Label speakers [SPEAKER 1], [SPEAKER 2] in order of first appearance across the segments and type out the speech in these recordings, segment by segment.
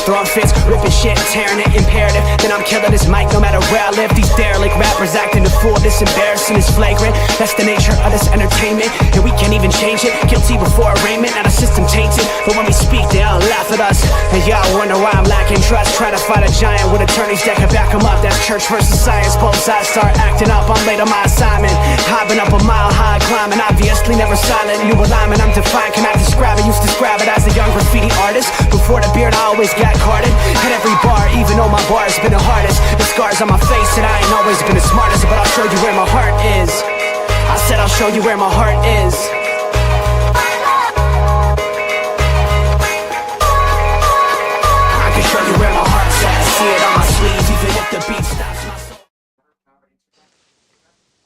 [SPEAKER 1] throwing fits, ripping shit, tearing it, imperative. Then I'm killing this mic no matter where I live. These derelict rappers acting a fool, this embarrassing is flagrant. That's the nature of this entertainment, and we can't even change it. Guilty before arraignment, now the system tainted. But when we speak, they all laugh at us. And y'all wonder why I'm lacking trust. Try to fight a giant with attorneys that can back them up. That's church versus science, both sides start acting up. I'm late on my assignment, hopping up a mile high, climbing, obviously never silent. New alignment, I'm defiant, cannot describe it. Used to describe it as a young graffiti artist. Before the beard, I always got carded. At every bar, even though my bar has been the hardest. The scars on my face said I ain't always been the smartest, but I'll show you where my heart is. I said I'll show you where my heart is. I can show you where my heart's at. See it on my sleeve, even if the beat stops my soul.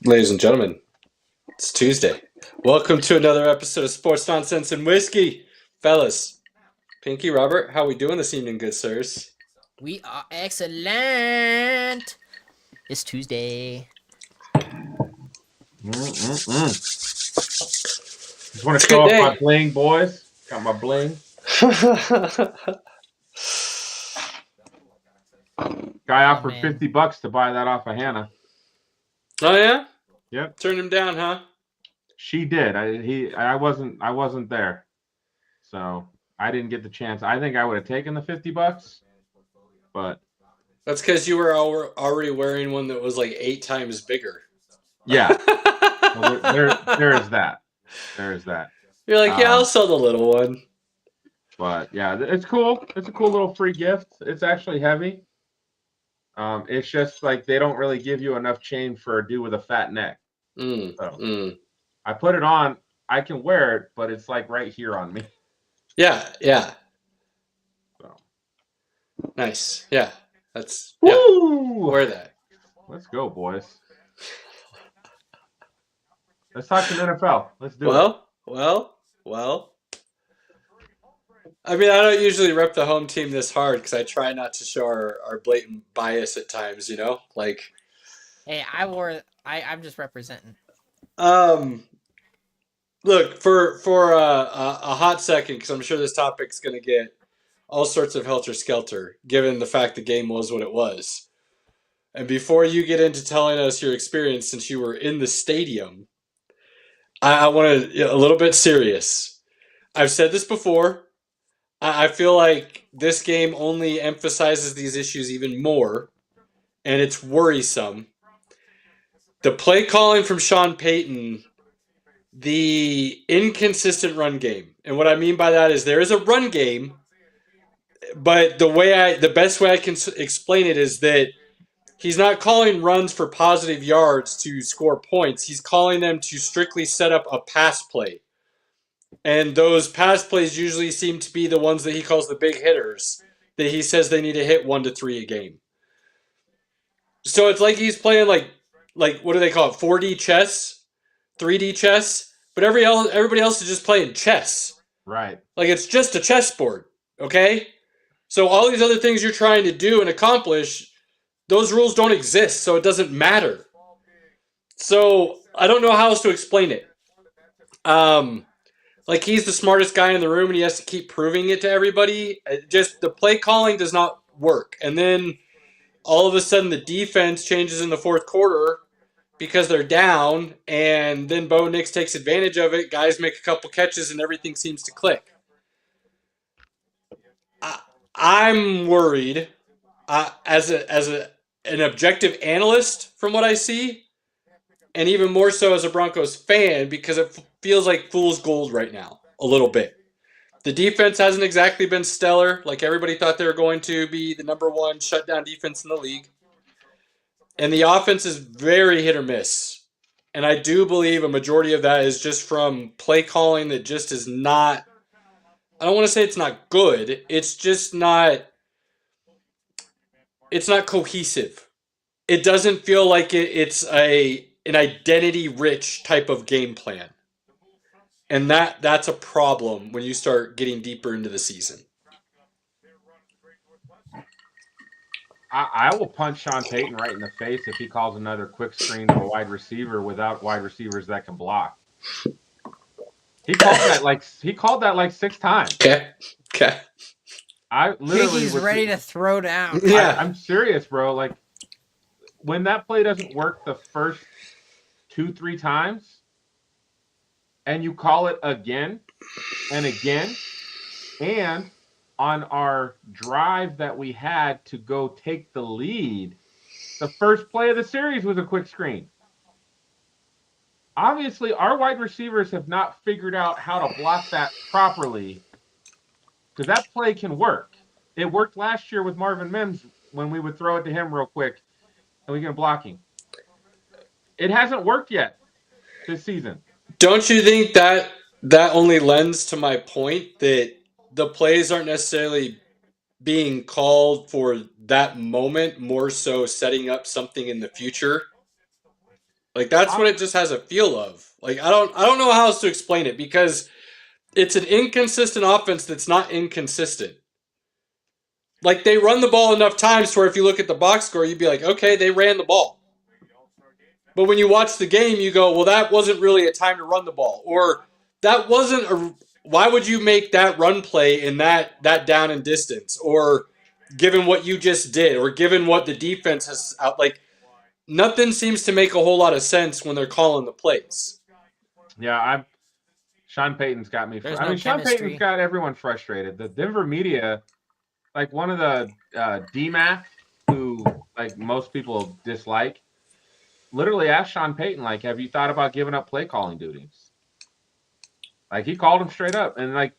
[SPEAKER 2] Ladies and gentlemen, it's Tuesday. Welcome to another episode of Sports Nonsense and Whiskey. Fellas, Pinky, Robert, how we doing this evening, good sirs?
[SPEAKER 3] We are excellent. It's Tuesday.
[SPEAKER 4] Just want to show off my bling, boys. Got my bling. Guy offered $50 to buy that off of Hannah.
[SPEAKER 2] Oh yeah?
[SPEAKER 4] Yep.
[SPEAKER 2] Turned him down, huh?
[SPEAKER 4] She did. I wasn't there, so I didn't get the chance. I think I would have taken the $50, but
[SPEAKER 2] that's because you were already wearing one that was like 8 times bigger.
[SPEAKER 4] Yeah. Well, there is that. There is that.
[SPEAKER 2] You're like, yeah, I'll sell the little one.
[SPEAKER 4] But yeah, it's cool. It's a cool little free gift. It's actually heavy. It's just like they don't really give you enough chain for a dude with a fat neck. I put it on. I can wear it, but it's like right here on me.
[SPEAKER 2] Yeah.
[SPEAKER 4] So
[SPEAKER 2] nice. Yeah. That's
[SPEAKER 4] Woo!
[SPEAKER 2] Wear that.
[SPEAKER 4] Let's go, boys. Let's talk some NFL. Let's do it.
[SPEAKER 2] Well. I mean, I don't usually rep the home team this hard because I try not to show our blatant bias at times, you know? Like,
[SPEAKER 3] hey, I'm just representing.
[SPEAKER 2] Look, for a hot second, because I'm sure this topic's going to get all sorts of helter-skelter, given the fact the game was what it was. And before you get into telling us your experience since you were in the stadium, I want to a little bit serious. I've said this before. I feel like this game only emphasizes these issues even more, and it's worrisome. The play calling from Sean Payton, the inconsistent run game. And what I mean by that is there is a run game, but the best way I can explain it is that he's not calling runs for positive yards to score points. He's calling them to strictly set up a pass play. And those pass plays usually seem to be the ones that he calls the big hitters, that he says they need to hit 1 to 3 a game. So it's like he's playing like what do they call it? 4D chess, 3D chess, but everybody else is just playing chess.
[SPEAKER 4] Right.
[SPEAKER 2] Like it's just a chessboard, okay? So all these other things you're trying to do and accomplish, those rules don't exist, so it doesn't matter. So I don't know how else to explain it. Like he's the smartest guy in the room and he has to keep proving it to everybody. Just the play calling does not work. And then all of a sudden the defense changes in the fourth quarter because they're down, and then Bo Nix takes advantage of it. Guys make a couple catches and everything seems to click. I'm worried as an objective analyst from what I see, and even more so as a Broncos fan, because it feels like fool's gold right now, a little bit. The defense hasn't exactly been stellar, like everybody thought they were going to be the number 1 shutdown defense in the league. And the offense is very hit or miss. And I do believe a majority of that is just from play calling that just is not, I don't want to say it's not good, it's just not, it's not cohesive. It doesn't feel like it's an identity-rich type of game plan. And that's a problem when you start getting deeper into the season.
[SPEAKER 4] I will punch Sean Payton right in the face if he calls another quick screen to a wide receiver without wide receivers that can block. He called that like 6 times.
[SPEAKER 2] Okay.
[SPEAKER 4] I literally
[SPEAKER 3] Piggy's
[SPEAKER 4] was
[SPEAKER 3] ready to throw down.
[SPEAKER 2] Yeah.
[SPEAKER 4] I'm serious, bro. Like when that play doesn't work the first 2-3 times, and you call it again and again, and on our drive that we had to go take the lead, the first play of the series was a quick screen. Obviously, our wide receivers have not figured out how to block that properly, because that play can work. It worked last year with Marvin Mims when we would throw it to him real quick and we get blocking. It hasn't worked yet this season.
[SPEAKER 2] Don't you think that only lends to my point that the plays aren't necessarily being called for that moment, more so setting up something in the future? Like that's what it just has a feel of. Like I don't know how else to explain it, because it's an inconsistent offense that's not inconsistent. Like they run the ball enough times to where if you look at the box score, you'd be like, okay, they ran the ball. But when you watch the game, you go, well, that wasn't really a time to run the ball. Or that wasn't a... Why would you make that run play in that down and distance? Or given what you just did, or given what the defense has out, like nothing seems to make a whole lot of sense when they're calling the plays.
[SPEAKER 4] Yeah, Sean Payton's got me.
[SPEAKER 3] There's
[SPEAKER 4] I
[SPEAKER 3] no
[SPEAKER 4] mean, Sean
[SPEAKER 3] chemistry.
[SPEAKER 4] Payton's got everyone frustrated. The Denver media, like one of the DMAC, who like most people dislike, literally asked Sean Payton, like, have you thought about giving up play calling duties? Like he called him straight up, and like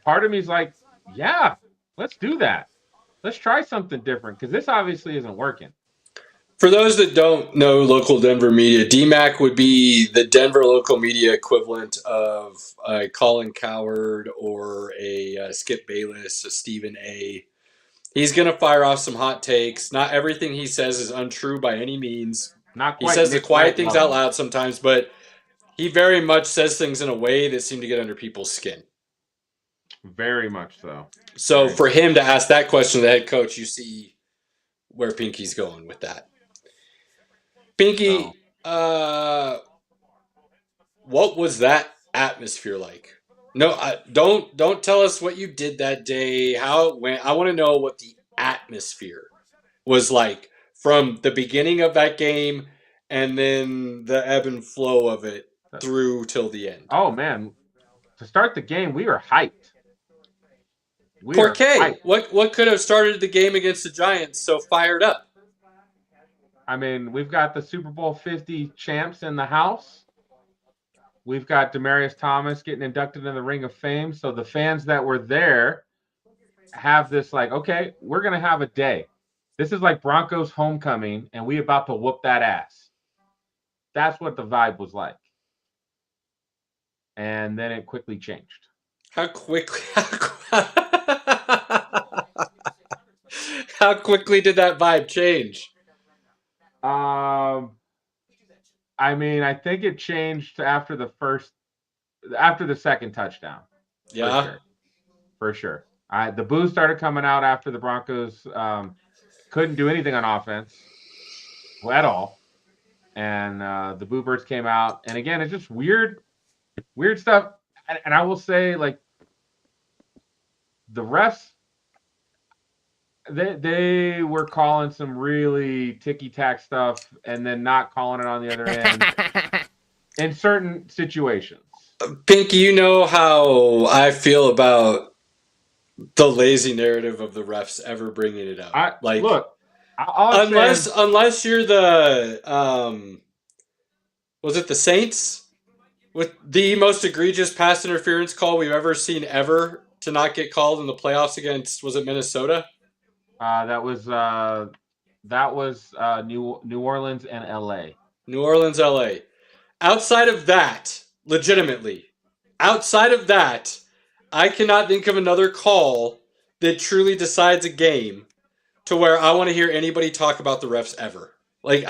[SPEAKER 4] part of me's like, yeah, let's do that. Let's try something different, because this obviously isn't working.
[SPEAKER 2] For those that don't know local Denver media, DMAC would be the Denver local media equivalent of a Colin Cowherd or a Skip Bayless, a Stephen A. He's going to fire off some hot takes. Not everything he says is untrue by any means.
[SPEAKER 4] Not quite.
[SPEAKER 2] He says
[SPEAKER 4] Nick
[SPEAKER 2] the quiet
[SPEAKER 4] Wright
[SPEAKER 2] things
[SPEAKER 4] level.
[SPEAKER 2] out loud sometimes, but he very much says things in a way that seem to get under people's skin.
[SPEAKER 4] Very much so.
[SPEAKER 2] So for him to ask that question to the head coach, you see where Pinky's going with that. Pinky, what was that atmosphere like? No, don't tell us what you did that day, how it went. I want to know what the atmosphere was like from the beginning of that game and then the ebb and flow of it through till the end.
[SPEAKER 4] Oh man, to start the game, we were hyped.
[SPEAKER 2] Poor K. What could have started the game against the Giants so fired up?
[SPEAKER 4] I mean, we've got the Super Bowl 50 champs in the house. We've got Demaryius Thomas getting inducted in the Ring of Fame. So the fans that were there have this like, okay, we're going to have a day. This is like Broncos homecoming, and we about to whoop that ass. That's what the vibe was like. And then it quickly changed.
[SPEAKER 2] How quickly did that vibe change?
[SPEAKER 4] I mean, I think it changed after the second touchdown.
[SPEAKER 2] Yeah,
[SPEAKER 4] for sure. The boos started coming out after the Broncos couldn't do anything on offense at all, and the boo birds came out. And again, it's just weird stuff. And I will say, like, the refs, they were calling some really ticky-tack stuff and then not calling it on the other end in certain situations.
[SPEAKER 2] Pinky, you know how I feel about the lazy narrative of the refs ever bringing it up. Unless you're the was it the Saints with the most egregious pass interference call we've ever seen ever to not get called in the playoffs against, was it Minnesota?
[SPEAKER 4] That was New Orleans and LA.
[SPEAKER 2] New Orleans, LA. Outside of that, legitimately, outside of that, I cannot think of another call that truly decides a game to where I want to hear anybody talk about the refs ever. Like,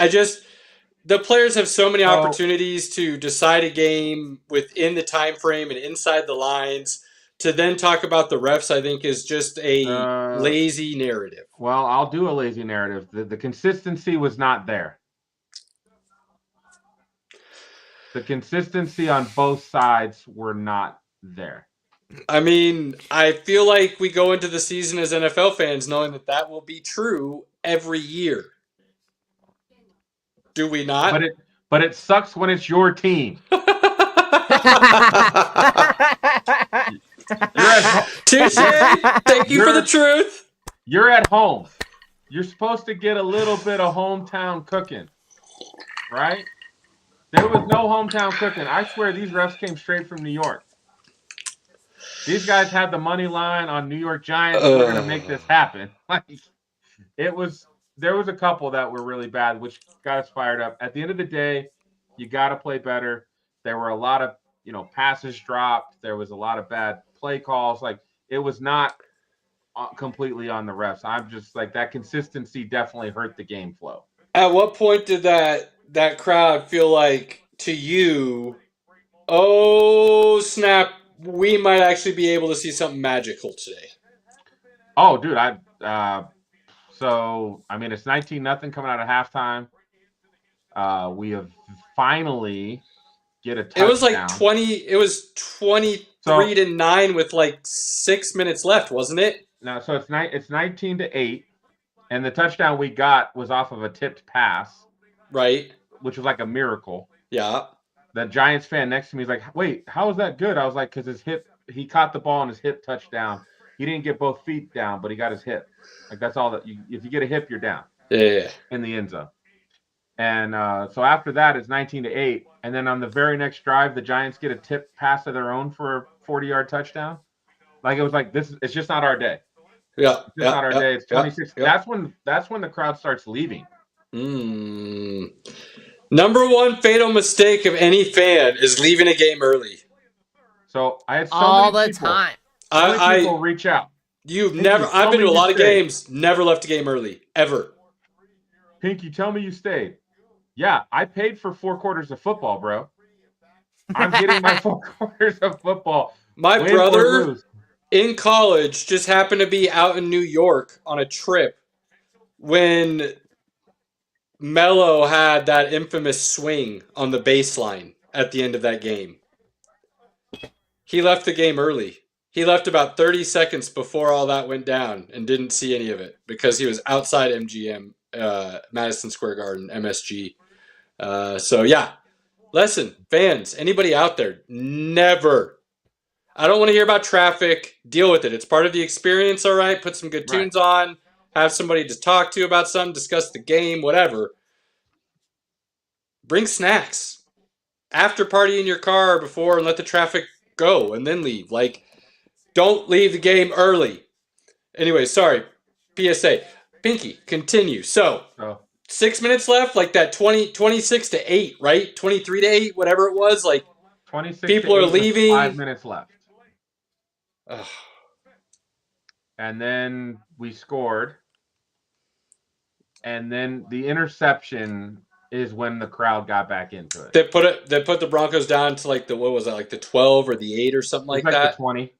[SPEAKER 2] the players have so many opportunities to decide a game within the time frame and inside the lines. To then talk about the refs, I think, is just a lazy narrative.
[SPEAKER 4] Well, I'll do a lazy narrative. The consistency was not there. The consistency on both sides were not there.
[SPEAKER 2] I mean, I feel like we go into the season as NFL fans knowing that will be true every year. Do we not?
[SPEAKER 4] But it sucks when it's your team. You're at home.
[SPEAKER 2] Touche. Thank you for the truth.
[SPEAKER 4] You're at home. You're supposed to get a little bit of hometown cooking, right? There was no hometown cooking. I swear these refs came straight from New York. These guys had the money line on New York Giants. We're going to make this happen. Like, there was a couple that were really bad, which got us fired up. At the end of the day, you got to play better. There were a lot of, passes dropped. There was a lot of bad play calls. Like, it was not completely on the refs. I'm just like, that consistency definitely hurt the game flow.
[SPEAKER 2] At what point did that crowd feel like to you, oh snap, we might actually be able to see something magical today?
[SPEAKER 4] Oh, dude, so I mean, it's 19-0 coming out of halftime. We have finally get a touchdown.
[SPEAKER 2] It was like 20. It was 23-9 with like 6 minutes left, wasn't it?
[SPEAKER 4] No, so it's 19-8, and the touchdown we got was off of a tipped pass,
[SPEAKER 2] right?
[SPEAKER 4] Which was like a miracle.
[SPEAKER 2] Yeah.
[SPEAKER 4] The Giants fan next to me is like, "Wait, how is that good?" I was like, "Because his hip, he caught the ball and his hip touched down. He didn't get both feet down, but he got his hip. Like that's all that. If you get a hip, you're down.
[SPEAKER 2] Yeah.
[SPEAKER 4] In the end zone." And so after that, it's 19-8, and then on the very next drive, the Giants get a tip pass of their own for a 40-yard touchdown. Like it was like this. It's just not our day.
[SPEAKER 2] Yeah,
[SPEAKER 4] it's just not our day. It's 26. That's when the crowd starts leaving.
[SPEAKER 2] Number one fatal mistake of any fan is leaving a game early.
[SPEAKER 4] So I had
[SPEAKER 3] all the time.
[SPEAKER 4] So many people reach out.
[SPEAKER 2] I've been to a lot of games. Never left a game early ever.
[SPEAKER 4] Pinky, tell me you stayed. Yeah, I paid for 4 quarters of football, bro. I'm getting my 4 quarters of football.
[SPEAKER 2] My brother in college just happened to be out in New York on a trip when Melo had that infamous swing on the baseline at the end of that game. He left the game early. He left about 30 seconds before all that went down and didn't see any of it because he was outside MGM, Madison Square Garden, MSG. So, yeah. Listen, fans, anybody out there, never. I don't want to hear about traffic. Deal with it. It's part of the experience, all right? Put some good tunes on. Have somebody to talk to about something. Discuss the game, whatever. Bring snacks. After party in your car before and let the traffic go and then leave. Like, don't leave the game early. Anyway, sorry. PSA. Pinky, continue. So, 6 minutes left, like that 26-8, right? 23-8, whatever it was. Like,
[SPEAKER 4] 26
[SPEAKER 2] people are leaving.
[SPEAKER 4] 5 minutes left. And then we scored. And then the interception is when the crowd got back into it.
[SPEAKER 2] They put the Broncos down to like the 12 or the 8 or something like that.
[SPEAKER 4] The 20.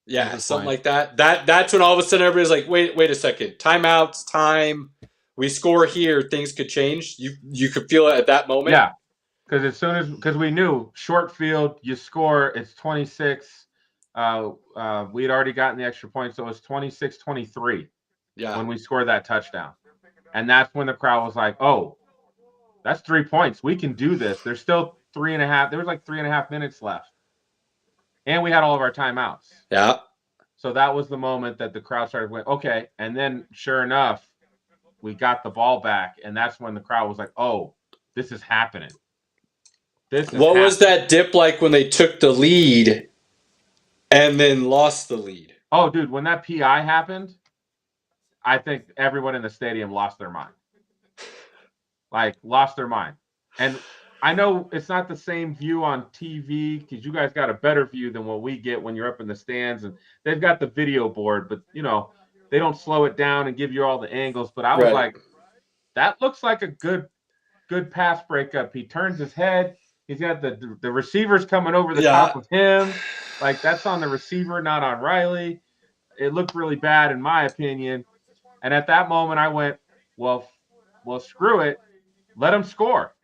[SPEAKER 2] Yeah, something like that. That's when all of a sudden everybody's like, wait a second. Timeouts, time. We score here, things could change. You could feel it at that moment.
[SPEAKER 4] Yeah. Because we knew short field, you score, it's 26. We'd already gotten the extra point, so it was 26-23.
[SPEAKER 2] Yeah.
[SPEAKER 4] When we scored that touchdown. And that's when the crowd was like, oh, that's 3 points. We can do this. There's still 3.5. There was like 3.5 minutes left. And we had all of our timeouts.
[SPEAKER 2] Yeah.
[SPEAKER 4] So that was the moment that the crowd started going, okay. And then sure enough, we got the ball back. And that's when the crowd was like, oh, this is happening.
[SPEAKER 2] What was that dip like when they took the lead and then lost the lead?
[SPEAKER 4] Oh, dude, when that PI happened, I think everyone in the stadium lost their mind. Lost their mind. And I know it's not the same view on TV because you guys got a better view than what we get when you're up in the stands. And they've got the video board, but, they don't slow it down and give you all the angles. But I was like, that looks like a good pass breakup. He turns his head. He's got the receivers coming over the top of him. Like, that's on the receiver, not on Riley. It looked really bad, in my opinion. And at that moment, I went, well, screw it. Let him score.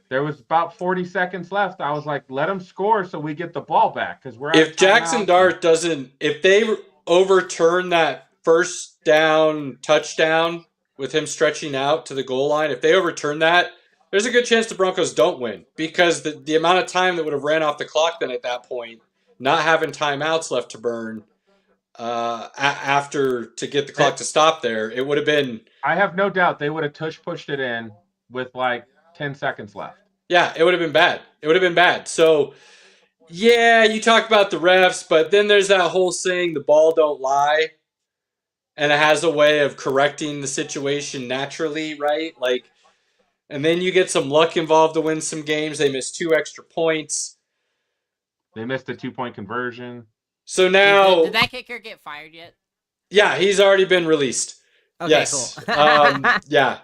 [SPEAKER 4] There was about 40 seconds left. I was like, let them score so we get the ball back because we're out
[SPEAKER 2] If
[SPEAKER 4] of
[SPEAKER 2] Jackson
[SPEAKER 4] timeouts.
[SPEAKER 2] Dart doesn't, if they overturn that first down touchdown with him stretching out to the goal line, if they overturn that, there's a good chance the Broncos don't win because the amount of time that would have ran off the clock then at that point, not having timeouts left to burn after to get the clock to stop there, it would have been.
[SPEAKER 4] I have no doubt they would have pushed it in with like 10 seconds left.
[SPEAKER 2] Yeah, it would have been bad. It would have been bad. So, yeah, you talk about the refs, but then there's that whole saying, the ball don't lie. And it has a way of correcting the situation naturally, right? Like, and then you get some luck involved to win some games. They missed 2 extra points.
[SPEAKER 4] They missed a 2-point conversion.
[SPEAKER 2] So now,
[SPEAKER 3] did that kicker get fired yet?
[SPEAKER 2] Yeah, he's already been released.
[SPEAKER 3] Okay,
[SPEAKER 2] yes.
[SPEAKER 3] cool.
[SPEAKER 2] Yeah.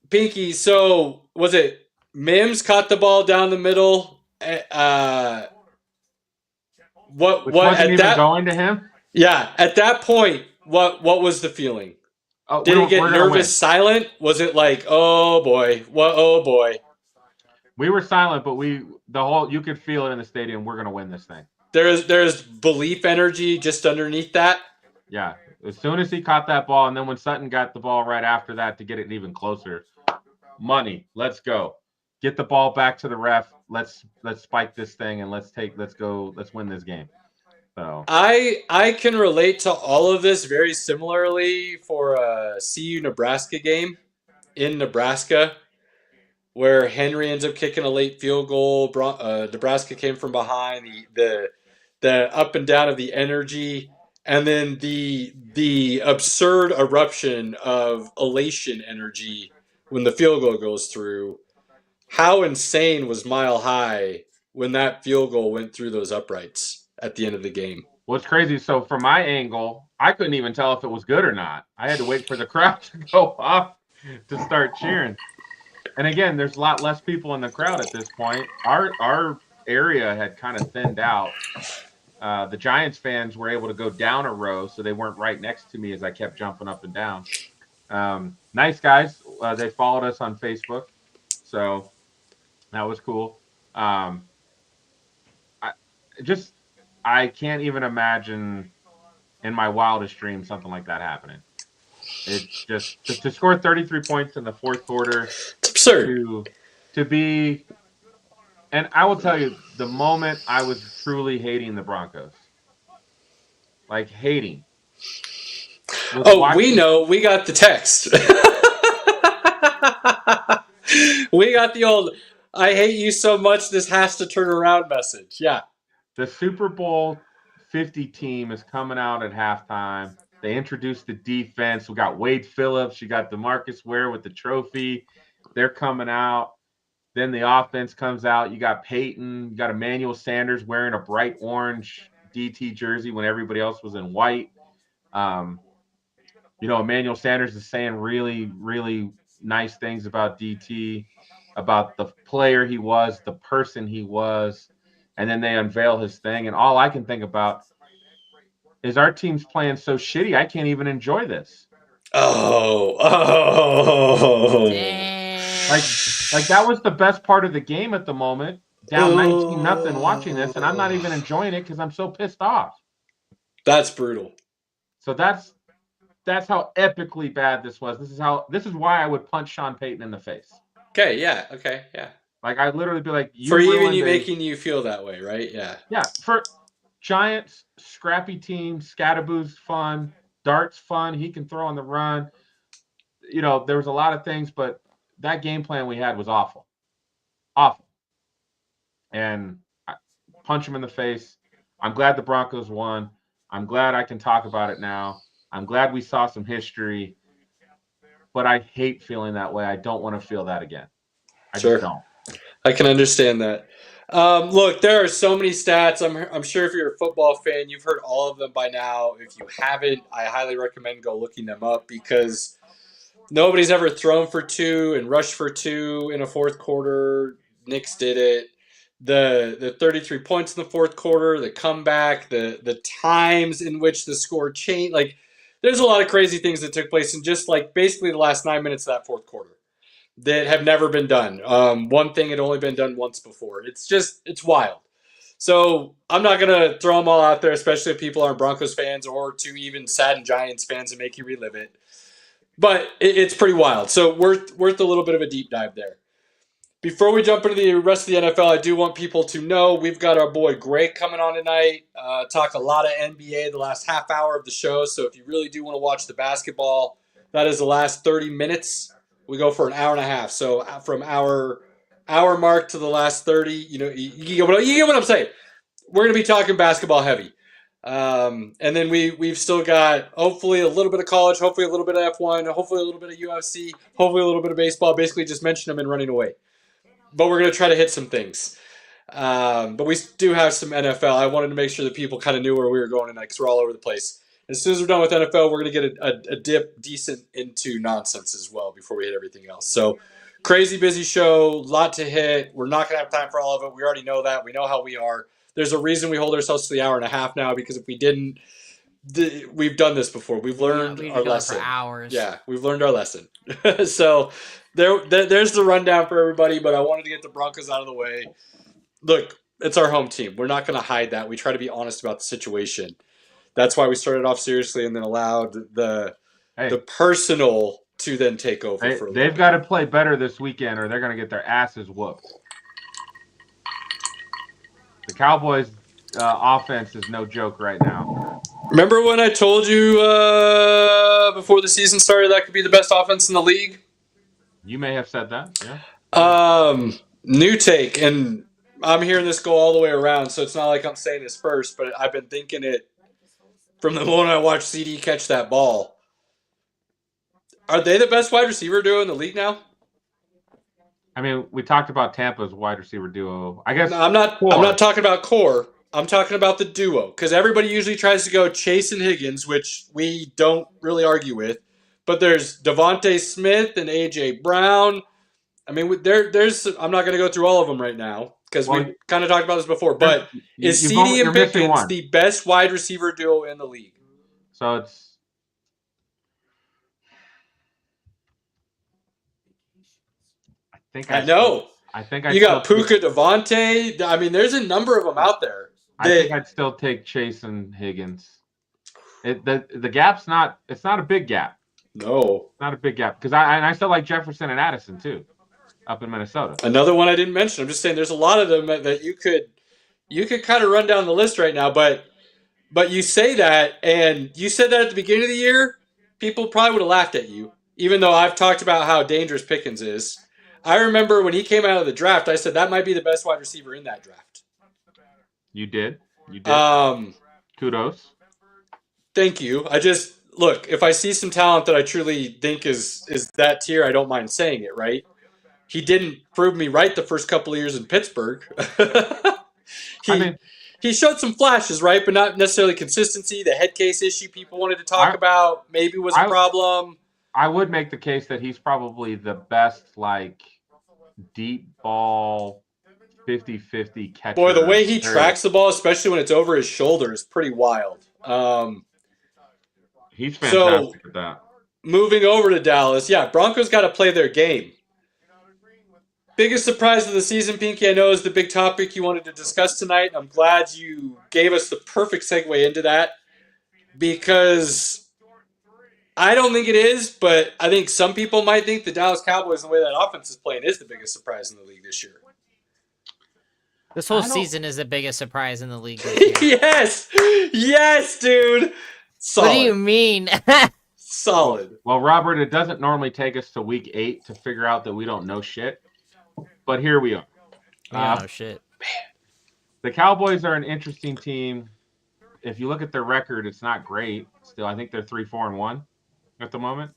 [SPEAKER 2] Pinky, so was it Mims caught the ball down the middle?
[SPEAKER 4] Which wasn't even going to him?
[SPEAKER 2] Yeah, at that point, what was the feeling? Did it get nervous, silent? Was it like, oh boy, oh boy?
[SPEAKER 4] We were silent, but you could feel it in the stadium. We're gonna win this thing.
[SPEAKER 2] There's belief energy just underneath that.
[SPEAKER 4] Yeah, as soon as he caught that ball, and then when Sutton got the ball right after that to get it even closer, money. Let's go. Get the ball back to the ref. Let's spike this thing and let's win this game. So
[SPEAKER 2] I can relate to all of this very similarly for a CU Nebraska game in Nebraska, where Henry ends up kicking a late field goal. Nebraska came from behind. The up and down of the energy, and then the absurd eruption of elation energy when the field goal goes through. How insane was Mile High when that field goal went through those uprights at the end of the game?
[SPEAKER 4] What's crazy, so from my angle, I couldn't even tell if it was good or not. I had to wait for the crowd to go off to start cheering. And again, there's a lot less people in the crowd at this point. Our area had kind of thinned out. The Giants fans were able to go down a row, so they weren't right next to me as I kept jumping up and down. Nice guys. They followed us on Facebook, so that was cool. I can't even imagine in my wildest dreams something like that happening. It's just to score 33 points in the fourth quarter.
[SPEAKER 2] It's absurd.
[SPEAKER 4] To be, and I will tell you, the moment I was truly hating the Broncos, like hating.
[SPEAKER 2] We know. We got the text. We got the old, I hate you so much, this has to turn around message. Yeah.
[SPEAKER 4] The Super Bowl 50 team is coming out at halftime. They introduced the defense. We got Wade Phillips. You got DeMarcus Ware with the trophy. They're coming out. Then the offense comes out. You got Peyton. You got Emmanuel Sanders wearing a bright orange DT jersey when everybody else was in white. Emmanuel Sanders is saying really, really nice things about DT, about the player he was, the person he was. And then they unveil his thing. And all I can think about is our team's playing so shitty, I can't even enjoy this.
[SPEAKER 2] Oh.
[SPEAKER 4] Like that was the best part of the game at the moment. Down 19-0 watching this, and I'm not even enjoying it because I'm so pissed off.
[SPEAKER 2] That's brutal.
[SPEAKER 4] So that's how epically bad this was. This is why I would punch Sean Payton in the face.
[SPEAKER 2] Okay, yeah.
[SPEAKER 4] Like I'd literally be like,
[SPEAKER 2] making you feel that way, right? Yeah.
[SPEAKER 4] Yeah. For Giants, scrappy team, Scatterboo's fun, Dart's fun. He can throw on the run. There was a lot of things, but that game plan we had was awful. Awful. And I punch him in the face. I'm glad the Broncos won. I'm glad I can talk about it now. I'm glad we saw some history. But I hate feeling that way. I don't want to feel that again. I just don't.
[SPEAKER 2] I can understand that. Look, there are so many stats. I'm sure if you're a football fan, you've heard all of them by now. If you haven't, I highly recommend go looking them up because nobody's ever thrown for 2 and rushed for 2 in a fourth quarter. Knicks did it. The 33 points in the fourth quarter, the comeback, the times in which the score changed. Like, there's a lot of crazy things that took place in just like basically the last 9 minutes of that fourth quarter. that have never been done. One thing had only been done once before. It's wild. So I'm not going to throw them all out there, especially if people aren't Broncos fans or to even saddened Giants fans and make you relive it. But it's pretty wild. So worth a little bit of a deep dive there. Before we jump into the rest of the NFL, I do want people to know we've got our boy Greg coming on tonight. Talk a lot of NBA the last half hour of the show. So if you really do want to watch the basketball, that is the last 30 minutes. We go for an hour and a half. So from our hour mark to the last 30, you get what I'm saying. We're going to be talking basketball heavy. And then we've still got hopefully a little bit of college, hopefully a little bit of F1, hopefully a little bit of UFC, hopefully a little bit of baseball. Basically just mention them and running away. But we're going to try to hit some things. But we do have some NFL. I wanted to make sure that people kind of knew where we were going tonight because we're all over the place. As soon as we're done with NFL, we're going to get a dip decent into nonsense as well before we hit everything else. So crazy busy show, lot to hit. We're not going to have time for all of it. We already know that. We know how we are. There's a reason we hold ourselves to the hour and a half now because if we didn't, we've done this before. We've learned our lesson.
[SPEAKER 3] For hours.
[SPEAKER 2] Yeah, we've learned our lesson. So there's the rundown for everybody, but I wanted to get the Broncos out of the way. Look, it's our home team. We're not going to hide that. We try to be honest about the situation. That's why we started off seriously and then allowed the personal to then take over.
[SPEAKER 4] They've got to play better this weekend or they're going to get their asses whooped. The Cowboys' offense is no joke right now.
[SPEAKER 2] Remember when I told you before the season started that could be the best offense in the league?
[SPEAKER 4] You may have said that, yeah.
[SPEAKER 2] New take, and I'm hearing this go all the way around, so it's not like I'm saying this first, but I've been thinking it from the moment I watched CD catch that ball. Are they the best wide receiver duo in the league now?
[SPEAKER 4] I mean, we talked about Tampa's wide receiver duo. I guess
[SPEAKER 2] no, I'm not talking about core. I'm talking about the duo because everybody usually tries to go Chase and Higgins, which we don't really argue with. But there's Devontae Smith and AJ Brown. I mean, there's. I'm not going to go through all of them right now because we kind of talked about this before. But is CD and Pickens the best wide receiver duo in the league?
[SPEAKER 4] So it's.
[SPEAKER 2] I know. You got Puka Devontae. I mean, there's a number of them out there.
[SPEAKER 4] I think I'd still take Chase and Higgins. The gap's not. It's not a big gap.
[SPEAKER 2] No,
[SPEAKER 4] not a big gap because I still like Jefferson and Addison too, up in Minnesota.
[SPEAKER 2] Another one I didn't mention. I'm just saying there's a lot of them that you could kind of run down the list right now. But you say that, and you said that at the beginning of the year, people probably would have laughed at you, even though I've talked about how dangerous Pickens is. I remember when he came out of the draft, I said that might be the best wide receiver in that draft.
[SPEAKER 4] You did. Kudos.
[SPEAKER 2] Thank you. Look, if I see some talent that I truly think is that tier, I don't mind saying it, right? He didn't prove me right the first couple of years in Pittsburgh. He showed some flashes, right? But not necessarily consistency. The head case issue people wanted to talk about maybe was a problem.
[SPEAKER 4] I would make the case that he's probably the best, deep ball 50-50 catcher.
[SPEAKER 2] Boy, the way he tracks the ball, especially when it's over his shoulder, is pretty wild.
[SPEAKER 4] He's fantastic at that.
[SPEAKER 2] Moving over to Dallas, Broncos got to play their game. Biggest surprise of the season, Pinky, I know is the big topic you wanted to discuss tonight. I'm glad you gave us the perfect segue into that because I don't think it is, but I think some people might think the Dallas Cowboys and the way that offense is playing is the biggest surprise in the league this year.
[SPEAKER 3] This whole season is the biggest surprise in the league this
[SPEAKER 2] year. Yes, dude. Solid.
[SPEAKER 3] What do you mean?
[SPEAKER 2] Solid.
[SPEAKER 4] Well, Robert, it doesn't normally take us to week 8 to figure out that we don't know shit, but here we are.
[SPEAKER 3] We don't know shit.
[SPEAKER 4] The Cowboys are an interesting team. If you look at their record, it's not great. Still, I think they're 3-4-1 at the moment.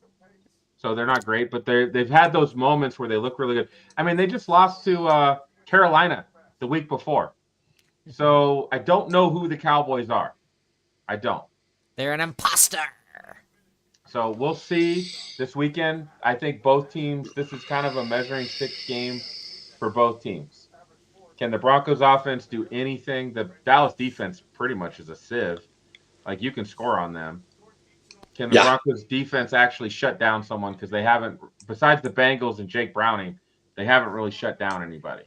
[SPEAKER 4] So they're not great, but they've had those moments where they look really good. I mean, they just lost to Carolina the week before. So I don't know who the Cowboys are. I don't.
[SPEAKER 3] They're an imposter.
[SPEAKER 4] So we'll see this weekend. I think both teams, this is kind of a measuring stick game for both teams. Can the Broncos offense do anything? The Dallas defense pretty much is a sieve. You can score on them. Can the Broncos defense actually shut down someone? Because they haven't, besides the Bengals and Jake Browning, they haven't really shut down anybody.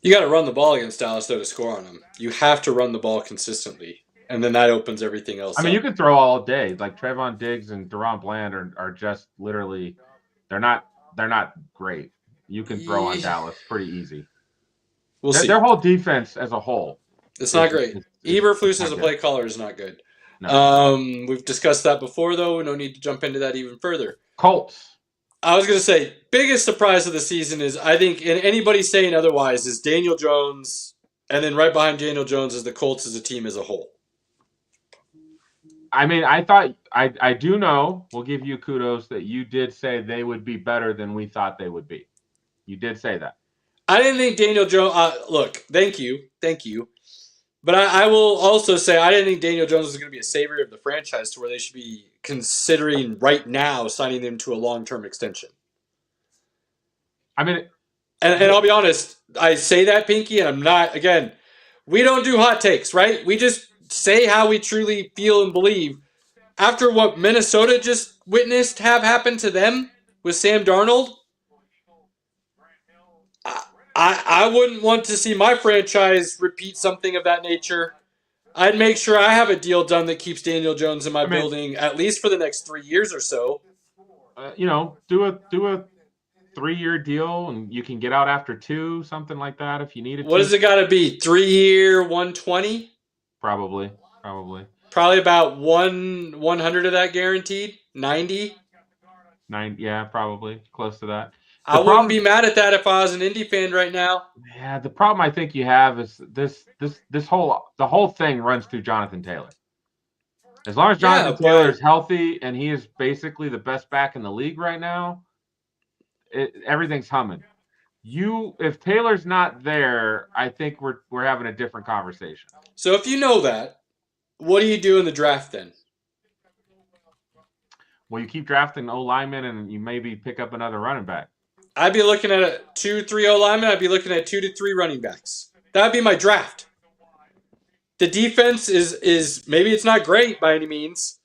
[SPEAKER 2] You got to run the ball against Dallas, though, to score on them. You have to run the ball consistently, and then that opens everything else up.
[SPEAKER 4] You can throw all day. Like Trayvon Diggs and Deron Bland are just literally, they're not great. You can throw on Dallas pretty easy.
[SPEAKER 2] We'll see.
[SPEAKER 4] Their whole defense as a whole.
[SPEAKER 2] It's not great. Eberflus as a play caller is not good.
[SPEAKER 4] No.
[SPEAKER 2] We've discussed that before, though. No need to jump into that even further.
[SPEAKER 4] Colts.
[SPEAKER 2] I was going to say, biggest surprise of the season is, I think, and anybody saying otherwise, is Daniel Jones, and then right behind Daniel Jones is the Colts as a team as a whole.
[SPEAKER 4] I thought, I do know, we'll give you kudos that you did say they would be better than we thought they would be. You did say that.
[SPEAKER 2] I didn't think Daniel Jones, look, thank you. But I will also say I didn't think Daniel Jones was going to be a savior of the franchise to where they should be considering right now signing him to a long-term extension. And I'll be honest, I say that, Pinky, and I'm not, again, we don't do hot takes, right? We just say how we truly feel and believe. After what Minnesota just witnessed have happened to them with Sam Darnold, I wouldn't want to see my franchise repeat something of that nature. I'd make sure I have a deal done that keeps Daniel Jones in my building at least for the next 3 years or so.
[SPEAKER 4] Do a 3-year deal, and you can get out after 2, something like that if you need it.
[SPEAKER 2] What does it got to be? 3-year, 120?
[SPEAKER 4] Probably.
[SPEAKER 2] Probably about 100 of that guaranteed. 90.
[SPEAKER 4] 9, yeah, probably close to that.
[SPEAKER 2] I wouldn't be mad at that if I was an Indy fan right now.
[SPEAKER 4] Yeah, the problem I think you have is the whole thing runs through Jonathan Taylor. As long as Jonathan Taylor is healthy and he is basically the best back in the league right now, everything's humming. If Taylor's not there, I think we're having a different conversation.
[SPEAKER 2] So if you know that, what do you do in the draft then?
[SPEAKER 4] Well, you keep drafting O-linemen and you maybe pick up another running back.
[SPEAKER 2] I'd be looking at a 2-3 O-lineman. I'd be looking at 2 to 3 running backs. That'd be my draft. The defense is maybe it's not great by any means,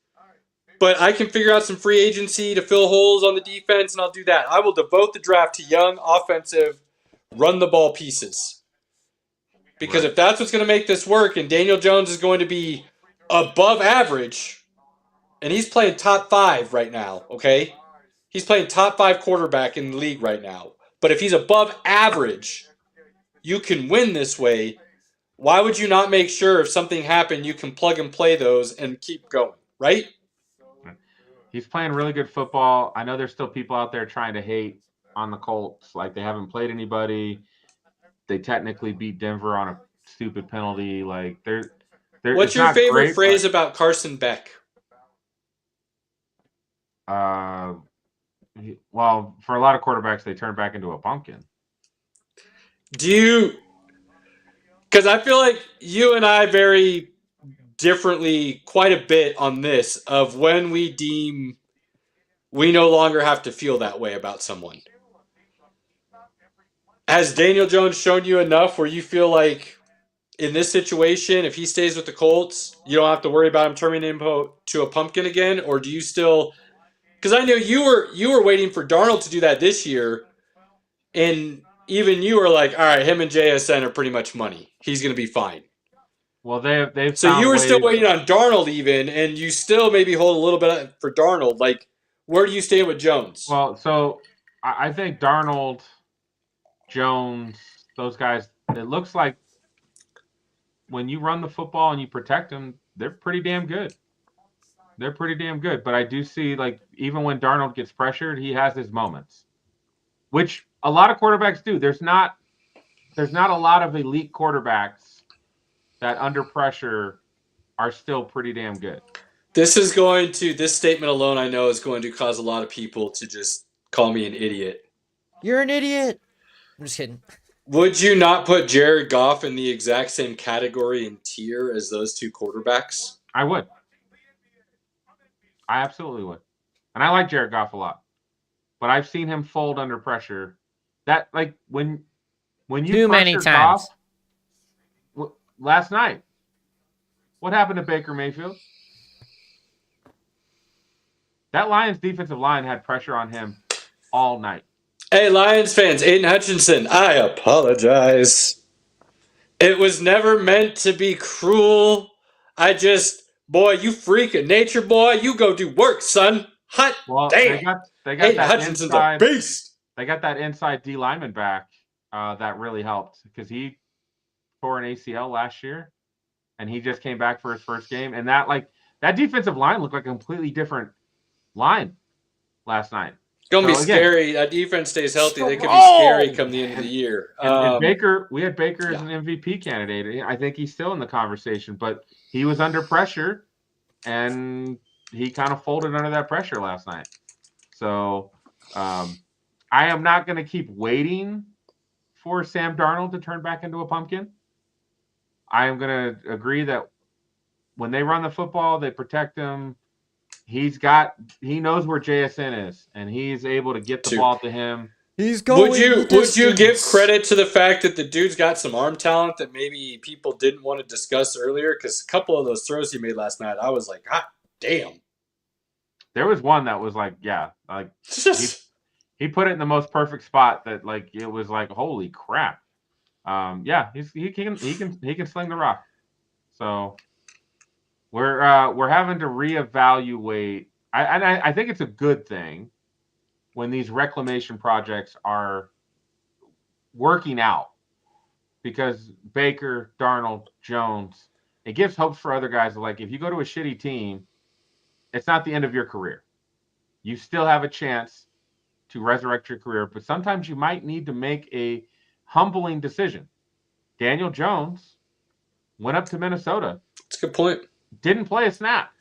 [SPEAKER 2] but I can figure out some free agency to fill holes on the defense, and I'll do that. I will devote the draft to young, offensive, run-the-ball pieces. Because if that's what's going to make this work, and Daniel Jones is going to be above average, and he's playing top 5 right now, okay? He's playing top 5 quarterback in the league right now. But if he's above average, you can win this way. Why would you not make sure if something happened, you can plug and play those and keep going, right?
[SPEAKER 4] He's playing really good football. I know there's still people out there trying to hate on the Colts. Like, they haven't played anybody. They technically beat Denver on a stupid penalty. Like,
[SPEAKER 2] what's your favorite phrase about Carson Beck?
[SPEAKER 4] Well, for a lot of quarterbacks, they turn back into a pumpkin.
[SPEAKER 2] Because I feel like you and I vary differently quite a bit on this of when we deem we no longer have to feel that way about someone. Has Daniel Jones shown you enough where you feel like in this situation, if he stays with the Colts, you don't have to worry about him turning into a pumpkin again? Or do you still... Because I know you were waiting for Darnold to do that this year, and even you were like, all right, him and JSN are pretty much money. He's going to be fine.
[SPEAKER 4] Well, they've
[SPEAKER 2] so you were still waiting on Darnold even, and you still maybe hold a little bit for Darnold. Like, where do you stand with Jones?
[SPEAKER 4] Well, so I think Darnold, Jones, those guys, it looks like when you run the football and you protect them, they're pretty damn good. They're pretty damn good. But I do see, like, even when Darnold gets pressured, he has his moments, which a lot of quarterbacks do. There's not a lot of elite quarterbacks that under pressure are still pretty damn good.
[SPEAKER 2] This statement alone, I know, is going to cause a lot of people to just call me an idiot.
[SPEAKER 3] You're an idiot. I'm just kidding.
[SPEAKER 2] Would you not put Jared Goff in the exact same category and tier as those two quarterbacks?
[SPEAKER 4] I would. I absolutely would. And I like Jared Goff a lot. But I've seen him fold under pressure. That, like, when you
[SPEAKER 3] too many times.
[SPEAKER 4] Goff, last night, what happened to Baker Mayfield? That Lions defensive line had pressure on him all night.
[SPEAKER 2] Hey, Lions fans, Aiden Hutchinson, I apologize. It was never meant to be cruel. Boy, you freak of nature, boy. You go do work, son. Hot damn.
[SPEAKER 4] They got
[SPEAKER 2] Aiden
[SPEAKER 4] that
[SPEAKER 2] Hutchinson's
[SPEAKER 4] inside,
[SPEAKER 2] a beast.
[SPEAKER 4] They got that inside D lineman back that really helped because he tore an ACL last year, and he just came back for his first game. And that defensive line looked like a completely different line last night.
[SPEAKER 2] It's going to be scary. That defense stays healthy. They could be scary come the end of the year.
[SPEAKER 4] And Baker, we had Baker as an MVP candidate. I think he's still in the conversation, but he was under pressure, and he kind of folded under that pressure last night. So I am not going to keep waiting for Sam Darnold to turn back into a pumpkin. I am going to agree that when they run the football, they protect him. He knows where JSN is, and he's able to get the ball to him.
[SPEAKER 5] He's going.
[SPEAKER 2] Would you give credit to the fact that the dude's got some arm talent that maybe people didn't want to discuss earlier? Because a couple of those throws he made last night, I was like, God damn.
[SPEAKER 4] There was one that was he put it in the most perfect spot that it was like, holy crap. He can sling the rock. So we're having to reevaluate. I think it's a good thing when these reclamation projects are working out, because Baker, Darnold, Jones, it gives hope for other guys. If you go to a shitty team, it's not the end of your career. You still have a chance to resurrect your career, but sometimes you might need to make a humbling decision. Daniel Jones went up to Minnesota.
[SPEAKER 2] That's a good point.
[SPEAKER 4] Didn't play a snap.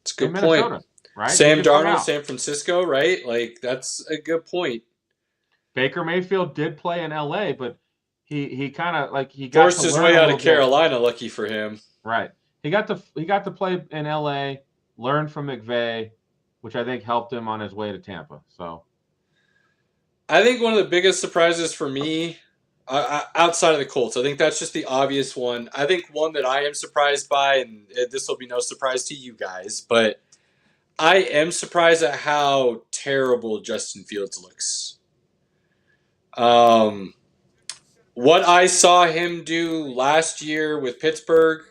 [SPEAKER 2] It's a good point.
[SPEAKER 4] Right?
[SPEAKER 2] Sam Darnold, San Francisco, right? That's a good point.
[SPEAKER 4] Baker Mayfield did play in LA, but he kind of he got
[SPEAKER 2] forced his way out of Carolina. Lucky for him.
[SPEAKER 4] Right. He got to play in LA, learn from McVay, which I think helped him on his way to Tampa. So
[SPEAKER 2] I think one of the biggest surprises for me, outside of the Colts, I think that's just the obvious one. I think one that I am surprised by, and this will be no surprise to you guys, but I am surprised at how terrible Justin Fields looks. What I saw him do last year with Pittsburgh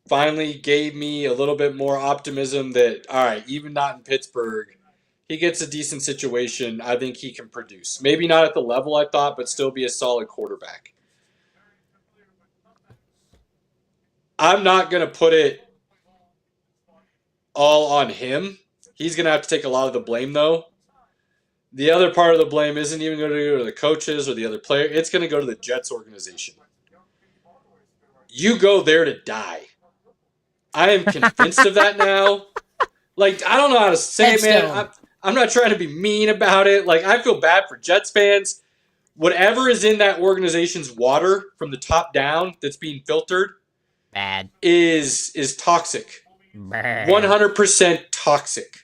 [SPEAKER 2] finally gave me a little bit more optimism that, all right, even not in Pittsburgh, he gets a decent situation. I think he can produce. Maybe not at the level I thought, but still be a solid quarterback. I'm not going to put it all on him. He's going to have to take a lot of the blame, though. The other part of the blame isn't even going to go to the coaches or the other player. It's going to go to the Jets organization. You go there to die. I am convinced of that now. I don't know how to say it, man. I'm not trying to be mean about it. I feel bad for Jets fans. Whatever is in that organization's water from the top down that's being filtered is toxic. 100% toxic.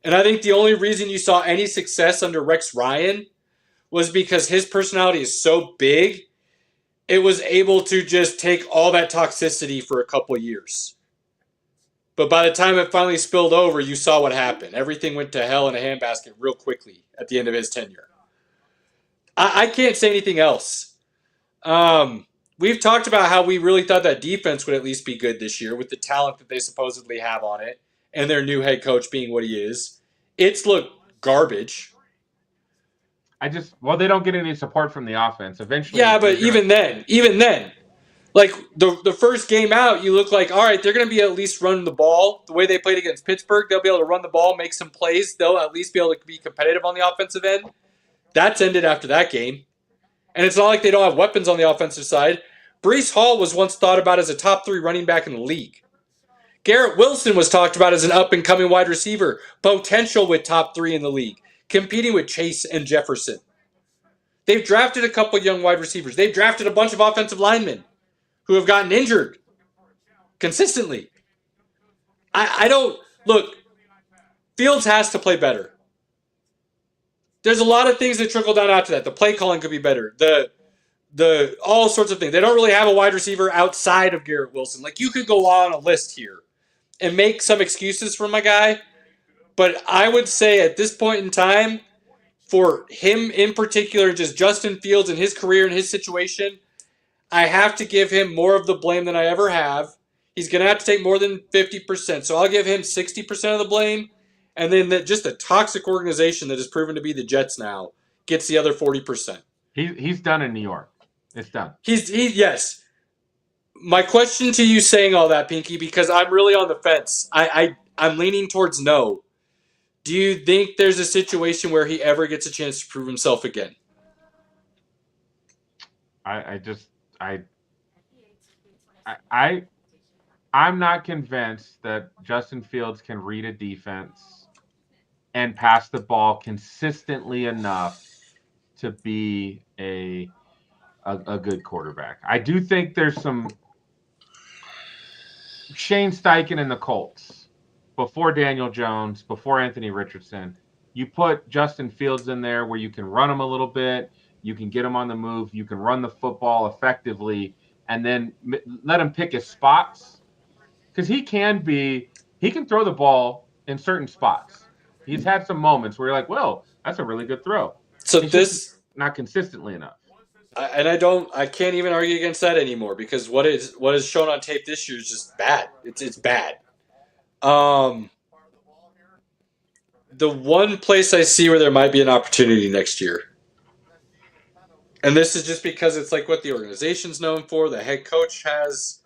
[SPEAKER 2] And I think the only reason you saw any success under Rex Ryan was because his personality is so big, it was able to just take all that toxicity for a couple years. But by the time it finally spilled over, you saw what happened. Everything went to hell in a handbasket real quickly at the end of his tenure. I can't say anything else. We've talked about how we really thought that defense would at least be good this year with the talent that they supposedly have on it and their new head coach being what he is. It's looked garbage.
[SPEAKER 4] They don't get any support from the offense. Eventually.
[SPEAKER 2] Yeah, but even then. The first game out, you look like, all right, they're going to be at least running the ball. The way they played against Pittsburgh, they'll be able to run the ball, make some plays. They'll at least be able to be competitive on the offensive end. That's ended after that game. And it's not like they don't have weapons on the offensive side. Breece Hall was once thought about as a top 3 running back in the league. Garrett Wilson was talked about as an up-and-coming wide receiver, potential with top 3 in the league, competing with Chase and Jefferson. They've drafted a couple young wide receivers. They've drafted a bunch of offensive linemen who have gotten injured consistently. Fields has to play better. There's a lot of things that trickle down after that. The play calling could be better. The all sorts of things. They don't really have a wide receiver outside of Garrett Wilson. You could go on a list here and make some excuses for my guy, But I would say at this point in time, for him in particular, just Justin Fields and his career and his situation, I have to give him more of the blame than I ever have. He's going to have to take more than 50%. So I'll give him 60% of the blame. And then just the toxic organization that has proven to be the Jets now gets the other 40%.
[SPEAKER 4] He's done in New York. It's done.
[SPEAKER 2] Yes. My question to you saying all that, Pinky, because I'm really on the fence. I'm leaning towards no. Do you think there's a situation where he ever gets a chance to prove himself again?
[SPEAKER 4] I'm not convinced that Justin Fields can read a defense and pass the ball consistently enough to be a good quarterback. I do think there's some Shane Steichen and the Colts before Daniel Jones, before Anthony Richardson. You put Justin Fields in there where you can run him a little bit, you can get him on the move, you can run the football effectively, and then let him pick his spots. Because he can throw the ball in certain spots. He's had some moments where you're like, well, that's a really good throw.
[SPEAKER 2] So
[SPEAKER 4] it's
[SPEAKER 2] this
[SPEAKER 4] not consistently enough.
[SPEAKER 2] I can't even argue against that anymore because what is shown on tape this year is just bad. It's bad. The one place I see where there might be an opportunity next year, and this is just because it's like what the organization's known for. The head coach has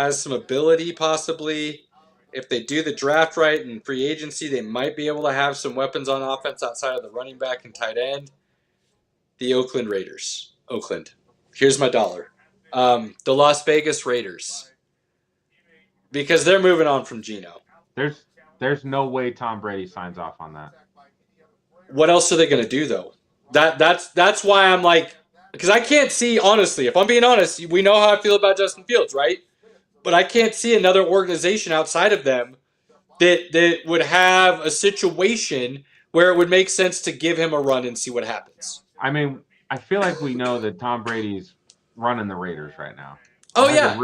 [SPEAKER 2] some ability, possibly. If they do the draft right in free agency, they might be able to have some weapons on offense outside of the running back and tight end. The Oakland Raiders. Oakland. Here's my dollar. The Las Vegas Raiders. Because they're moving on from Geno.
[SPEAKER 4] There's no way Tom Brady signs off on that.
[SPEAKER 2] What else are they going to do, though? That's why I'm like, because I can't see, honestly, if I'm being honest, we know how I feel about Justin Fields, right? But I can't see another organization outside of them that would have a situation where it would make sense to give him a run and see what happens.
[SPEAKER 4] I mean, I feel like we know that Tom Brady's running the Raiders right now.
[SPEAKER 2] Oh, yeah.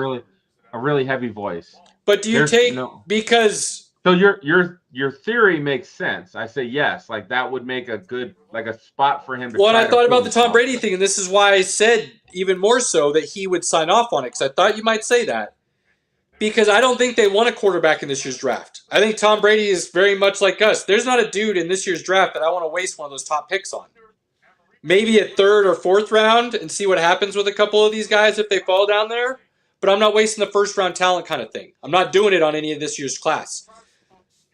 [SPEAKER 4] A really heavy voice.
[SPEAKER 2] But do you because
[SPEAKER 4] so your theory makes sense. I say yes, like that would make a good a spot for him to.
[SPEAKER 2] Well, and I thought about the Tom Brady thing, and this is why I said even more so that he would sign off on it, because I thought you might say that. Because I don't think they want a quarterback in this year's draft. I think Tom Brady is very much like us. There's not a dude in this year's draft that I want to waste one of those top picks on. Maybe a third or fourth round and see what happens with a couple of these guys if they fall down there. But I'm not wasting the first round talent kind of thing. I'm not doing it on any of this year's class.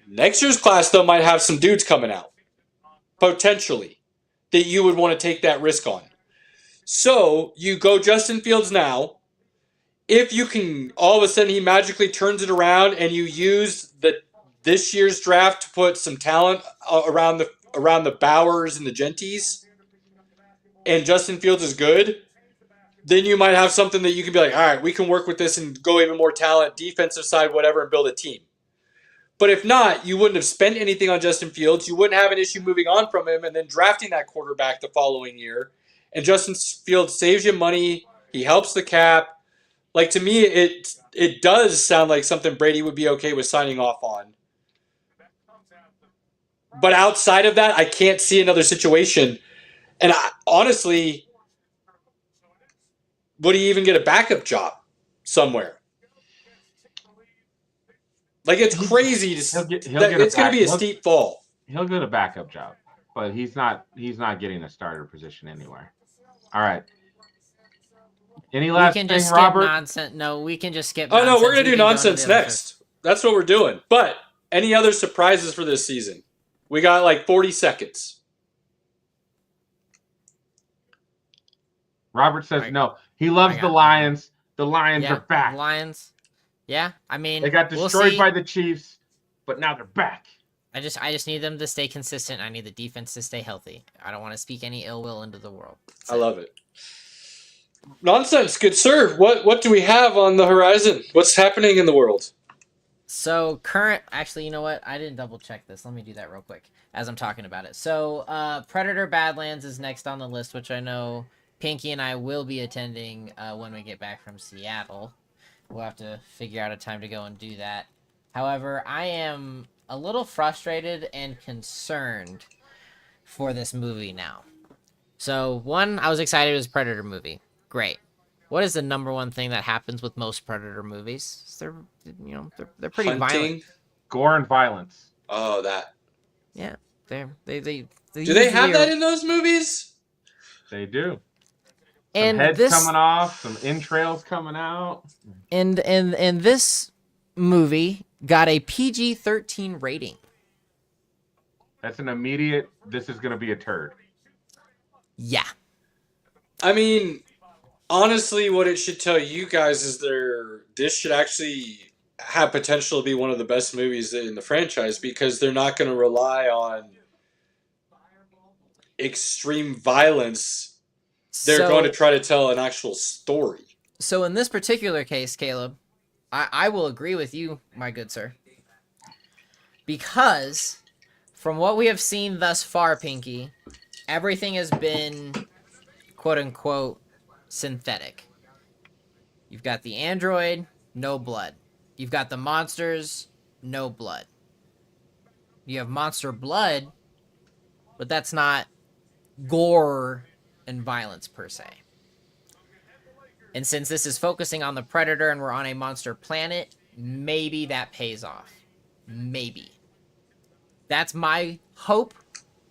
[SPEAKER 2] Next year's class, though, might have some dudes coming out. Potentially. That you would want to take that risk on. So, you go Justin Fields now. If you can, all of a sudden he magically turns it around and you use this year's draft to put some talent around the Bowers and the Genties, and Justin Fields is good, then you might have something that you can be like, all right, we can work with this and go even more talent, defensive side, whatever, and build a team. But if not, you wouldn't have spent anything on Justin Fields. You wouldn't have an issue moving on from him and then drafting that quarterback the following year. And Justin Fields saves you money. He helps the cap. Like, to me, it does sound like something Brady would be okay with signing off on. But outside of that, I can't see another situation. And honestly, would he even get a backup job somewhere? Like, it's crazy to see. It's going to be a steep fall.
[SPEAKER 4] He'll get a backup job, but he's not getting a starter position anywhere. All right. Any last thing, Robert?
[SPEAKER 3] Nonsense. No, we can just skip.
[SPEAKER 2] Oh no, we're gonna do nonsense next. That's what we're doing. But any other surprises for this season? We got like 40 seconds.
[SPEAKER 4] Robert says no. He loves the Lions. The Lions are back.
[SPEAKER 3] Lions. Yeah, I mean
[SPEAKER 4] they got destroyed by the Chiefs, but now they're back.
[SPEAKER 3] I just need them to stay consistent. I need the defense to stay healthy. I don't want to speak any ill will into the world.
[SPEAKER 2] I love it. Nonsense, good sir. What do we have on the horizon? What's happening in the world?
[SPEAKER 3] So actually, you know what? I didn't double check this. Let me do that real quick as I'm talking about it. So Predator Badlands is next on the list, which I know Pinky and I will be attending when we get back from Seattle. We'll have to figure out a time to go and do that. However, I am a little frustrated and concerned for this movie now. So, one, I was excited it was a Predator movie. Great. What is the number one thing that happens with most Predator movies? They're pretty violent.
[SPEAKER 4] Gore and violence.
[SPEAKER 2] Oh, that.
[SPEAKER 3] Yeah, they
[SPEAKER 2] Do they have that in those movies?
[SPEAKER 4] They do.
[SPEAKER 3] And
[SPEAKER 4] some heads coming off, some entrails coming out.
[SPEAKER 3] And this movie got a PG-13 rating.
[SPEAKER 4] That's an immediate, this is going to be a turd.
[SPEAKER 3] Yeah.
[SPEAKER 2] I mean, honestly, what it should tell you guys is this should actually have potential to be one of the best movies in the franchise, because they're not going to rely on extreme violence. They're going to try to tell an actual story.
[SPEAKER 3] So in this particular case, Caleb, I will agree with you, my good sir. Because from what we have seen thus far, Pinky, everything has been quote-unquote synthetic. You've got the android, no blood. You've got the monsters, no blood. You have monster blood, but that's not gore and violence per se. And since this is focusing on the Predator and we're on a monster planet, maybe that pays off. Maybe. That's my hope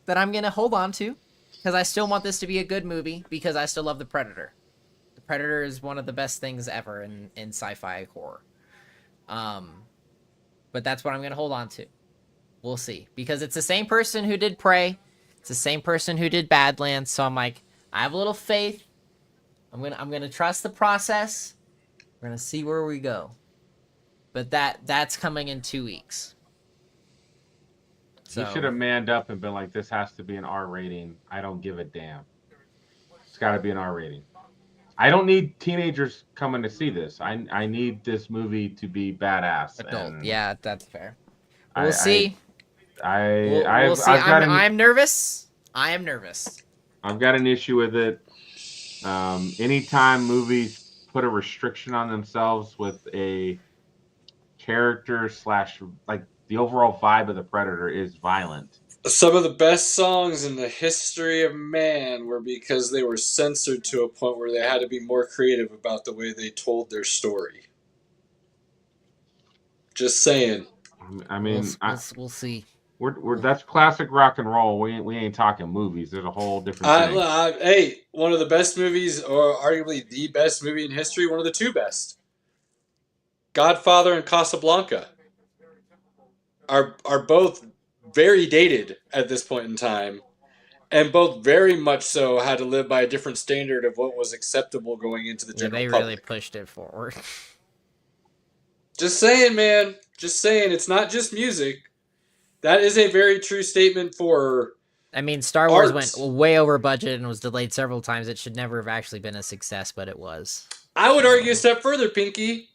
[SPEAKER 3] that I'm going to hold on to, because I still want this to be a good movie, because I still love the Predator. The Predator is one of the best things ever in sci-fi horror. But that's what I'm going to hold on to. We'll see. Because it's the same person who did Prey. It's the same person who did Badlands. So I'm like, I have a little faith. I'm gonna trust the process. We're gonna see where we go. But that's coming in 2 weeks. So
[SPEAKER 4] you should have manned up and been like, this has to be an R rating. I don't give a damn. It's got to be an R rating. I don't need teenagers coming to see this. I need this movie to be badass.
[SPEAKER 3] Adult. Yeah, that's fair. We'll see.
[SPEAKER 4] We'll
[SPEAKER 3] see. I'm nervous. I am nervous.
[SPEAKER 4] I've got an issue with it. Anytime movies put a restriction on themselves with a character / like the overall vibe of the Predator is violent.
[SPEAKER 2] Some of the best songs in the history of man were because they were censored to a point where they had to be more creative about the way they told their story. Just saying.
[SPEAKER 4] I mean,
[SPEAKER 3] we'll see.
[SPEAKER 4] We're that's classic rock and roll. We ain't talking movies. There's a whole different thing.
[SPEAKER 2] Hey, one of the best movies, or arguably the best movie in history, one of the two best. Godfather and Casablanca are both very dated at this point in time, and both very much so had to live by a different standard of what was acceptable going into the general public.
[SPEAKER 3] They really pushed it forward.
[SPEAKER 2] Just saying, man. Just saying. It's not just music. That is a very true statement for
[SPEAKER 3] I mean, Star Wars went way over budget and was delayed several times. It should never have actually been a success, but it was.
[SPEAKER 2] I would argue a step further, Pinky.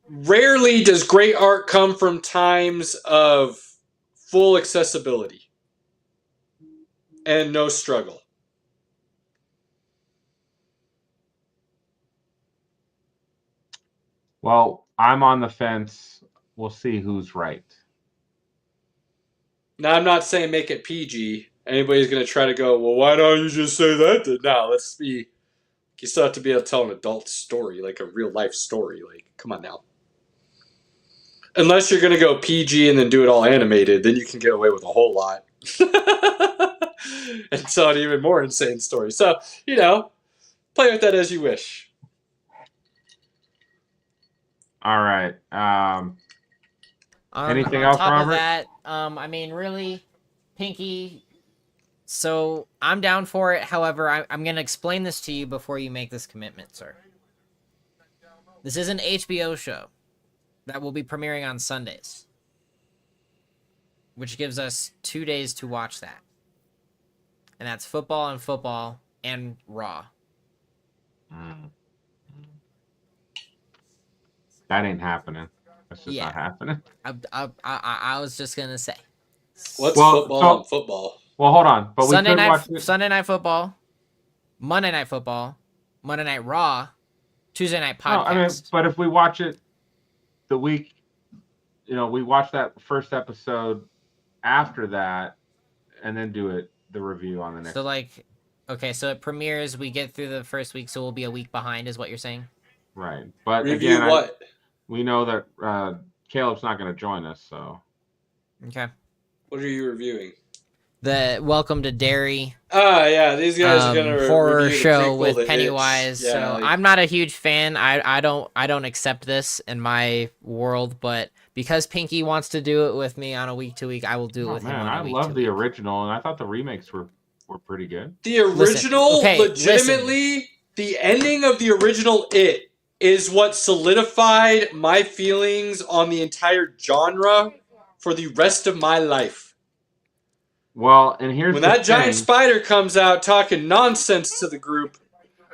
[SPEAKER 2] Rarely does great art come from times of full accessibility and no struggle.
[SPEAKER 4] Well, I'm on the fence. We'll see who's right.
[SPEAKER 2] Now, I'm not saying make it PG. Anybody's going to try to go, well, why don't you just say that then? No, let's be... You still have to be able to tell an adult story, like a real-life story. Like, come on now. Unless you're going to go PG and then do it all animated, then you can get away with a whole lot. And tell an even more insane story. So, play with that as you wish.
[SPEAKER 4] All right. Anything
[SPEAKER 3] on
[SPEAKER 4] else,
[SPEAKER 3] top
[SPEAKER 4] Robert?
[SPEAKER 3] Of that, I mean, really, Pinky. So I'm down for it. However, I'm going to explain this to you before you make this commitment, sir. This is an HBO show that will be premiering on Sundays, which gives us 2 days to watch that. And that's football and Raw.
[SPEAKER 4] That ain't happening. That's just not happening.
[SPEAKER 3] I was just gonna say.
[SPEAKER 2] What's football and football?
[SPEAKER 4] Well, hold on. But
[SPEAKER 3] Sunday Night Football, Monday Night Football, Monday Night Raw, Tuesday Night Podcast.
[SPEAKER 4] No, but if we watch it the week we watch that first episode after that, and then do the review on the next.
[SPEAKER 3] So like, okay, so it premieres. We get through the first week, so we'll be a week behind, is what you're saying?
[SPEAKER 4] Right, but
[SPEAKER 2] Review
[SPEAKER 4] again,
[SPEAKER 2] what?
[SPEAKER 4] we know that Caleb's not going to join us, so.
[SPEAKER 3] Okay.
[SPEAKER 2] What are you reviewing?
[SPEAKER 3] The Welcome to Derry.
[SPEAKER 2] Yeah, these guys are gonna
[SPEAKER 3] horror
[SPEAKER 2] review the
[SPEAKER 3] show
[SPEAKER 2] prequel
[SPEAKER 3] with
[SPEAKER 2] to
[SPEAKER 3] Pennywise.
[SPEAKER 2] It.
[SPEAKER 3] So I'm not a huge fan. I don't accept this in my world, but because Pinky wants to do it with me on a week to week, I will do it with him on a week to week.
[SPEAKER 4] I love the original, and I thought the remakes were pretty good.
[SPEAKER 2] The original, legitimately, the ending of the original It is what solidified my feelings on the entire genre for the rest of my life.
[SPEAKER 4] Well, and here's
[SPEAKER 2] when that giant spider comes out talking nonsense to the group,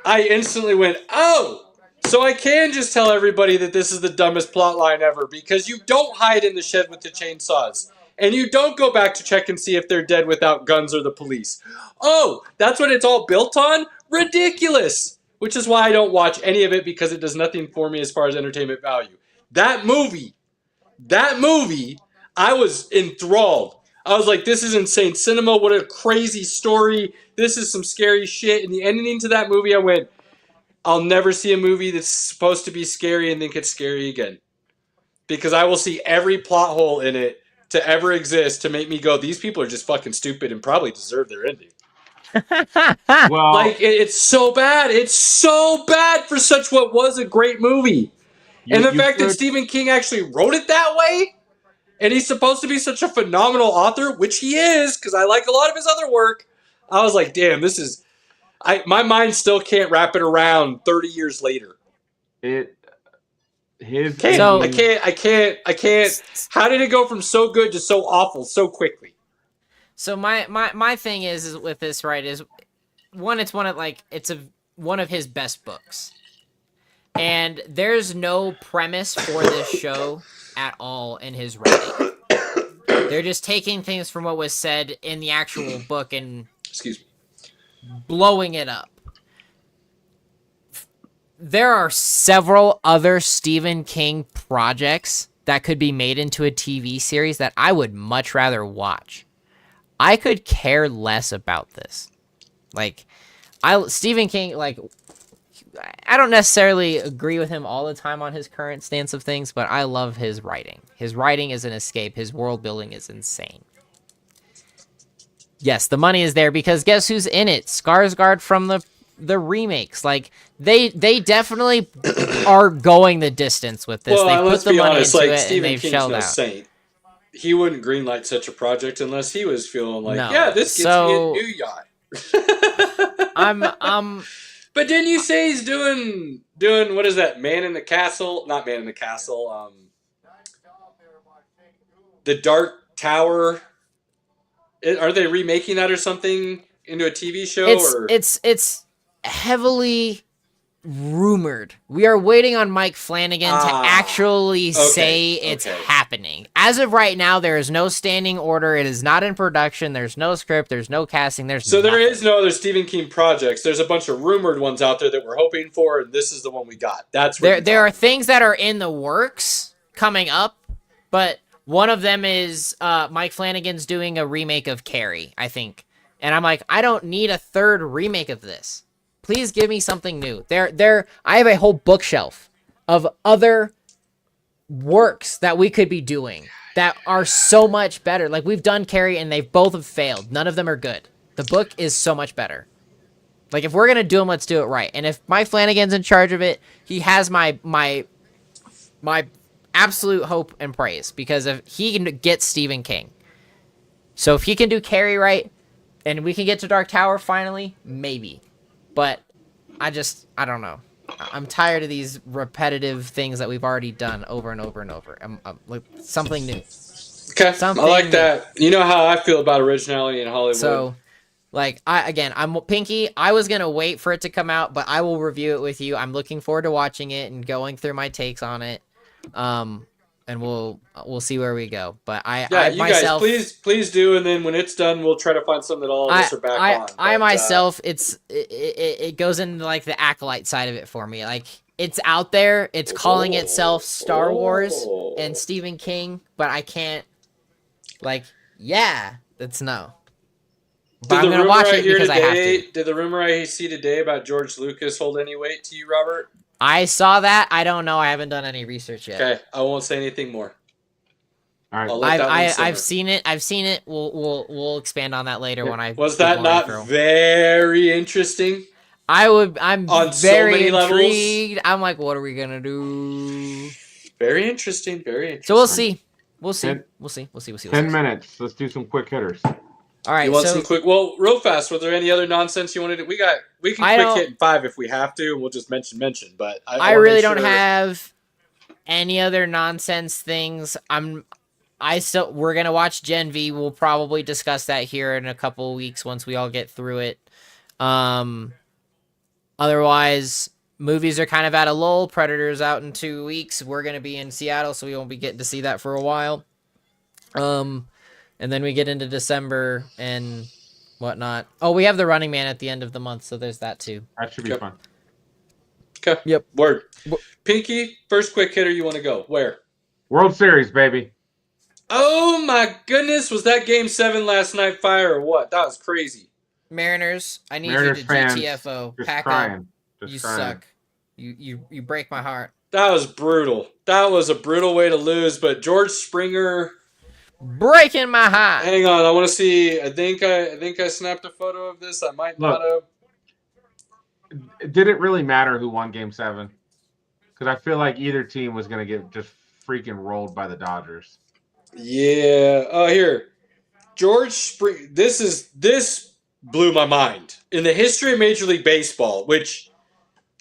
[SPEAKER 2] I instantly went, oh, so I can just tell everybody that this is the dumbest plot line ever because you don't hide in the shed with the chainsaws. And you don't go back to check and see if they're dead without guns or the police. Oh, that's what it's all built on? Ridiculous! Which is why I don't watch any of it because it does nothing for me as far as entertainment value. That movie, I was enthralled. I was like, this is insane cinema. What a crazy story. This is some scary shit. And the ending to that movie, I went, I'll never see a movie that's supposed to be scary and think it's scary again. Because I will see every plot hole in it to ever exist to make me go, these people are just fucking stupid and probably deserve their ending.
[SPEAKER 4] Well,
[SPEAKER 2] like, it's so bad. It's so bad for such what was a great movie. And the fact that Stephen King actually wrote it that way, and he's supposed to be such a phenomenal author, which he is, because I like a lot of his other work. I was like, damn, this is... my mind still can't wrap it around 30 years later. I can't. How did it go from so good to so awful so quickly?
[SPEAKER 3] So my thing is with this, right, is one, it's one of his best books. And there's no premise for this show at all in his writing. They're just taking things from what was said in the actual book and blowing it up. There are several other Stephen King projects that could be made into a TV series that I would much rather watch. I could care less about this. Stephen King, I don't necessarily agree with him all the time on his current stance of things, but I love his writing. His writing is an escape. His world building is insane. Yes, the money is there because guess who's in it? Skarsgård from the remakes. They definitely are going the distance with this.
[SPEAKER 2] Well,
[SPEAKER 3] they put the money
[SPEAKER 2] honest,
[SPEAKER 3] into it
[SPEAKER 2] Stephen
[SPEAKER 3] and they've
[SPEAKER 2] King's
[SPEAKER 3] shelled
[SPEAKER 2] no
[SPEAKER 3] out.
[SPEAKER 2] Saint. He wouldn't greenlight such a project unless he was feeling this gets me a new yacht. But didn't you say he's doing what is that? Man in the Castle? Not Man in the Castle. The Dark Tower. Are they remaking that or something into a TV show?
[SPEAKER 3] It's heavily rumored. We are waiting on Mike Flanagan to actually say it's happening. As of right now, there is no standing order. It is not in production. There's no script. There's no casting. So
[SPEAKER 2] there is no other Stephen King projects. There's a bunch of rumored ones out there that we're hoping for, and this is the one we got. That's
[SPEAKER 3] there are things that are in the works coming up, but one of them is Mike Flanagan's doing a remake of Carrie, I think. And I'm like, I don't need a third remake of this. Please give me something new. I have a whole bookshelf of other works that we could be doing that are so much better. We've done Carrie and they've both have failed. None of them are good. The book is so much better. If we're going to do them, let's do it right. And if Mike Flanagan's in charge of it, he has my absolute hope and praise because if he can get Stephen King. So if he can do Carrie right and we can get to Dark Tower finally, maybe. But I don't know. I'm tired of these repetitive things that we've already done over and over and over. Something new.
[SPEAKER 2] Okay, I like that. You know how I feel about originality in Hollywood.
[SPEAKER 3] So, I'm Pinky. I was going to wait for it to come out, but I will review it with you. I'm looking forward to watching it and going through my takes on it. and we'll see where we go. But
[SPEAKER 2] you
[SPEAKER 3] myself,
[SPEAKER 2] guys, please do, and then when it's done, we'll try to find something that all of us are back on.
[SPEAKER 3] I myself, it goes into like the acolyte side of it for me. Like it's out there, it's calling itself Star Wars and Stephen King, but I can't. Like, yeah, that's no. But I'm gonna watch it because I have to.
[SPEAKER 2] Did the rumor I see today about George Lucas hold any weight to you, Robert?
[SPEAKER 3] I saw that. I don't know. I haven't done any research yet.
[SPEAKER 2] Okay, I won't say anything more.
[SPEAKER 4] All right.
[SPEAKER 3] I've seen it. We'll expand on that later when I
[SPEAKER 2] was that not very interesting.
[SPEAKER 3] I'm
[SPEAKER 2] on
[SPEAKER 3] very
[SPEAKER 2] so many
[SPEAKER 3] intrigued. Levels. I'm like, what are we gonna do?
[SPEAKER 2] Very interesting. Very interesting.
[SPEAKER 3] So we'll see. We'll see.
[SPEAKER 4] 10 minutes. Let's do some quick hitters.
[SPEAKER 3] All right.
[SPEAKER 2] You want some quick? Well, real fast. Was there any other nonsense you wanted to? We can quick hit in 5 if we have to. We'll just mention. But I
[SPEAKER 3] really don't have any other nonsense things. We're gonna watch Gen V. We'll probably discuss that here in a couple of weeks once we all get through it. Otherwise, movies are kind of at a lull. Predator's out in 2 weeks. We're gonna be in Seattle, so we won't be getting to see that for a while. And then we get into December and whatnot. Oh, we have the Running Man at the end of the month, so there's that too.
[SPEAKER 4] That should be fun.
[SPEAKER 2] Okay.
[SPEAKER 3] Yep.
[SPEAKER 2] Word. Pinky, first quick hitter you want to go. Where?
[SPEAKER 4] World Series, baby.
[SPEAKER 2] Oh my goodness. Was that game 7 last night fire or what? That was crazy.
[SPEAKER 3] Mariners, I need
[SPEAKER 4] Mariners
[SPEAKER 3] you to
[SPEAKER 4] fans,
[SPEAKER 3] GTFO.
[SPEAKER 4] just
[SPEAKER 3] Pack
[SPEAKER 4] crying.
[SPEAKER 3] up.
[SPEAKER 4] Just
[SPEAKER 3] You
[SPEAKER 4] crying.
[SPEAKER 3] suck. You break my heart.
[SPEAKER 2] That was brutal. That was a brutal way to lose, but George Springer...
[SPEAKER 3] Breaking my heart.
[SPEAKER 2] Hang on, I want to see. I think I snapped a photo of this. I might not have.
[SPEAKER 4] Did it really matter who won Game 7? Because I feel like either team was going to get just freaking rolled by the Dodgers.
[SPEAKER 2] Yeah. Oh, here, George Springer. This blew my mind in the history of Major League Baseball. Which,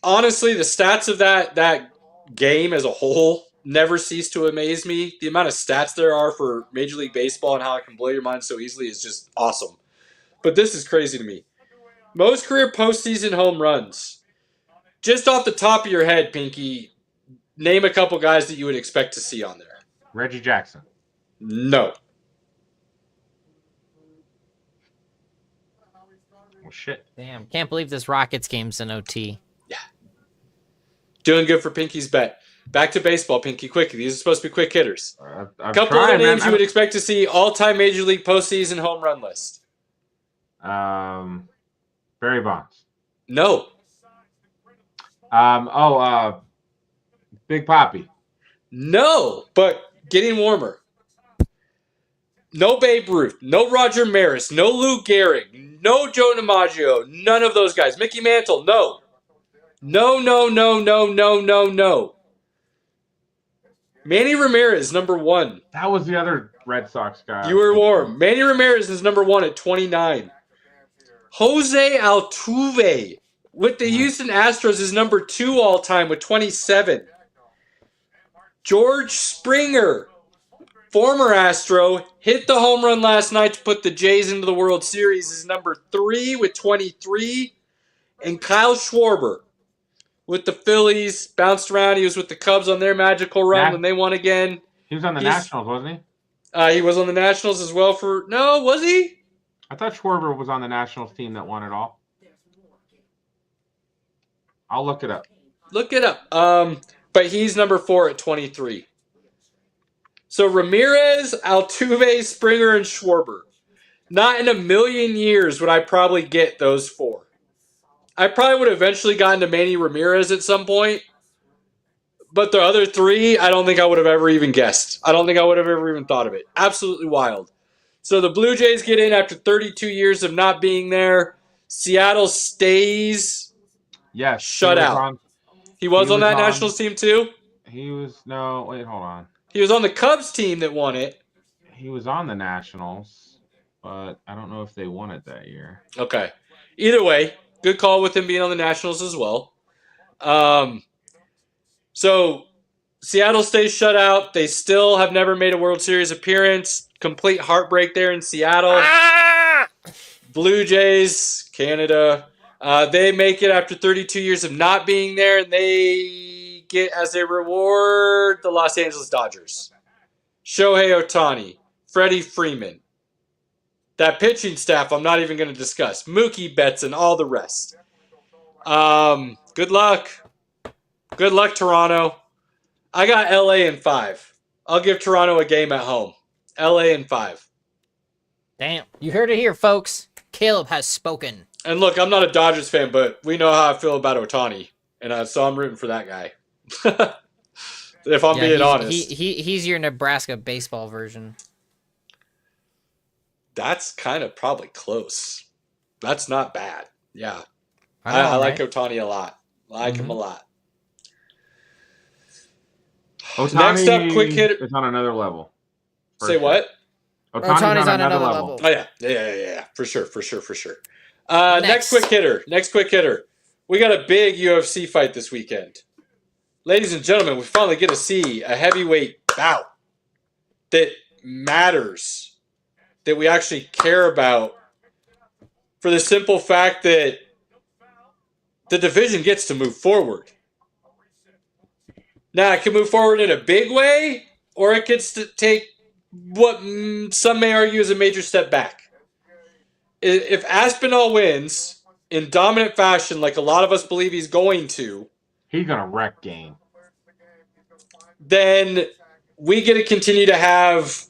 [SPEAKER 2] honestly, the stats of that game as a whole never cease to amaze me. The amount of stats there are for Major League Baseball and how it can blow your mind so easily is just awesome. But this is crazy to me. Most career postseason home runs. Just off the top of your head, Pinky, name a couple guys that you would expect to see on there.
[SPEAKER 4] Reggie Jackson.
[SPEAKER 2] No.
[SPEAKER 4] Well, shit.
[SPEAKER 3] Damn, can't believe this Rockets game's an OT.
[SPEAKER 2] Yeah. Doing good for Pinky's bet. Back to baseball, Pinky, quickly. These are supposed to be quick hitters. A couple of names you would expect to see all-time Major League postseason home run list.
[SPEAKER 4] Barry Bonds.
[SPEAKER 2] No.
[SPEAKER 4] Big Papi.
[SPEAKER 2] No, but getting warmer. No Babe Ruth. No Roger Maris. No Lou Gehrig. No Joe DiMaggio. None of those guys. Mickey Mantle. No. No. Manny Ramirez, number 1.
[SPEAKER 4] That was the other Red Sox guy.
[SPEAKER 2] You were warm. Manny Ramirez is number 1 at 29. Jose Altuve with the Houston Astros is number 2 all time with 27. George Springer, former Astro, hit the home run last night to put the Jays into the World Series, is number 3 with 23. And Kyle Schwarber with the Phillies, bounced around. He was with the Cubs on their magical run when they won again.
[SPEAKER 4] He was on the Nationals, wasn't
[SPEAKER 2] he? He was on the Nationals as well for... No, was he?
[SPEAKER 4] I thought Schwarber was on the Nationals team that won it all. I'll look it up.
[SPEAKER 2] Look it up. But he's number 4 at 23. So Ramirez, Altuve, Springer, and Schwarber. Not in a million years would I probably get those 4. I probably would have eventually gotten to Manny Ramirez at some point. But the other 3, I don't think I would have ever even guessed. I don't think I would have ever even thought of it. Absolutely wild. So the Blue Jays get in after 32 years of not being there. Seattle stays.
[SPEAKER 4] Yes.
[SPEAKER 2] Shut out. He was on that Nationals team too?
[SPEAKER 4] Hold on.
[SPEAKER 2] He was on the Cubs team that won it.
[SPEAKER 4] He was on the Nationals, but I don't know if they won it that year.
[SPEAKER 2] Okay. Either way, good call with him being on the Nationals as well. So Seattle stays shut out. They still have never made a World Series appearance. Complete heartbreak there in Seattle. Blue Jays, Canada. They make it after 32 years of not being there, and they get as a reward the Los Angeles Dodgers. Shohei Ohtani, Freddie Freeman. That pitching staff I'm not even going to discuss. Mookie Betts and all the rest. Good luck. Good luck, Toronto. I got LA in 5. I'll give Toronto a game at home. LA in 5.
[SPEAKER 3] Damn. You heard it here, folks. Caleb has spoken.
[SPEAKER 2] And look, I'm not a Dodgers fan, but we know how I feel about Ohtani. And so I'm rooting for that guy. If I'm being honest.
[SPEAKER 3] He's your Nebraska baseball version.
[SPEAKER 2] That's kind of probably close. That's not bad. Yeah.
[SPEAKER 3] I
[SPEAKER 2] like Ohtani a lot. I like him a lot.
[SPEAKER 4] Ohtani
[SPEAKER 2] Next up, quick hitter.
[SPEAKER 4] Is on another level.
[SPEAKER 2] Say what?
[SPEAKER 4] Ohtani's on another level.
[SPEAKER 2] Oh, yeah. For sure. Next quick hitter. We got a big UFC fight this weekend. Ladies and gentlemen, we finally get to see a heavyweight bout that matters, that we actually care about, for the simple fact that the division gets to move forward. Now, it can move forward in a big way, or it gets to take what some may argue is a major step back. If Aspinall wins in dominant fashion, like a lot of us believe he's going to,
[SPEAKER 4] he's going to wreck game.
[SPEAKER 2] Then we get to continue to have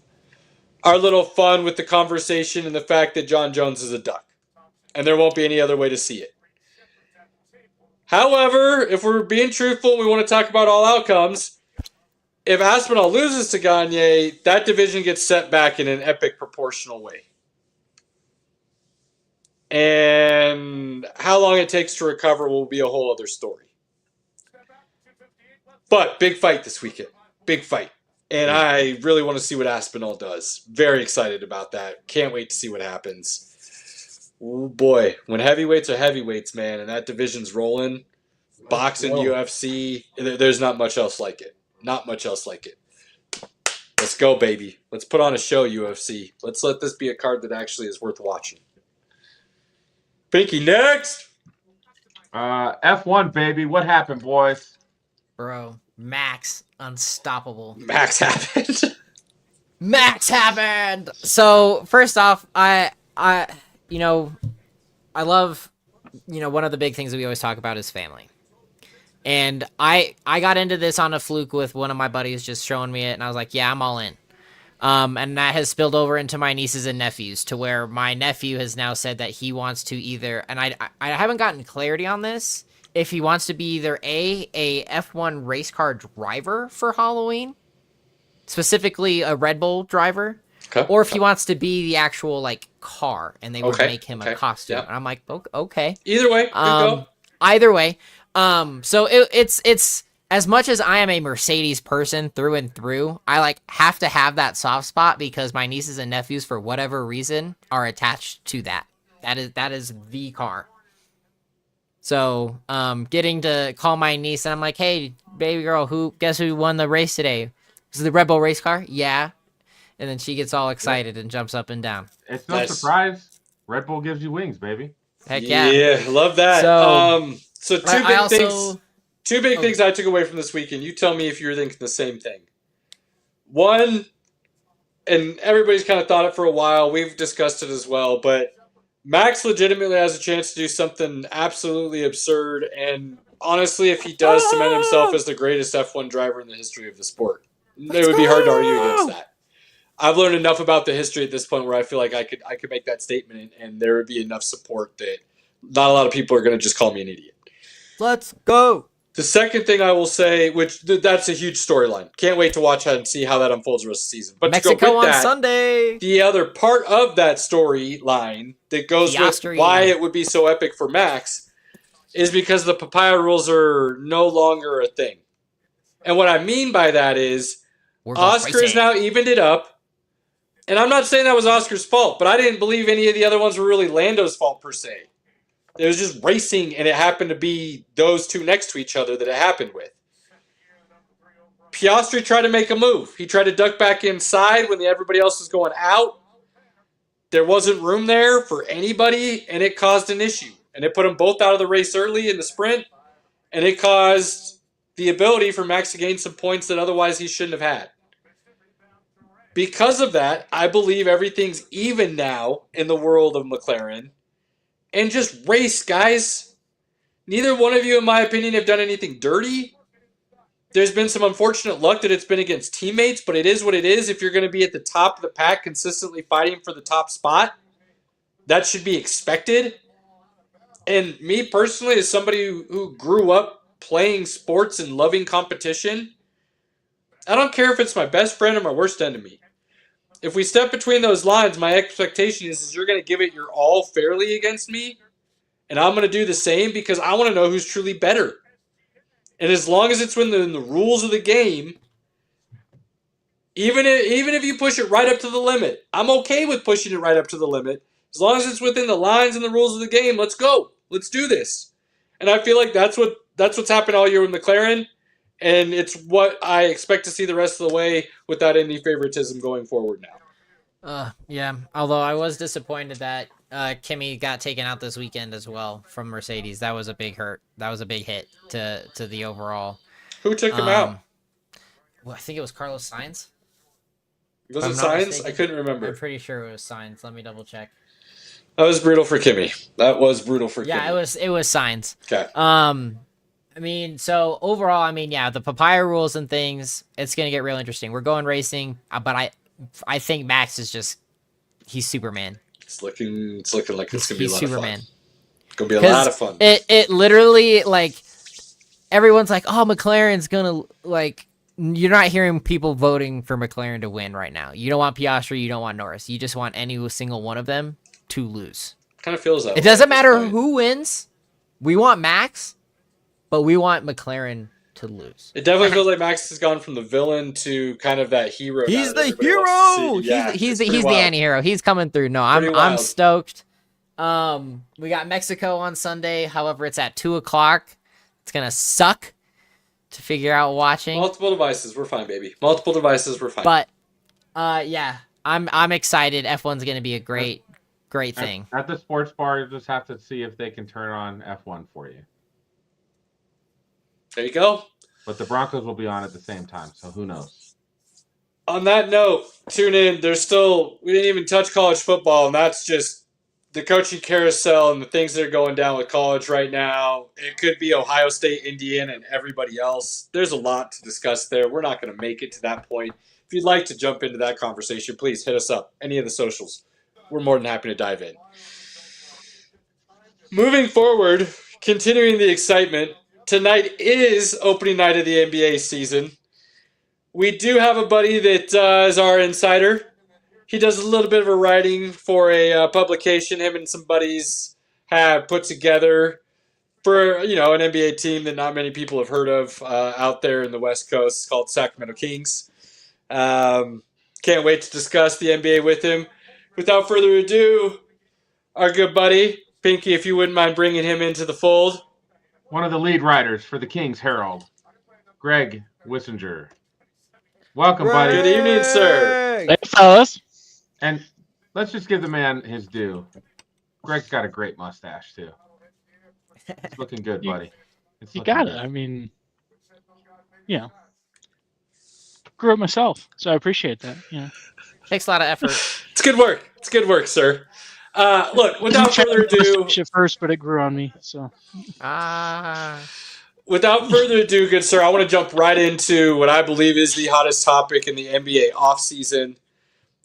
[SPEAKER 2] our little fun with the conversation and the fact that John Jones is a duck. And there won't be any other way to see it. However, if we're being truthful, we want to talk about all outcomes. If Aspinall loses to Gagne, that division gets set back in an epic proportional way. And how long it takes to recover will be a whole other story. But big fight this weekend. Big fight. And I really want to see what Aspinall does. Very excited about that. Can't wait to see what happens. Oh boy, when heavyweights are heavyweights, man, and that division's rolling, boxing, UFC, there's not much else like it. Not much else like it. Let's go, baby. Let's put on a show, UFC. Let's let this be a card that actually is worth watching. Pinky, next!
[SPEAKER 4] F1, baby. What happened, boys?
[SPEAKER 3] Bro, Max, unstoppable.
[SPEAKER 2] Max happened.
[SPEAKER 3] Max happened! So, first off, I love, one of the big things that we always talk about is family. And I got into this on a fluke with one of my buddies just showing me it, and I was like, yeah, I'm all in. And that has spilled over into my nieces and nephews, to where my nephew has now said that he wants to either, and I haven't gotten clarity on this, if he wants to be either a F1 race car driver for Halloween, specifically a Red Bull driver, or if he wants to be the actual car, and they would make him a costume. Yeah. And I'm like, okay.
[SPEAKER 2] Either way, go.
[SPEAKER 3] Either way. So it's as much as I am a Mercedes person through and through, I have to have that soft spot because my nieces and nephews, for whatever reason, are attached to that. That is the car. So, getting to call my niece and I'm like, hey, baby girl, guess who won the race today? Is it the Red Bull race car? Yeah. And then she gets all excited and jumps up and down.
[SPEAKER 4] It's no surprise. Red Bull gives you wings, baby.
[SPEAKER 3] Heck yeah.
[SPEAKER 2] Yeah, love that. So two big things I took away from this weekend. You tell me if you're thinking the same thing. One, and everybody's kind of thought it for a while. We've discussed it as well, but Max legitimately has a chance to do something absolutely absurd. And honestly, if he does cement himself as the greatest F1 driver in the history of the sport, it would be hard to argue against that. I've learned enough about the history at this point where I feel like I could make that statement and there would be enough support that not a lot of people are going to just call me an idiot.
[SPEAKER 3] Let's go.
[SPEAKER 2] The second thing I will say, which that's a huge storyline. Can't wait to watch that and see how that unfolds the rest of the season. But
[SPEAKER 3] Mexico
[SPEAKER 2] to go with
[SPEAKER 3] on
[SPEAKER 2] that,
[SPEAKER 3] Sunday.
[SPEAKER 2] The other part of that storyline that goes with why it would be so epic for Max is because the papaya rules are no longer a thing. And what I mean by that is Oscar has now evened it up. And I'm not saying that was Oscar's fault, but I didn't believe any of the other ones were really Lando's fault per se. It was just racing, and it happened to be those two next to each other that it happened with. Piastri tried to make a move. He tried to duck back inside when everybody else was going out. There wasn't room there for anybody, and it caused an issue. And it put them both out of the race early in the sprint, and it caused the ability for Max to gain some points that otherwise he shouldn't have had. Because of that, I believe everything's even now in the world of McLaren. And just race, guys. Neither one of you, in my opinion, have done anything dirty. There's been some unfortunate luck that it's been against teammates, but it is what it is. If you're going to be at the top of the pack consistently fighting for the top spot, that should be expected. And me personally, as somebody who grew up playing sports and loving competition, I don't care if it's my best friend or my worst enemy. If we step between those lines, my expectation is you're going to give it your all fairly against me, and I'm going to do the same because I want to know who's truly better. And as long as it's within the rules of the game, even if you push it right up to the limit, I'm okay with pushing it right up to the limit. As long as it's within the lines and the rules of the game, let's go. Let's do this. And I feel like that's what's happened all year with McLaren, and it's what I expect to see the rest of the way without any favoritism going forward now.
[SPEAKER 3] Yeah. Although I was disappointed that Kimi got taken out this weekend as well from Mercedes. That was a big hurt. That was a big hit to the overall.
[SPEAKER 2] Who took him out?
[SPEAKER 3] Well, I think it was Carlos Sainz.
[SPEAKER 2] Was it Sainz? I couldn't remember.
[SPEAKER 3] I'm pretty sure it was Sainz. Let me double check.
[SPEAKER 2] That was brutal for Kimi.
[SPEAKER 3] Yeah, it was Sainz.
[SPEAKER 2] Okay.
[SPEAKER 3] I mean, so overall, I mean, yeah, the papaya rules and things, it's gonna get real interesting. We're going racing, but I think Max is he's Superman.
[SPEAKER 2] It's looking like it's gonna be a lot
[SPEAKER 3] Superman.
[SPEAKER 2] of fun. It's gonna be a lot of fun.
[SPEAKER 3] It literally, like, everyone's like, oh, McLaren's gonna, like, you're not hearing people voting for McLaren to win right now. You don't want Piastri, you don't want Norris. You just want any single one of them to lose.
[SPEAKER 2] Kind of feels that way.
[SPEAKER 3] It doesn't matter who wins. We want Max, but we want McLaren to lose.
[SPEAKER 2] It definitely feels like Max has gone from the villain to kind of that hero.
[SPEAKER 3] He's the hero.
[SPEAKER 2] Yeah,
[SPEAKER 3] he's the anti-hero. He's coming through. No, I'm stoked. We got Mexico on Sunday. However, it's at 2:00. It's gonna suck to figure out watching.
[SPEAKER 2] Multiple devices, we're fine, baby. Multiple devices, we're fine.
[SPEAKER 3] But yeah, I'm excited. F1's gonna be a great thing.
[SPEAKER 4] At the sports bar, you just have to see if they can turn on F1 for you.
[SPEAKER 2] There you go.
[SPEAKER 4] But the Broncos will be on at the same time, so who knows?
[SPEAKER 2] On that note, tune in. We didn't even touch college football, and that's just the coaching carousel and the things that are going down with college right now. It could be Ohio State, Indiana, and everybody else. There's a lot to discuss there. We're not going to make it to that point. If you'd like to jump into that conversation, please hit us up. Any of the socials. We're more than happy to dive in. Moving forward, continuing the excitement, tonight is opening night of the NBA season. We do have a buddy that is our insider. He does a little bit of a writing for a publication him and some buddies have put together for an NBA team that not many people have heard of out there in the West Coast. It's called Sacramento Kings. Can't wait to discuss the NBA with him. Without further ado, our good buddy, Pinky, if you wouldn't mind bringing him into the fold.
[SPEAKER 4] One of the lead writers for the King's Herald, Greg Wissinger. Welcome, buddy.
[SPEAKER 2] Good evening, sir.
[SPEAKER 5] Hey, fellas.
[SPEAKER 4] And let's just give the man his due. Greg's got a great mustache, too. It's looking good, buddy.
[SPEAKER 5] You got it. I mean, grew up myself, so I appreciate that. Yeah.
[SPEAKER 3] Takes a lot of effort.
[SPEAKER 2] It's good work. It's good work, sir. Look, without further ado,
[SPEAKER 5] at first, but it grew on me. So,
[SPEAKER 2] without further ado, good sir, I want to jump right into what I believe is the hottest topic in the NBA offseason.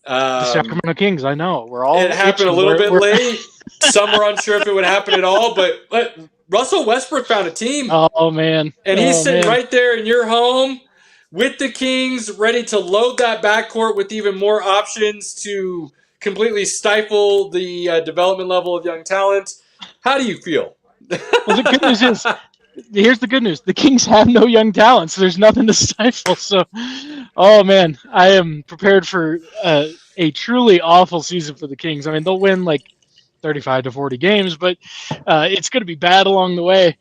[SPEAKER 5] The Sacramento Kings. I know we're all.
[SPEAKER 2] It happened a little bit late. Some were unsure if it would happen at all, but Russell Westbrook found a team.
[SPEAKER 5] Oh man!
[SPEAKER 2] And he's sitting right there in your home with the Kings, ready to load that backcourt with even more options to completely stifle the development level of young talent. How do you feel?
[SPEAKER 5] Well, the good news is, here's the good news: the Kings have no young talent, so there's nothing to stifle. So, oh man, I am prepared for a truly awful season for the Kings. I mean, they'll win like 35 to 40 games, but it's going to be bad along the way.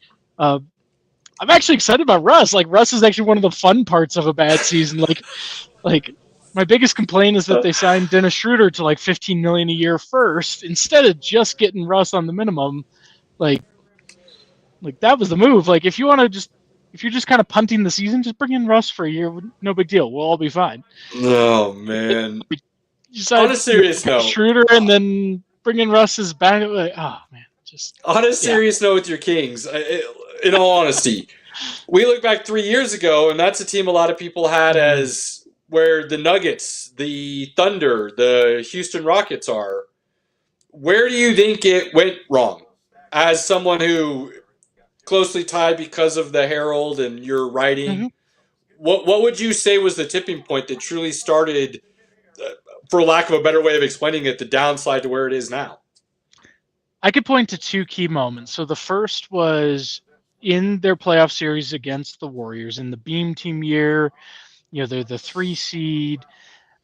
[SPEAKER 5] I'm actually excited about Russ. Like, Russ is actually one of the fun parts of a bad season. Like my biggest complaint is that they signed Dennis Schroeder to like $15 million a year first instead of just getting Russ on the minimum. Like that was the move. Like, if you want to just if you're just kind of punting the season, just bring in Russ for a year. No big deal. We'll all be fine.
[SPEAKER 2] Oh man.
[SPEAKER 5] On
[SPEAKER 2] a serious note,
[SPEAKER 5] Schroeder and then bring in Russ's back. Like, oh man, just
[SPEAKER 2] on a serious note with your Kings, in all honesty, we look back 3 years ago, and that's a team a lot of people had as where the Nuggets, the Thunder, the Houston Rockets are. Where do you think it went wrong? As someone who closely tied because of the Herald and your writing, what would you say was the tipping point that truly started, for lack of a better way of explaining it, the downslide to where it is now?
[SPEAKER 5] I could point to two key moments. So the first was in their playoff series against the Warriors in the Beam Team year. You know, they're the 3 seed.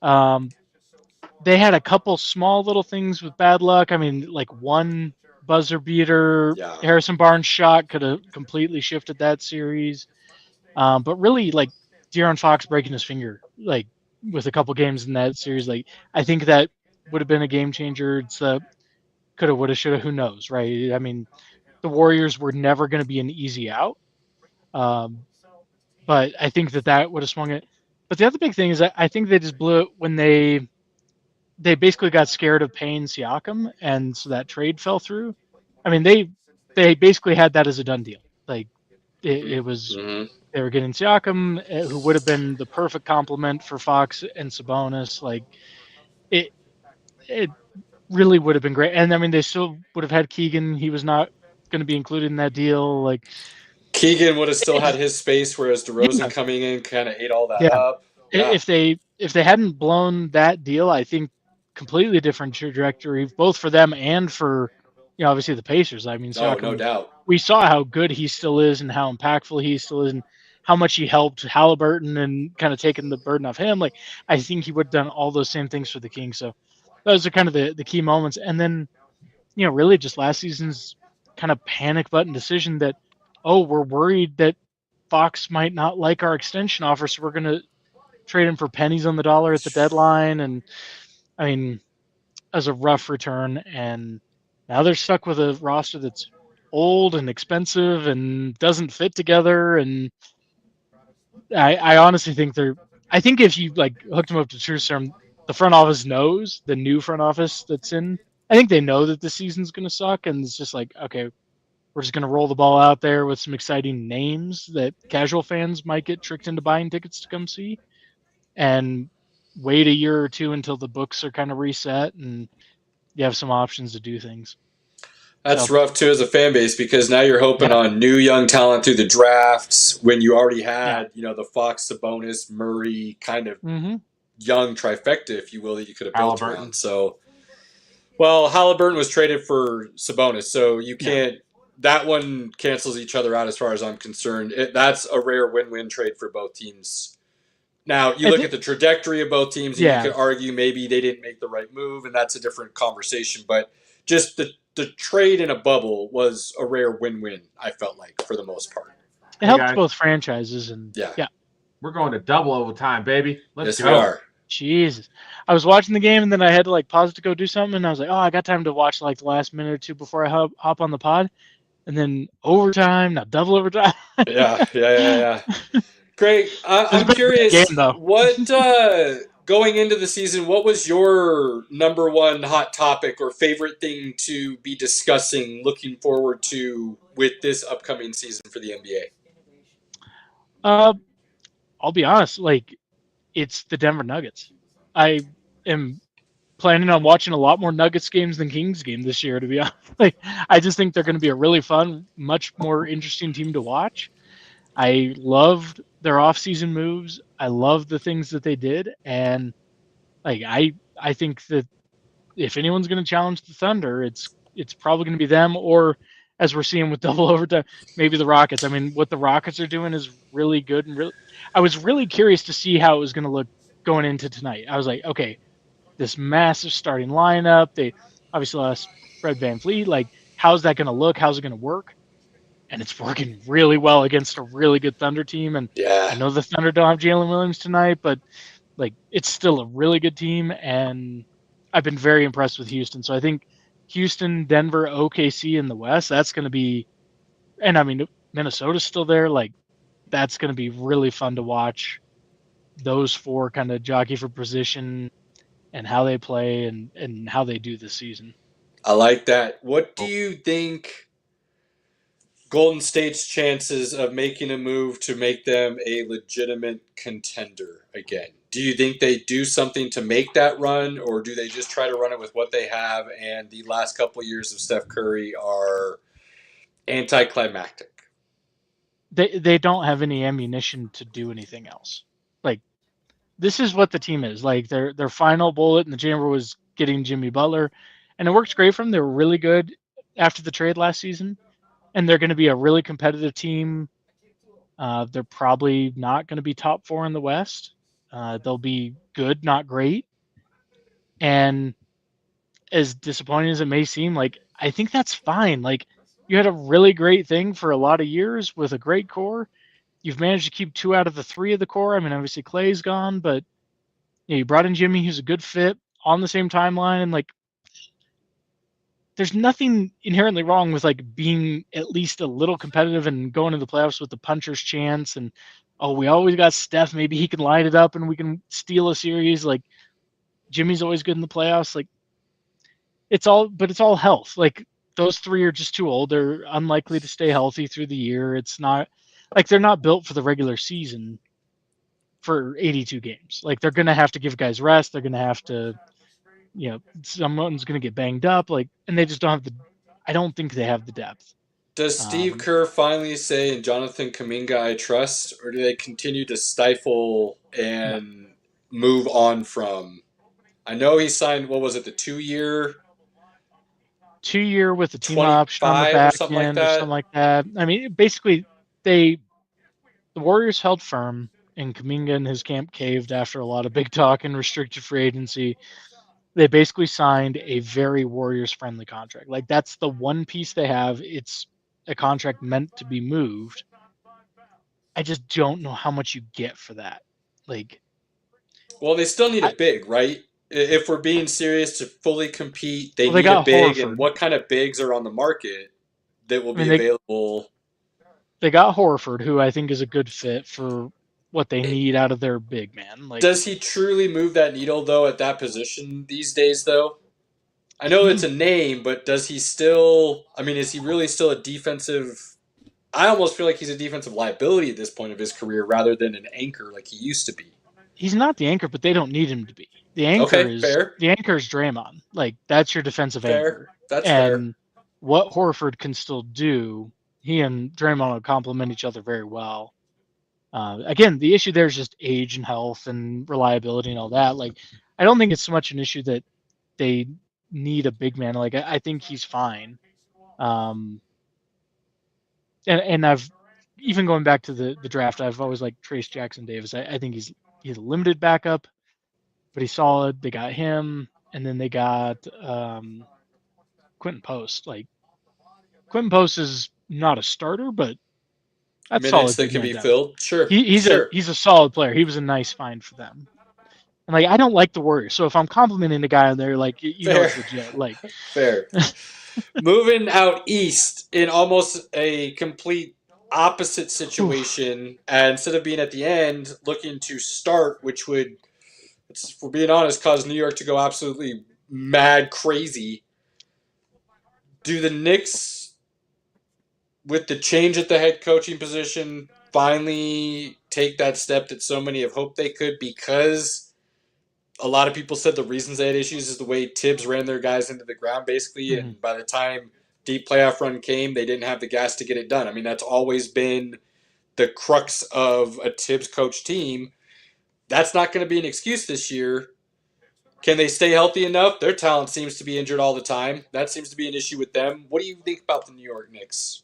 [SPEAKER 5] They had a couple small little things with bad luck. I mean, like one buzzer beater, Harrison Barnes shot could have completely shifted that series. But really, like De'Aaron Fox breaking his finger, like with a couple games in that series, like I think that would have been a game changer. It's coulda, woulda, shoulda, who knows, right? I mean, the Warriors were never going to be an easy out. But I think that would have swung it. But the other big thing is I think they just blew it when they basically got scared of paying Siakam, and so that trade fell through. I mean, they basically had that as a done deal. Like it was, they were getting Siakam, who would have been the perfect complement for Fox and Sabonis. Like it really would have been great. And I mean, they still would have had Keegan. He was not going to be included in that deal. Like
[SPEAKER 2] Keegan would have still had his space, whereas DeRozan coming in kind of ate all that up. Yeah.
[SPEAKER 5] If they hadn't blown that deal, I think completely different trajectory, both for them and for, you know, obviously the Pacers. I mean, Siakam,
[SPEAKER 2] no doubt.
[SPEAKER 5] We saw how good he still is and how impactful he still is and how much he helped Halliburton and kind of taking the burden off him. Like, I think he would have done all those same things for the Kings. So those are kind of the key moments. And then, you know, really just last season's kind of panic button decision that, oh, we're worried that Fox might not like our extension offer, so we're going to trade him for pennies on the dollar at the deadline. And I mean, as a rough return, and now they're stuck with a roster that's old and expensive and doesn't fit together. And I honestly think I think if you like hooked them up to True Serum, the front office knows, the new front office that's in, I think they know that the season's going to suck, and it's just like, okay, we're just going to roll the ball out there with some exciting names that casual fans might get tricked into buying tickets to come see, and wait a year or two until the books are kind of reset and you have some options to do things.
[SPEAKER 2] That's rough too as a fan base, because now you're hoping on new young talent through the drafts when you already had, you know, the Fox, Sabonis, Murray kind of young trifecta, if you will, that you could have built around. So, well, Halliburton was traded for Sabonis, so you can't. That one cancels each other out as far as I'm concerned. That's a rare win-win trade for both teams. Now, you look at the trajectory of both teams, and you could argue maybe they didn't make the right move, and that's a different conversation. But just the trade in a bubble was a rare win-win, I felt like, for the most part.
[SPEAKER 5] It helped both franchises. And
[SPEAKER 4] we're going to double overtime, baby. Let's go.
[SPEAKER 2] We are.
[SPEAKER 5] Jesus. I was watching the game, and then I had to like pause it to go do something, and I was like, oh, I got time to watch like the last minute or two before I hop on the pod. And then overtime, now double overtime.
[SPEAKER 2] Yeah. Greg, I'm curious,
[SPEAKER 5] game,
[SPEAKER 2] what going into the season, what was your number one hot topic or favorite thing to be discussing, looking forward to with this upcoming season for the NBA?
[SPEAKER 5] I'll be honest, like, it's the Denver Nuggets. I am planning on watching a lot more Nuggets games than Kings game this year, to be honest. Like, I just think they're going to be a really fun, much more interesting team to watch. I loved their off-season moves. I love the things that they did, and like I think that if anyone's going to challenge the Thunder, it's probably going to be them, or as we're seeing with double overtime, maybe the Rockets. I mean, what the Rockets are doing is really good, and I was really curious to see how it was going to look going into tonight. I was like, okay, this massive starting lineup. They obviously lost Fred VanVleet. Like, how's that going to look? How's it going to work? And it's working really well against a really good Thunder team. And I know the Thunder don't have Jalen Williams tonight, but like, it's still a really good team. And I've been very impressed with Houston. So I think Houston, Denver, OKC in the West, that's going to be, and I mean, Minnesota's still there. Like, that's going to be really fun to watch. Those four kind of jockey for position and how they play and how they do this season.
[SPEAKER 2] I like that. What do you think Golden State's chances of making a move to make them a legitimate contender again? Do you think they do something to make that run, or do they just try to run it with what they have and the last couple of years of Steph Curry are anticlimactic?
[SPEAKER 5] They don't have any ammunition to do anything else. Like, this is what the team is. Like, their final bullet in the chamber was getting Jimmy Butler, and it works great for them. They were really good after the trade last season, and they're going to be a really competitive team. They're probably not going to be top four in the West. They'll be good, not great. And as disappointing as it may seem, like, I think that's fine. Like, you had a really great thing for a lot of years with a great core. You've managed to keep 2 out of the 3 of the core. I mean, obviously Clay's gone, but you brought in Jimmy, who's a good fit on the same timeline, and like, there's nothing inherently wrong with like being at least a little competitive and going to the playoffs with the puncher's chance. And we always got Steph. Maybe he can light it up and we can steal a series. Like, Jimmy's always good in the playoffs. Like, it's all health. Like, those 3 are just too old. They're unlikely to stay healthy through the year. It's not like they're not built for the regular season for 82 games. Like, they're going to have to give guys rest. They're going to have to, someone's going to get banged up. Like, and they just don't have I don't think they have the depth.
[SPEAKER 2] Does Steve Kerr finally say, Jonathan Kuminga I trust, or do they continue to stifle and move on from? I know he signed, what was it, the 2-year?
[SPEAKER 5] 2-year with a team option on the back end or something like that. I mean, basically, the Warriors held firm, and Kuminga and his camp caved after a lot of big talk and restricted free agency. They basically signed a very Warriors-friendly contract. Like, that's the one piece they have. It's a contract meant to be moved. I just don't know how much you get for that. Like,
[SPEAKER 2] well, they still need a big, right? If we're being serious to fully compete, they need a big. Horford. And what kind of bigs are on the market that will be available?
[SPEAKER 5] They got Horford, who I think is a good fit for what they need out of their big man. Like,
[SPEAKER 2] does he truly move that needle, though, at that position these days, though? I know it's a name, but does he still... I mean, is he really still a defensive... I almost feel like he's a defensive liability at this point of his career rather than an anchor like he used to be.
[SPEAKER 5] He's not the anchor, but they don't need him to be. The anchor is Draymond. Like, that's your defensive anchor.
[SPEAKER 2] That's fair. And
[SPEAKER 5] what Horford can still do, he and Draymond will complement each other very well. Again, the issue there is just age and health and reliability and all that. Like, I don't think it's so much an issue that they need a big man. Like, I think he's fine. And I've, even going back to the draft, I've always liked Trace Jackson Davis. I think he's a limited backup, but he's solid. They got him, and then they got Quentin Post. Like, Quentin Post is not a starter, but that's
[SPEAKER 2] minutes
[SPEAKER 5] solid
[SPEAKER 2] that can be filled. Sure,
[SPEAKER 5] he's a solid player. He was a nice find for them. And like, I don't like the Warriors, so if I'm complimenting the guy on there, like, you know it's legit. Like,
[SPEAKER 2] fair. Moving out east in almost a complete opposite situation, and instead of being at the end, looking to start, which would, if we're being honest, cause New York to go absolutely mad crazy. Do the Knicks, with the change at the head coaching position, finally take that step that so many have hoped they could? Because a lot of people said the reasons they had issues is the way Tibbs ran their guys into the ground, basically,
[SPEAKER 5] Mm-hmm.
[SPEAKER 2] and by the time deep playoff run came, they didn't have the gas to get it done. I mean, that's always been the crux of a Tibbs coach team. That's not going to be an excuse this year. Can they stay healthy enough? Their talent seems to be injured all the time. That seems to be an issue with them. What do you think about the New York Knicks?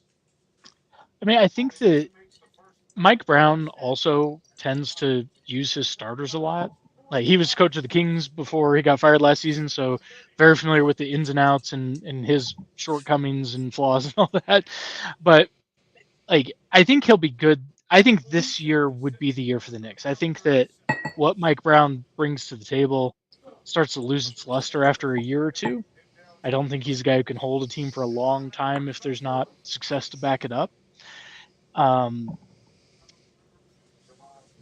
[SPEAKER 5] I mean, I think that Mike Brown also tends to use his starters a lot. Like, he was coach of the Kings before he got fired last season, so very familiar with the ins and outs and his shortcomings and flaws and all that. But, like, I think he'll be good. I think this year would be the year for the Knicks. I think that what Mike Brown brings to the table starts to lose its luster after a year or two. I don't think he's a guy who can hold a team for a long time if there's not success to back it up.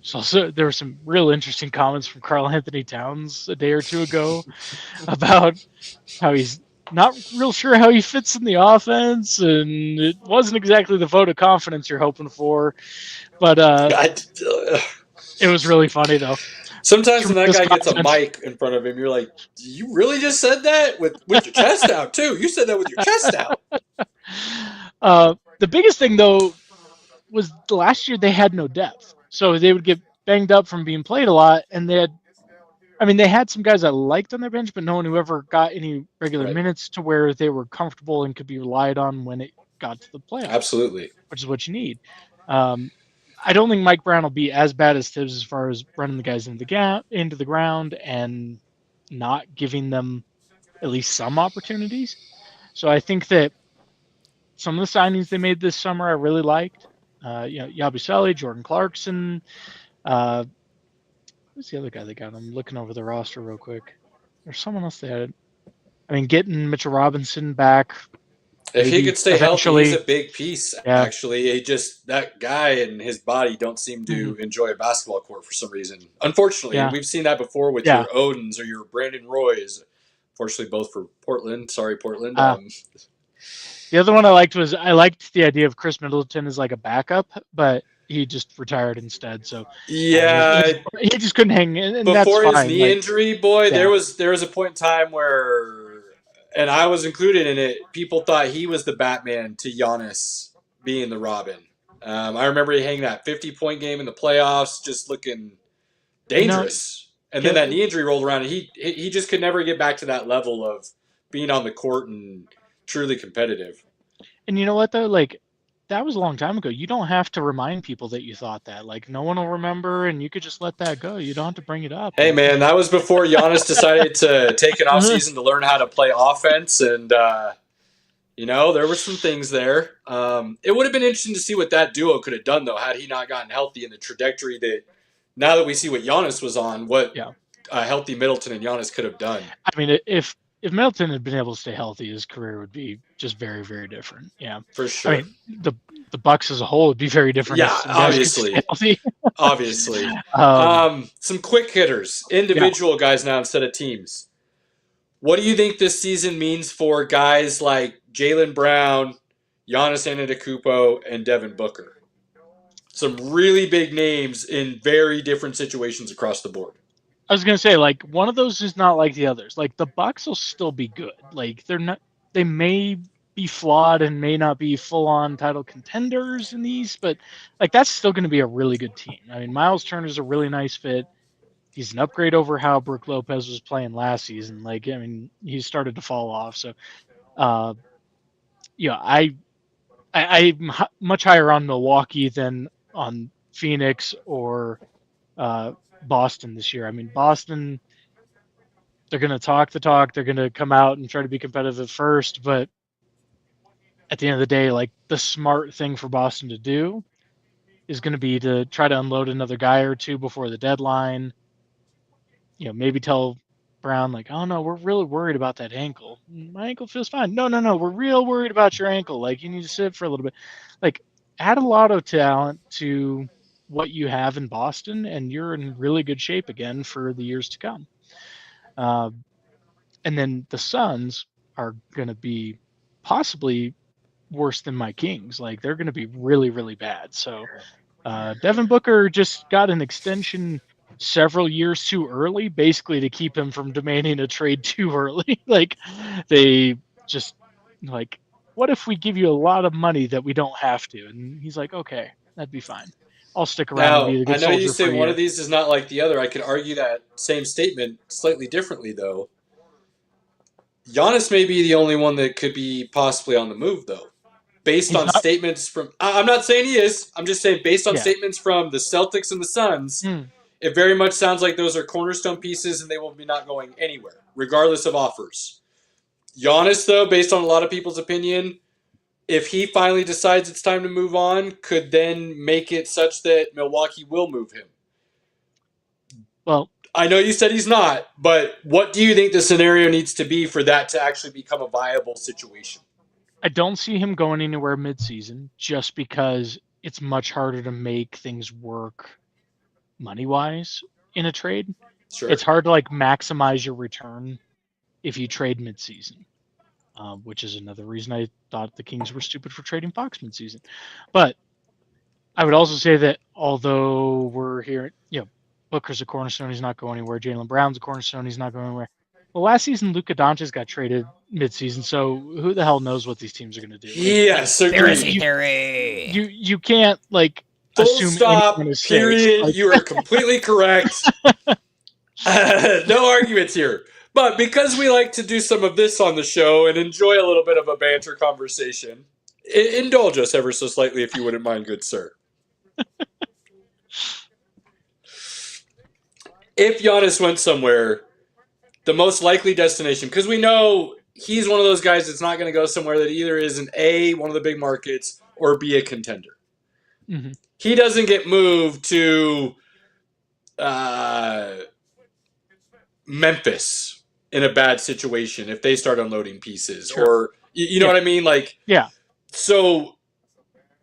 [SPEAKER 5] So there were some real interesting comments from Karl Anthony Towns a day or two ago about how he's not real sure how he fits in the offense, and it wasn't exactly the vote of confidence you're hoping for. But it was really funny though.
[SPEAKER 2] Sometimes when that
[SPEAKER 5] Tremendous
[SPEAKER 2] guy gets a
[SPEAKER 5] content.
[SPEAKER 2] mic in front of him, you're like, you really just said that with your chest out too? You said that with your chest out.
[SPEAKER 5] The biggest thing though was last year they had no depth, so they would get banged up from being played a lot, and they had some guys I liked on their bench, but no one who ever got any regular
[SPEAKER 2] Right.
[SPEAKER 5] minutes to where they were comfortable and could be relied on when it got to the playoffs.
[SPEAKER 2] Absolutely.
[SPEAKER 5] Which is what you need. I don't think Mike Brown will be as bad as Tibbs as far as running the guys into the ground and not giving them at least some opportunities. So I think that some of the signings they made this summer I really liked. Yabusele, Jordan Clarkson. Who's the other guy they got? I'm looking over the roster real quick. There's someone else they had. Getting Mitchell Robinson back.
[SPEAKER 2] If he could stay
[SPEAKER 5] eventually.
[SPEAKER 2] healthy, he's a big piece.
[SPEAKER 5] Yeah.
[SPEAKER 2] Actually, that guy and his body don't seem to enjoy a basketball court for some reason. Unfortunately, we've seen that before with your Odins or your Brandon Roys. Fortunately, both for Portland. Sorry, Portland.
[SPEAKER 5] The other one I liked the idea of Chris Middleton as like a backup, but he just retired instead. So
[SPEAKER 2] yeah,
[SPEAKER 5] he just couldn't hang. And
[SPEAKER 2] before
[SPEAKER 5] that's fine.
[SPEAKER 2] his knee injury, boy, there was a point in time where, and I was included in it, people thought he was the Batman to Giannis being the Robin. I remember he hanging that 50-point game in the playoffs, just looking dangerous. And then that knee injury rolled around, and he just could never get back to that level of being on the court and truly competitive.
[SPEAKER 5] And you know what, though? Like, that was a long time ago. You don't have to remind people that you thought that. Like, no one will remember, and you could just let that go. You don't have to bring it up.
[SPEAKER 2] Hey, man, that was before Giannis decided to take an offseason to learn how to play offense, and, there were some things there. It would have been interesting to see what that duo could have done, though, had he not gotten healthy in the trajectory that, now that we see what Giannis was on, what a healthy Middleton and Giannis could have done.
[SPEAKER 5] I mean, if Middleton had been able to stay healthy, his career would be just very, very different. Yeah,
[SPEAKER 2] for sure.
[SPEAKER 5] I mean, the Bucks as a whole would be very different.
[SPEAKER 2] Yeah, obviously. Obviously. Some quick hitters, individual guys now instead of teams. What do you think this season means for guys like Jaylen Brown, Giannis Antetokounmpo, and Devin Booker? Some really big names in very different situations across the board.
[SPEAKER 5] I was gonna say, like, one of those is not like the others. Like, the Bucks will still be good. Like, they may be flawed and may not be full-on title contenders in these, but like, that's still going to be a really good team. I mean, Miles Turner's a really nice fit. He's an upgrade over how Brook Lopez was playing last season. Like, I mean, he started to fall off. So, I'm much higher on Milwaukee than on Phoenix or Boston this year. I mean, Boston, they're going to talk the talk. They're going to come out and try to be competitive at first, but at the end of the day, like, the smart thing for Boston to do is going to be to try to unload another guy or two before the deadline. Maybe tell Brown, like, oh no, we're really worried about that ankle. My ankle feels fine. No, we're real worried about your ankle. Like, you need to sit for a little bit. Like, add a lot of talent to what you have in Boston, and you're in really good shape again for the years to come. And then the Suns are going to be possibly worse than my Kings. Like, they're going to be really, really bad. So Devin Booker just got an extension several years too early, basically to keep him from demanding a trade too early. Like, they just, like, what if we give you a lot of money that we don't have to? And he's like, okay, that'd be fine. I'll stick around and be the good
[SPEAKER 2] I know you
[SPEAKER 5] soldier
[SPEAKER 2] say one of these is not like the other. I could argue that same statement slightly differently, though. Giannis may be the only one that could be possibly on the move, though. Based on statements from... I'm not saying he is. I'm just saying based on statements from the Celtics and the Suns, it very much sounds like those are cornerstone pieces and they will be not going anywhere, regardless of offers. Giannis, though, based on a lot of people's opinion, if he finally decides it's time to move on, could then make it such that Milwaukee will move him.
[SPEAKER 5] Well,
[SPEAKER 2] I know you said he's not, but what do you think the scenario needs to be for that to actually become a viable situation?
[SPEAKER 5] I don't see him going anywhere midseason just because it's much harder to make things work money-wise in a trade.
[SPEAKER 2] Sure.
[SPEAKER 5] It's hard to like maximize your return if you trade mid-season, which is another reason I thought the Kings were stupid for trading Fox mid-season. But I would also say that although we're here, Booker's a cornerstone, he's not going anywhere. Jaylen Brown's a cornerstone, he's not going anywhere. Well, last season, Luka Doncic got traded mid-season, so who the hell knows what these temes are going to do?
[SPEAKER 2] Yes,
[SPEAKER 3] theory.
[SPEAKER 5] You can't like
[SPEAKER 2] full
[SPEAKER 5] assume
[SPEAKER 2] stop.
[SPEAKER 5] anyone is
[SPEAKER 2] Period.
[SPEAKER 5] safe. Like,
[SPEAKER 2] you are completely correct. No arguments here. But because we like to do some of this on the show and enjoy a little bit of a banter conversation, indulge us ever so slightly if you wouldn't mind, good sir. If Giannis went somewhere, the most likely destination, because we know he's one of those guys that's not going to go somewhere that either is an A, one of the big markets, or B, a contender.
[SPEAKER 5] mm-hmm.
[SPEAKER 2] He doesn't get moved to Memphis in a bad situation if they start unloading pieces.
[SPEAKER 5] Sure.
[SPEAKER 2] Or, you know what I mean? Like,
[SPEAKER 5] yeah.
[SPEAKER 2] So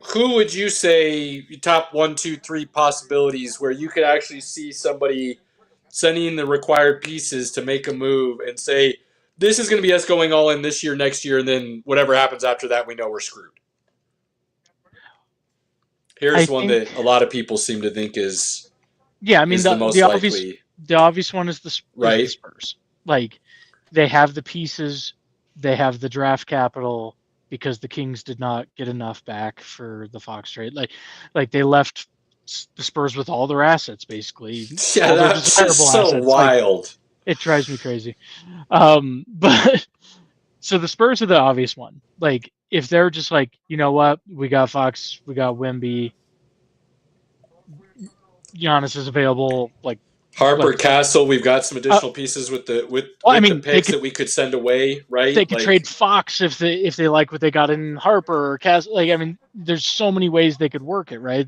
[SPEAKER 2] who would you say top 1, 2, 3 possibilities where you could actually see somebody sending the required pieces to make a move and say, this is going to be us going all in this year, next year, and then whatever happens after that, we know we're screwed? Here's one that a lot of people seem to think is the most likely.
[SPEAKER 5] The obvious one is the
[SPEAKER 2] right?
[SPEAKER 5] Spurs. Like, they have the pieces, they have the draft capital, because the Kings did not get enough back for the Fox trade. Like they left the Spurs with all their assets, basically.
[SPEAKER 2] Yeah, that's just so assets. Wild.
[SPEAKER 5] Like, it drives me crazy. But so the Spurs are the obvious one. Like, if they're just like, you know what, we got Fox, we got Wemby, Giannis is available, like
[SPEAKER 2] Harper, Castle, we've got some additional pieces with the picks that we could send away, right?
[SPEAKER 5] They could trade Fox if they like what they got in Harper or Castle. Like, I mean, there's so many ways they could work it, right?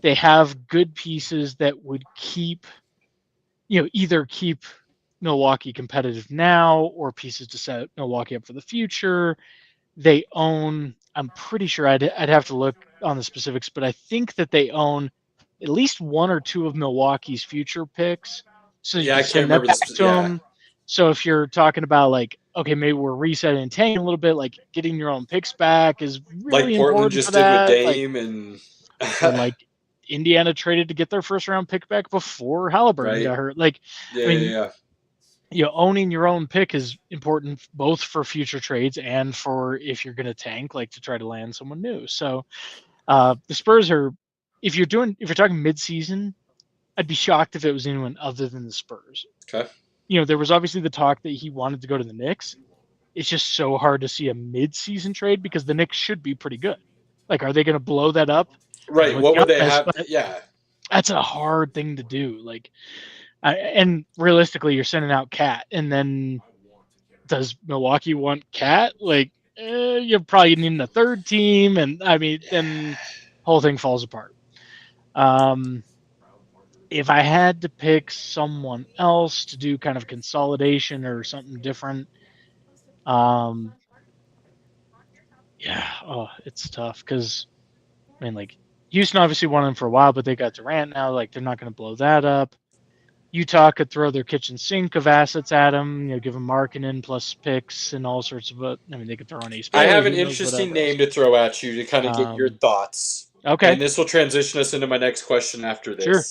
[SPEAKER 5] They have good pieces that would keep, either keep Milwaukee competitive now or pieces to set Milwaukee up for the future. They own, I'm pretty sure I'd have to look on the specifics, but I think that they own at least 1 or 2 of Milwaukee's future picks. So
[SPEAKER 2] I can't remember
[SPEAKER 5] them. So if you're talking about like, okay, maybe we're resetting and tanking a little bit, like getting your own picks back is really
[SPEAKER 2] like Portland just did with Dame,
[SPEAKER 5] and like Indiana traded to get their first round pick back before Halliburton got hurt. Like, owning your own pick is important both for future trades and for if you're going to tank, like to try to land someone new. So the Spurs are. If you're talking mid-season, I'd be shocked if it was anyone other than the Spurs.
[SPEAKER 2] Okay.
[SPEAKER 5] There was obviously the talk that he wanted to go to the Knicks. It's just so hard to see a mid-season trade because the Knicks should be pretty good. Like, are they going to blow that up?
[SPEAKER 2] Right. What would they have? Yeah.
[SPEAKER 5] That's a hard thing to do. Like, and realistically, you're sending out Cat, and then does Milwaukee want Cat? Like, you're probably needing a third team, and I mean, then whole thing falls apart. If I had to pick someone else to do kind of consolidation or something different, it's tough because, I mean, like, Houston obviously wanted him for a while, but they got Durant now. Like, they're not going to blow that up. Utah could throw their kitchen sink of assets at him, give him Markkanen plus picks and all sorts of it. I mean, they could throw an Ace.
[SPEAKER 2] I have an interesting name to throw at you to kind of get your thoughts.
[SPEAKER 5] Okay.
[SPEAKER 2] And this will transition us into my next question after this.
[SPEAKER 5] Sure.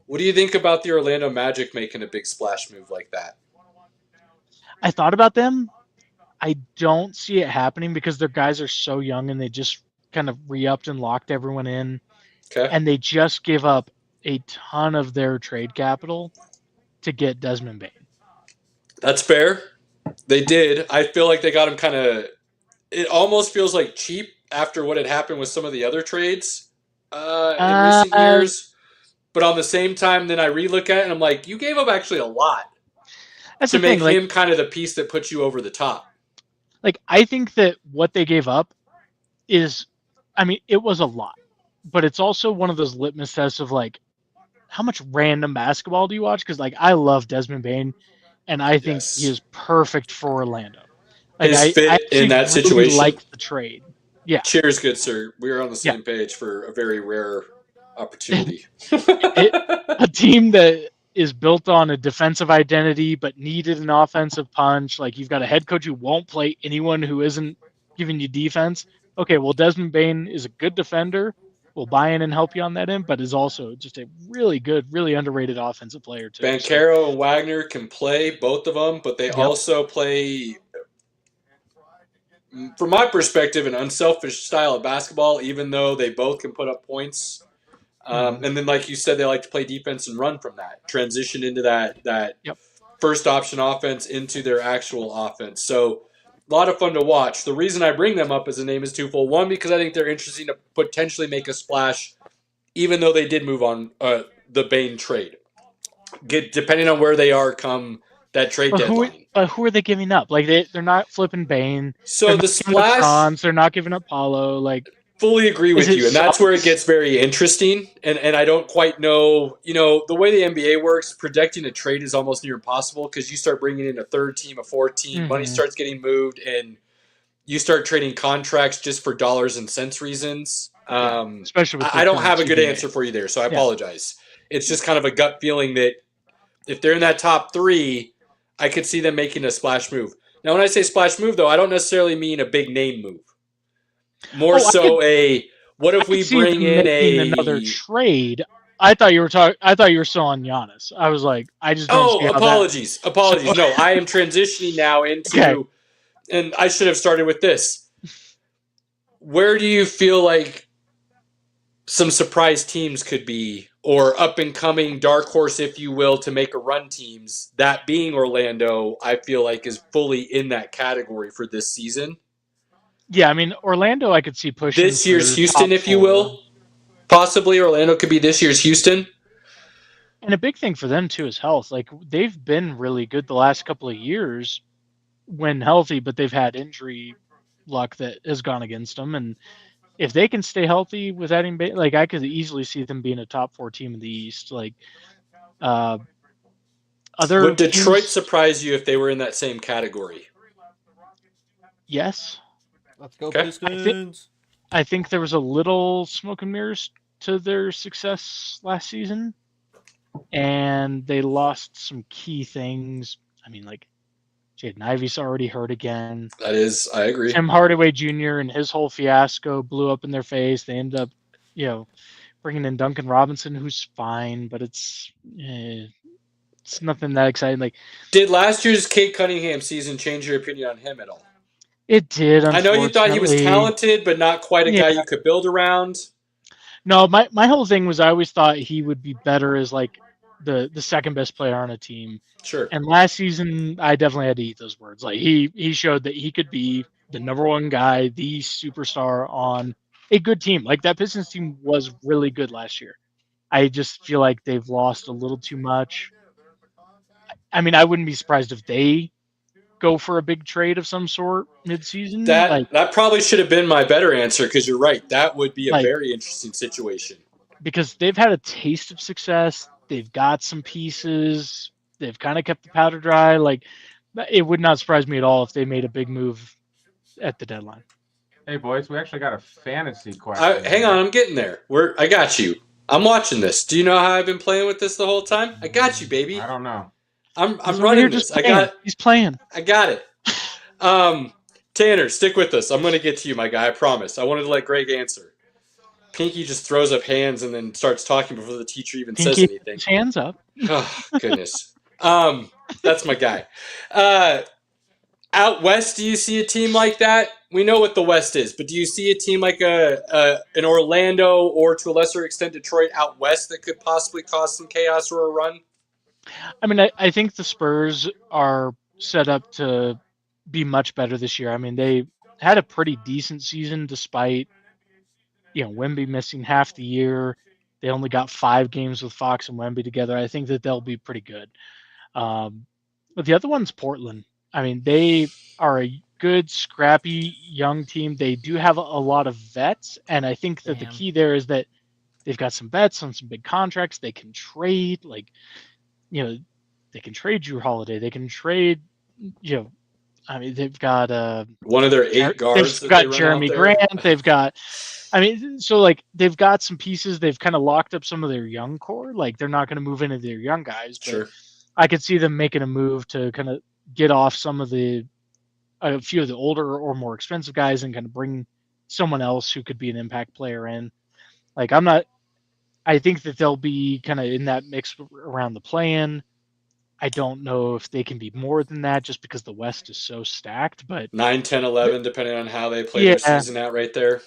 [SPEAKER 2] What do you think about the Orlando Magic making a big splash move like that?
[SPEAKER 5] I thought about them. I don't see it happening because their guys are so young and they just kind of re-upped and locked everyone in.
[SPEAKER 2] Okay.
[SPEAKER 5] And they just give up a ton of their trade capital to get Desmond Bane.
[SPEAKER 2] That's fair. They did. I feel like they got him kind of... It almost feels like cheap after what had happened with some of the other trades in recent years. But on the same time, then I relook at it and I'm like, you gave up actually a lot to make him kind of the piece that puts you over the top.
[SPEAKER 5] Like, I think that what they gave up is, I mean, it was a lot. But it's also one of those litmus tests of, like, how much random basketball do you watch? Because, like, I love Desmond Bane, and I think he is perfect for Orlando. Like,
[SPEAKER 2] his fit in that situation.
[SPEAKER 5] Like the trade. Yeah.
[SPEAKER 2] Cheers, good sir. We are on the same page for a very rare opportunity.
[SPEAKER 5] A team that is built on a defensive identity but needed an offensive punch. Like, you've got a head coach who won't play anyone who isn't giving you defense. Okay, well, Desmond Bain is a good defender. Will buy in and help you on that end, but is also just a really good, really underrated offensive player too.
[SPEAKER 2] Banchero and Wagner can play, both of them, but they also play, from my perspective, an unselfish style of basketball, even though they both can put up points. And then, like you said, they like to play defense and run from that, transition into that first option offense into their actual offense. So a lot of fun to watch. The reason I bring them up as a name is twofold. One, because I think they're interesting to potentially make a splash, even though they did move on the Bain trade. Depending on where they are come that trade deadline.
[SPEAKER 5] Who are they giving up? Like, they're not flipping Bain.
[SPEAKER 2] So the splash,
[SPEAKER 5] they're not giving up Paulo. Like,
[SPEAKER 2] fully agree with you, and that's where it gets very interesting. And I don't quite know, the way the NBA works, predicting a trade is almost near impossible because you start bringing in a third team, a fourth team, money starts getting moved, and you start trading contracts just for dollars and cents reasons.
[SPEAKER 5] Especially with
[SPEAKER 2] I don't have a good answer for you there, so I apologize. It's just kind of a gut feeling that if they're in that top three, I could see them making a splash move. Now, when I say splash move, though, I don't necessarily mean a big name move. More what if we bring in
[SPEAKER 5] another trade? I thought you were still on Giannis. I was like, I just don't see how
[SPEAKER 2] apologies. No, I am transitioning now into, and I should have started with this. Where do you feel like some surprise teams could be, or up and coming dark horse, if you will, to make a run teams? That being Orlando, I feel like is fully in that category for this season.
[SPEAKER 5] Yeah, I mean, Orlando, I could see pushing
[SPEAKER 2] this year's Houston, if you will. Possibly Orlando could be this year's Houston.
[SPEAKER 5] And a big thing for them, too, is health. Like, they've been really good the last couple of years when healthy, but they've had injury luck that has gone against them. And if they can stay healthy with adding, like, I could easily see them being a top 4 team in the East. Like,
[SPEAKER 2] would Detroit surprise you if they were in that same category?
[SPEAKER 5] Yes.
[SPEAKER 3] Let's go, Pistons.
[SPEAKER 5] I think there was a little smoke and mirrors to their success last season, and they lost some key things. I mean, like, Jaden Ivey's already hurt again.
[SPEAKER 2] That is, I agree.
[SPEAKER 5] Tim Hardaway Jr. and his whole fiasco blew up in their face. They ended up, bringing in Duncan Robinson, who's fine, but it's nothing that exciting. Like,
[SPEAKER 2] did last year's Kate Cunningham season change your opinion on him at all?
[SPEAKER 5] It did.
[SPEAKER 2] I know you thought he was talented, but not quite a guy you could build around.
[SPEAKER 5] No, my whole thing was I always thought he would be better as like the second best player on a team.
[SPEAKER 2] Sure.
[SPEAKER 5] And last season, I definitely had to eat those words. Like, he showed that he could be the number one guy, the superstar on a good team. Like, that Pistons team was really good last year. I just feel like they've lost a little too much. I mean, I wouldn't be surprised if they go for a big trade of some sort mid-season.
[SPEAKER 2] That probably should have been my better answer, because you're right. That would be a very interesting situation.
[SPEAKER 5] Because they've had a taste of success. They've got some pieces. They've kind of kept the powder dry. Like, it would not surprise me at all if they made a big move at the deadline.
[SPEAKER 4] Hey, boys, we actually got a fantasy question.
[SPEAKER 2] Hang on, I'm getting there. I got you. I'm watching this. Do you know how I've been playing with this the whole time? I got you, baby.
[SPEAKER 4] I don't know.
[SPEAKER 2] I'm running this.
[SPEAKER 5] He's playing.
[SPEAKER 2] I got it. Tanner, stick with us. I'm going to get to you, my guy. I promise. I wanted to let Greg answer. Pinky just throws up hands and then starts talking before the teacher even says anything.
[SPEAKER 5] Hands up.
[SPEAKER 2] Oh, goodness. That's my guy. Out west, do you see a team like that? We know what the West is, but do you see a team like an Orlando or, to a lesser extent, Detroit out west that could possibly cause some chaos or a run?
[SPEAKER 5] I mean, I think the Spurs are set up to be much better this year. I mean, they had a pretty decent season despite, Wemby missing half the year. They only got 5 games with Fox and Wemby together. I think that they'll be pretty good. But the other one's Portland. I mean, they are a good, scrappy, young team. They do have a lot of vets, and I think that the key there is that they've got some vets on some big contracts. They can trade, they can trade Drew Holiday. They can trade, I mean, they've got
[SPEAKER 2] one of their 8 guards
[SPEAKER 5] they've
[SPEAKER 2] that they
[SPEAKER 5] got
[SPEAKER 2] run
[SPEAKER 5] Jeremy
[SPEAKER 2] out there.
[SPEAKER 5] Grant. They've got, I mean, so like they've got some pieces. They've kind of locked up some of their young core. Like they're not going to move into their young guys, but
[SPEAKER 2] Sure.
[SPEAKER 5] I could see them making a move to kind of get off some of a few of the older or more expensive guys and kind of bring someone else who could be an impact player in. Like I think that they'll be kind of in that mix around the play-in. I don't know if they can be more than that just because the West is so stacked, but
[SPEAKER 2] 9, 10, 11, depending on how they play
[SPEAKER 5] yeah,
[SPEAKER 2] their season out right there.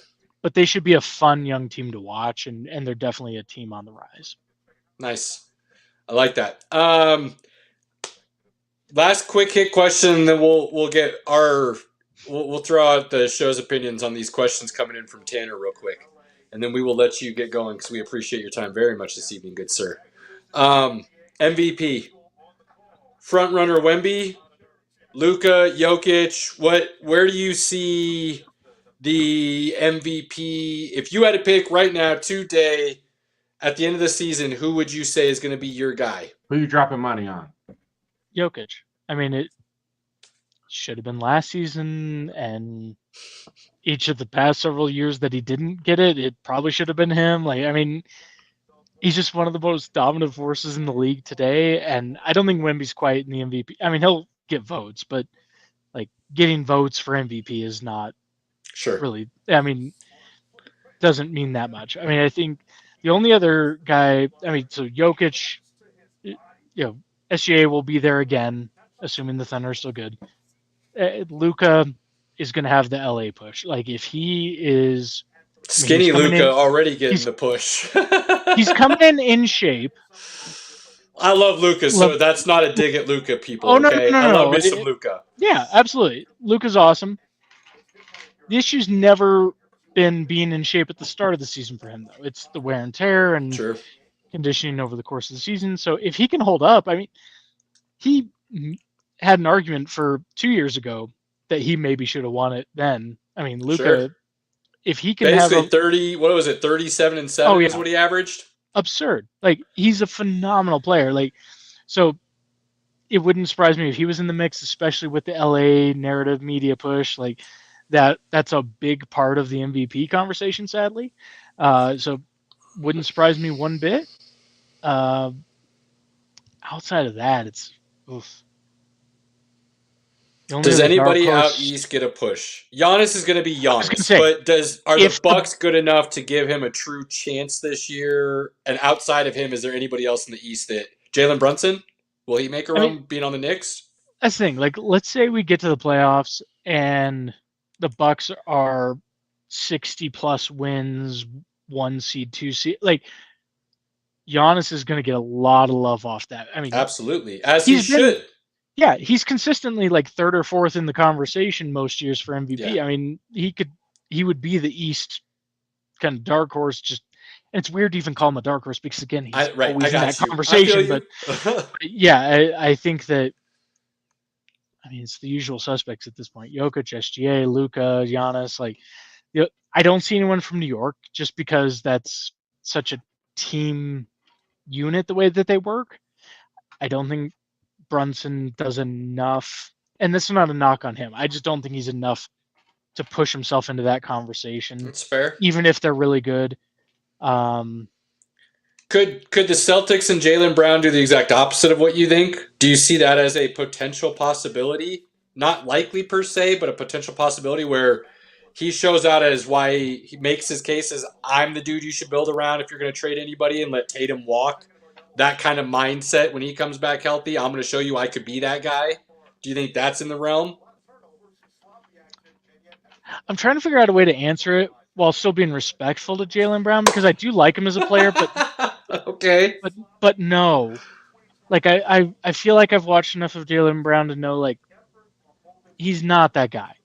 [SPEAKER 5] but they should be a fun young team to watch, and they're definitely a team on the rise.
[SPEAKER 2] Nice. I like that. Last quick hit question, then we'll get we'll throw out the show's opinions on these questions coming in from Tanner real quick, and then we will let you get going because we appreciate your time very much this evening, good sir. MVP, front runner Wemby, Luka, Jokic. Where do you see the MVP? If you had to pick right now, today, at the end of the season, who would you say is going to be your guy?
[SPEAKER 4] Who are you dropping money on?
[SPEAKER 5] Jokic. I mean, it should have been last season, and each of the past several years that he didn't get it, it probably should have been him. Like, I mean, he's just one of the most dominant forces in the league today, and I don't think Wemby's quite in the MVP. I mean, he'll get votes, but like getting votes for MVP is not really. I mean, doesn't mean that much. I mean, I think the only other guy. I mean, so Jokic, SGA will be there again, assuming the Thunder are still good. Luka is going to have the LA push. Like if he is
[SPEAKER 2] skinny, Luka already getting the push.
[SPEAKER 5] He's coming in shape.
[SPEAKER 2] I love Luka, so that's not a dig at Luka, people.
[SPEAKER 5] Oh, no,
[SPEAKER 2] okay,
[SPEAKER 5] no,
[SPEAKER 2] I love me some Luka.
[SPEAKER 5] Yeah, absolutely. Luka's awesome. The issue's never been being in shape at the start of the season for him, though. It's the wear and tear and conditioning over the course of the season. So if he can hold up, I mean, he had an argument for 2 years ago that he maybe should have won it then. I mean, Luka, if he can
[SPEAKER 2] basically
[SPEAKER 5] have
[SPEAKER 2] 30, what was it, 37 and 7 is what he averaged?
[SPEAKER 5] Absurd. Like he's a phenomenal player. Like, so it wouldn't surprise me if he was in the mix, especially with the LA narrative media push. Like that's a big part of the MVP conversation, sadly. So wouldn't surprise me one bit. Outside of that, it's oof.
[SPEAKER 2] Does anybody out east get a push? Giannis is going to be Giannis, but are the Bucks good enough to give him a true chance this year? And outside of him, is there anybody else in the East that Jalen Brunson? Will he make a run being on the Knicks?
[SPEAKER 5] That's the thing. Like, let's say we get to the playoffs and the Bucks are 60+ wins, 1 seed, 2 seed. Like, Giannis is going to get a lot of love off that. I mean,
[SPEAKER 2] absolutely, as he should.
[SPEAKER 5] Yeah, he's consistently like 3rd or 4th in the conversation most years for MVP. Yeah. I mean, he would be the East kind of dark horse. Just, and it's weird to even call him a dark horse because again, he's always in that conversation. But yeah, I think that. I mean, it's the usual suspects at this point: Jokic, SGA, Luka, Giannis. Like, I don't see anyone from New York just because that's such a team unit the way that they work. I don't think Brunson does enough, and this is not a knock on him. I just don't think he's enough to push himself into that conversation.
[SPEAKER 2] That's fair.
[SPEAKER 5] Even if they're really good.
[SPEAKER 2] Could the Celtics and Jaylen Brown do the exact opposite of what you think? Do you see that as a potential possibility? Not likely per se, but a potential possibility where he shows out as why he makes his case as I'm the dude you should build around if you're going to trade anybody and let Tatum walk. That kind of mindset when he comes back healthy, I'm going to show you I could be that guy. Do you think that's in the realm?
[SPEAKER 5] I'm trying to figure out a way to answer it while still being respectful to Jaylen Brown because I do like him as a player, but
[SPEAKER 2] okay.
[SPEAKER 5] But no. Like I feel like I've watched enough of Jaylen Brown to know like he's not that guy.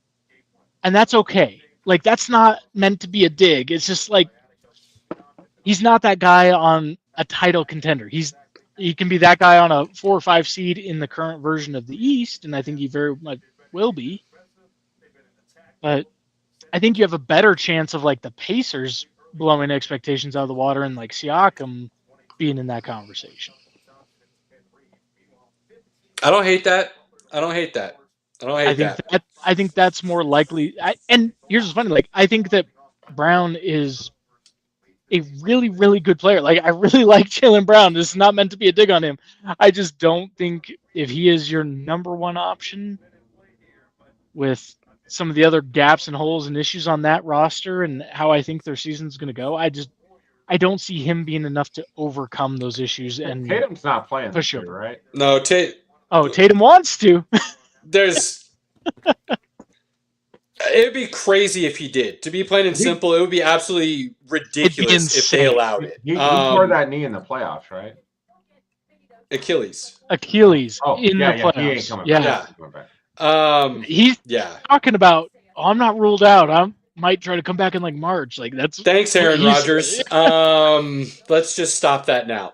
[SPEAKER 5] And that's okay. Like that's not meant to be a dig. It's just like he's not that guy on a title contender. He can be that guy on a 4 or 5 seed in the current version of the East, and I think he very much will be. But I think you have a better chance of like the Pacers blowing expectations out of the water and like Siakam being in that conversation.
[SPEAKER 2] I don't hate that. I don't hate that.
[SPEAKER 5] I think that's more likely. And here's what's funny: like I think that Brown is a really, really good player. Like I really like Jaylen Brown. This is not meant to be a dig on him. I just don't think if he is your number one option with some of the other gaps and holes and issues on that roster and how I think their season's going to go, I don't see him being enough to overcome those issues. And
[SPEAKER 4] Tatum's not playing
[SPEAKER 5] push
[SPEAKER 4] this year,
[SPEAKER 5] over.
[SPEAKER 4] right?
[SPEAKER 2] No,
[SPEAKER 5] Tatum wants to.
[SPEAKER 2] It'd be crazy if he did. To be plain and simple, it would be absolutely ridiculous if they allowed it.
[SPEAKER 4] He tore that knee in the playoffs, right?
[SPEAKER 2] Achilles
[SPEAKER 5] In the playoffs.
[SPEAKER 4] He ain't coming
[SPEAKER 5] back. He's talking about, I'm not ruled out. I might try to come back in like March. Like that's
[SPEAKER 2] thanks, Aaron Rodgers. Let's just stop that now.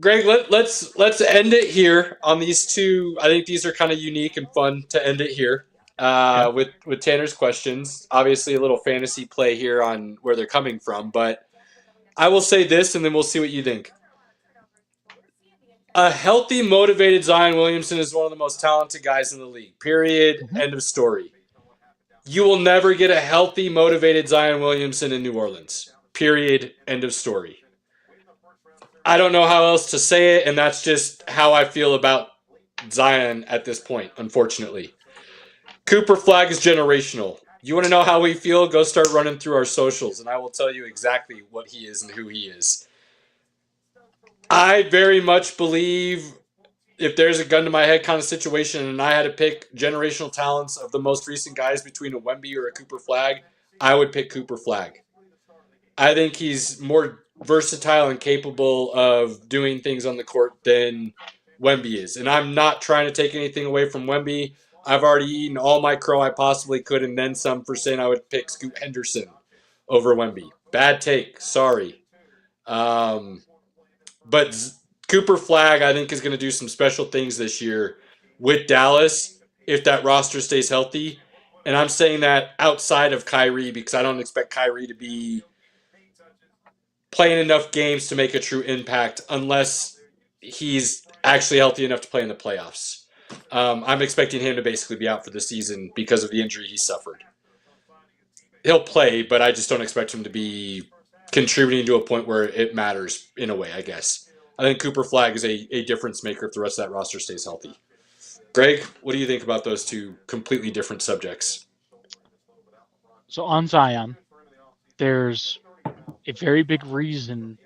[SPEAKER 2] Greg, let's end it here on these two. I think these are kind of unique and fun to end it here with Tanner's questions. Obviously, a little fantasy play here on where they're coming from, but I will say this, and then we'll see what you think. A healthy, motivated Zion Williamson is one of the most talented guys in the league. Period. Mm-hmm. End of story. You will never get a healthy, motivated Zion Williamson in New Orleans. Period. End of story. I don't know how else to say it, and that's just how I feel about Zion at this point, unfortunately. Cooper Flag is generational. You want to know how we feel? Go start running through our socials, and I will tell you exactly what he is and who he is. I very much believe if there's a gun to my head kind of situation and I had to pick generational talents of the most recent guys between a Wemby or a Cooper Flag, I would pick Cooper Flag. I think he's more versatile and capable of doing things on the court than Wemby is. And I'm not trying to take anything away from Wemby. I've already eaten all my crow I possibly could and then some for saying I would pick Scoot Henderson over Wemby. Bad take. Sorry. But Cooper Flag, I think, is going to do some special things this year with Dallas if that roster stays healthy. And I'm saying that outside of Kyrie because I don't expect Kyrie to be playing enough games to make a true impact unless he's actually healthy enough to play in the playoffs. I'm expecting him to basically be out for the season because of the injury he suffered. He'll play, but I just don't expect him to be contributing to a point where it matters in a way, I guess. I think Cooper Flag is a difference maker if the rest of that roster stays healthy. Greg, what do you think about those two completely different subjects?
[SPEAKER 5] So on Zion, there's a very big reason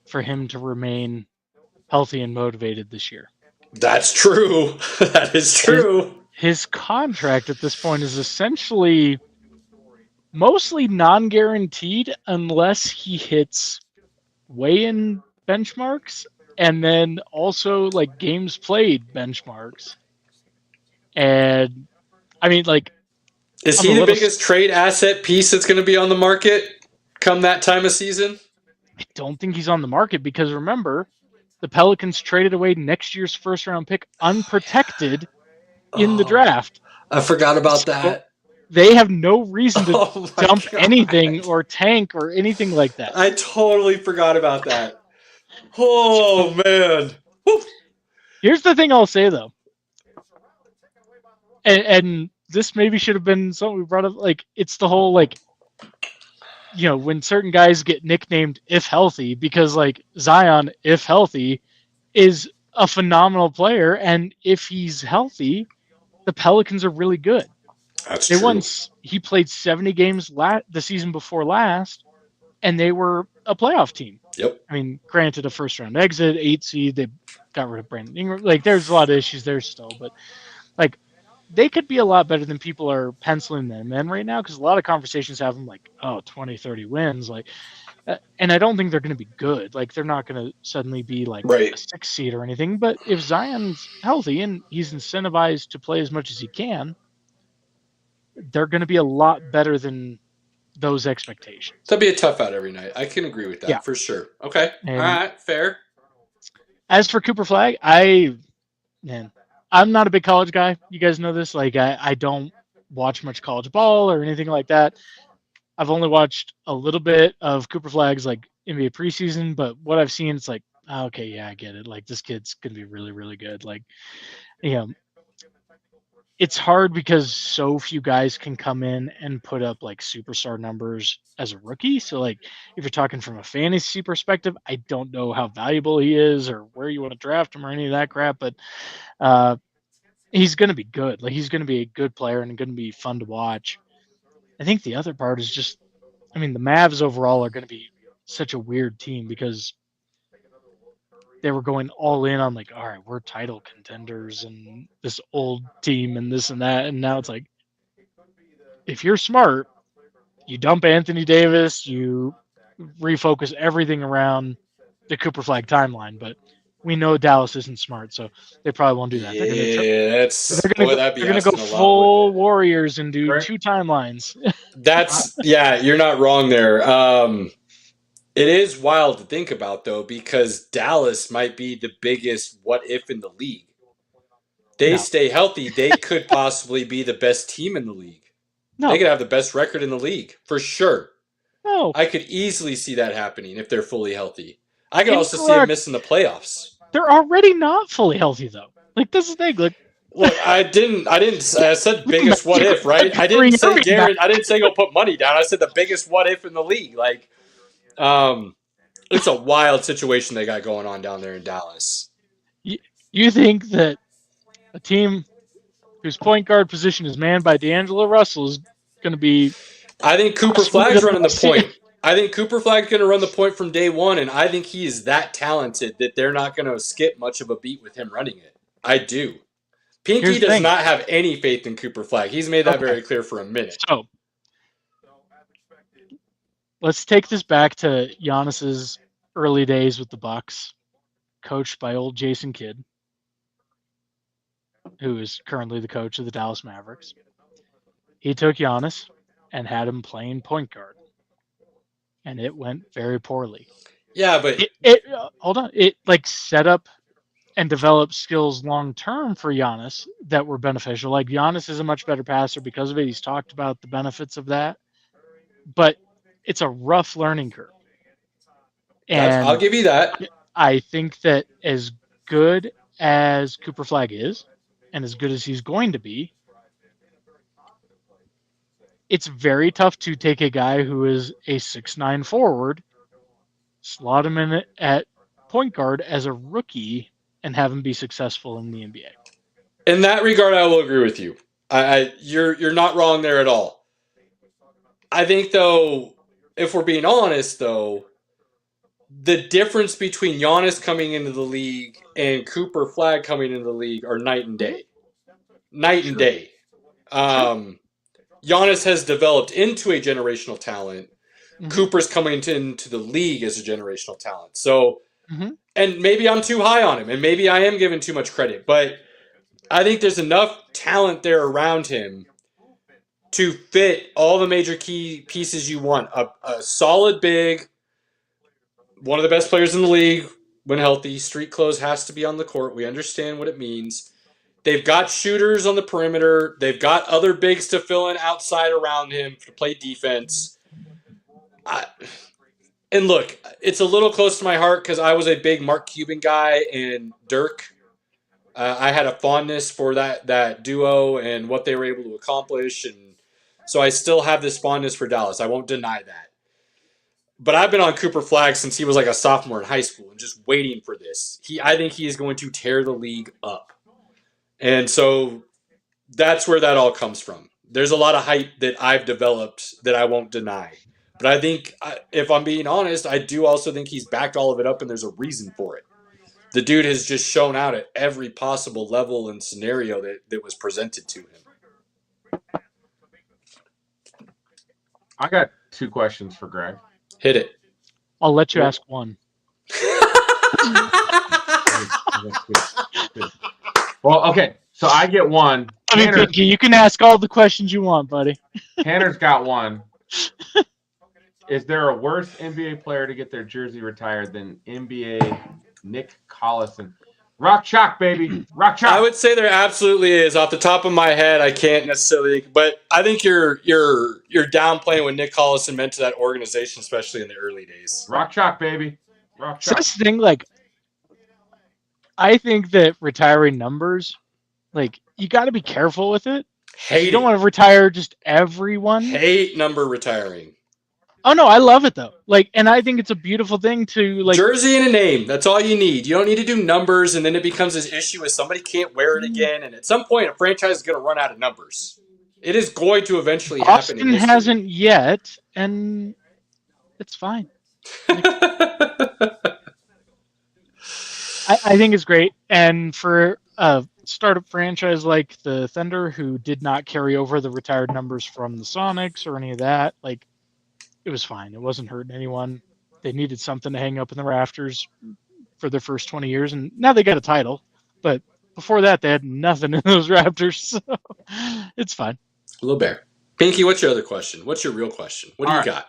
[SPEAKER 5] for him to remain healthy and motivated this year.
[SPEAKER 2] That's true. That is true.
[SPEAKER 5] His contract at this point is essentially mostly non-guaranteed unless he hits weigh-in benchmarks and then also like games played benchmarks. And I mean, like,
[SPEAKER 2] is he the biggest trade asset piece that's going to be on the market come that time of season?
[SPEAKER 5] I don't think he's on the market because remember, the Pelicans traded away next year's first-round pick unprotected in the draft.
[SPEAKER 2] I forgot about that.
[SPEAKER 5] They have no reason to dump anything or tank or anything like that.
[SPEAKER 2] I totally forgot about that. Oh, man. Woo.
[SPEAKER 5] Here's the thing I'll say, though. And this maybe should have been something we brought up. Like, it's the whole, like, you know, when certain guys get nicknamed if healthy, because, like, Zion, if healthy, is a phenomenal player. And if he's healthy, the Pelicans are really good.
[SPEAKER 2] That's true.
[SPEAKER 5] He played 70 games the season before last, and they were a playoff team.
[SPEAKER 2] Yep.
[SPEAKER 5] I mean, granted, a first-round exit, 8 seed, they got rid of Brandon Ingram. Like, there's a lot of issues there still, but, like, they could be a lot better than people are penciling them in right now because a lot of conversations have them like, 20, 30 wins. Like, and I don't think they're going to be good. Like, they're not going to suddenly be like a 6 seed or anything. But if Zion's healthy and he's incentivized to play as much as he can, they're going to be a lot better than those expectations.
[SPEAKER 2] That'd be a tough out every night. I can agree with that for sure. Okay.
[SPEAKER 5] And
[SPEAKER 2] all right. Fair.
[SPEAKER 5] As for Cooper Flag, I'm not a big college guy. You guys know this. Like, I don't watch much college ball or anything like that. I've only watched a little bit of Cooper Flag's like NBA preseason, but what I've seen, it's like Okay, yeah, I get it. Like this kid's gonna be really, really good. Like, you know, it's hard because so few guys can come in and put up like superstar numbers as a rookie. So like if you're talking from a fantasy perspective, I don't know how valuable he is or where you want to draft him or any of that crap, but he's going to be good. Like he's going to be a good player and going to be fun to watch. I think the other part is just, I mean, the Mavs overall are going to be such a weird team because they were going all in on like, all right, we're title contenders and this old team and this and that. And now it's like, if you're smart, you dump Anthony Davis, you refocus everything around the Cooper Flag timeline. But we know Dallas isn't smart, so they probably won't do that.
[SPEAKER 2] Yeah, that'd be
[SPEAKER 5] they're gonna go
[SPEAKER 2] asking a lot,
[SPEAKER 5] full
[SPEAKER 2] wouldn't it?
[SPEAKER 5] Warriors and do
[SPEAKER 4] Right.
[SPEAKER 5] 2 timelines.
[SPEAKER 2] You're not wrong there. It is wild to think about though, because Dallas might be the biggest what if in the league. They
[SPEAKER 5] No.
[SPEAKER 2] stay healthy, they could possibly be the best team in the league.
[SPEAKER 5] No,
[SPEAKER 2] They could have the best record in the league, for sure.
[SPEAKER 5] no,
[SPEAKER 2] I could easily see that happening if they're fully healthy. I could also see them
[SPEAKER 5] incorrect.
[SPEAKER 2] missing the playoffs.
[SPEAKER 5] They're already not fully healthy though. Like this is the thing. Like,
[SPEAKER 2] Look, I said biggest what if, right? I didn't say Garrett. I didn't say go put money down. I said the biggest what if in the league. Like, it's a wild situation they got going on down there in Dallas.
[SPEAKER 5] you think that a team whose point guard position is manned by D'Angelo Russell is going to be?
[SPEAKER 2] I think Cooper Flag's running the point. I think Cooper Flag's going to run the point from day one, and I think he is that talented that they're not going to skip much of a beat with him running it. I do. Pinky does not have any faith in Cooper Flag. He's made that very clear for a minute.
[SPEAKER 5] So let's take this back to Giannis's early days with the Bucks, coached by old Jason Kidd, who is currently the coach of the Dallas Mavericks. He took Giannis and had him playing point guard, and it went very poorly.
[SPEAKER 2] Yeah, but
[SPEAKER 5] hold on. It like set up and develop skills long term for Giannis that were beneficial. Like Giannis is a much better passer because of it. He's talked about the benefits of that, but it's a rough learning curve. And
[SPEAKER 2] I'll give you that.
[SPEAKER 5] I think that as good as Cooper Flag is, and as good as he's going to be, it's very tough to take a guy who is a 6'9" forward, slot him in at point guard as a rookie, and have him be successful in the NBA.
[SPEAKER 2] In that regard, I will agree with you. You're not wrong there at all. I think, though, if we're being honest, though, the difference between Giannis coming into the league and Cooper Flag coming into the league are night and day. Night and day. Giannis has developed into a generational talent. Mm-hmm. Cooper's coming into the league as a generational talent. So, and maybe I'm too high on him, and maybe I am giving too much credit, but I think there's enough talent there around him to fit all the major key pieces you want. A solid big, one of the best players in the league when healthy. Street clothes has to be on the court. We understand what it means. They've got shooters on the perimeter. They've got other bigs to fill in outside around him to play defense. And look, it's a little close to my heart because I was a big Mark Cuban guy and Dirk. I had a fondness for that duo and what they were able to accomplish. And so I still have this fondness for Dallas. I won't deny that. But I've been on Cooper Flag since he was like a sophomore in high school and just waiting for this. I think he is going to tear the league up. And so that's where that all comes from. There's a lot of hype that I've developed that I won't deny. But I think, if I'm being honest, I do also think he's backed all of it up and there's a reason for it. The dude has just shown out at every possible level and scenario that was presented to him.
[SPEAKER 4] I got 2 questions for Greg.
[SPEAKER 2] Hit it.
[SPEAKER 5] I'll let you ask one.
[SPEAKER 4] Well, okay. So I get one.
[SPEAKER 5] I mean, Pinky, you can ask all the questions you want, buddy.
[SPEAKER 4] Tanner's got one. Is there a worse NBA player to get their jersey retired than NBA Nick Collison? Rock chalk, baby. Rock chalk.
[SPEAKER 2] I would say there absolutely is. Off the top of my head, I can't necessarily, but I think you're downplaying what Nick Collison meant to that organization, especially in the early days.
[SPEAKER 4] Rock chalk, baby. Rock chalk.
[SPEAKER 5] So that's the thing, like, I think that retiring numbers, like, you got to be careful with it.
[SPEAKER 2] Hate
[SPEAKER 5] You don't
[SPEAKER 2] it.
[SPEAKER 5] want to retire just everyone.
[SPEAKER 2] Hate number retiring.
[SPEAKER 5] Oh no, I love it though. Like, and I think it's a beautiful thing to like
[SPEAKER 2] jersey and a name. That's all you need. You don't need to do numbers, and then it becomes this issue if somebody can't wear it again. And at some point, a franchise is going to run out of numbers. It is going to eventually happen in
[SPEAKER 5] Boston
[SPEAKER 2] history.
[SPEAKER 5] hasn't yet, and it's fine. I think it's great, and for a startup franchise like the Thunder, who did not carry over the retired numbers from the Sonics or any of that, like, it was fine. It wasn't hurting anyone. They needed something to hang up in the rafters for their first 20 years, and now they got a title. But before that, they had nothing in those rafters, so it's fine.
[SPEAKER 2] Little Bear. Pinky, what's your other question? What's your real question? What do you got?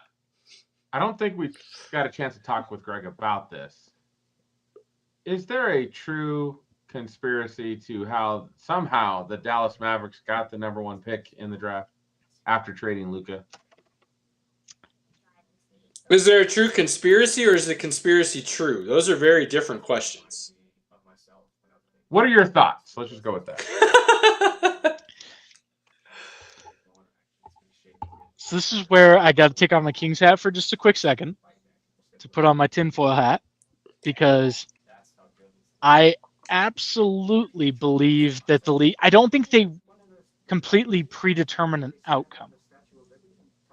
[SPEAKER 4] I don't think we got a chance to talk with Greg about this. Is there a true conspiracy to how somehow the Dallas Mavericks got the number 1 pick in the draft after trading Luka?
[SPEAKER 2] Is there a true conspiracy, or is the conspiracy true? Those are very different questions.
[SPEAKER 4] What are your thoughts? Let's just go with that.
[SPEAKER 5] So this is where I got to take off my Kings hat for just a quick second to put on my tinfoil hat, because I absolutely believe that the league, I don't think they completely predetermine an outcome.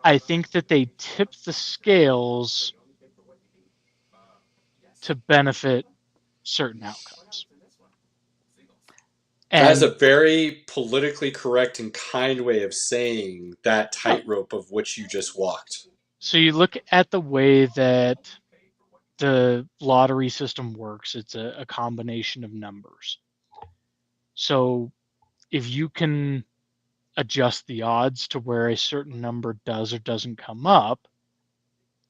[SPEAKER 5] I think that they tip the scales to benefit certain outcomes. And
[SPEAKER 2] that's a very politically correct and kind way of saying that tightrope of which you just walked.
[SPEAKER 5] So you look at the way that the lottery system works. It's a combination of numbers. So if you can adjust the odds to where a certain number does or doesn't come up,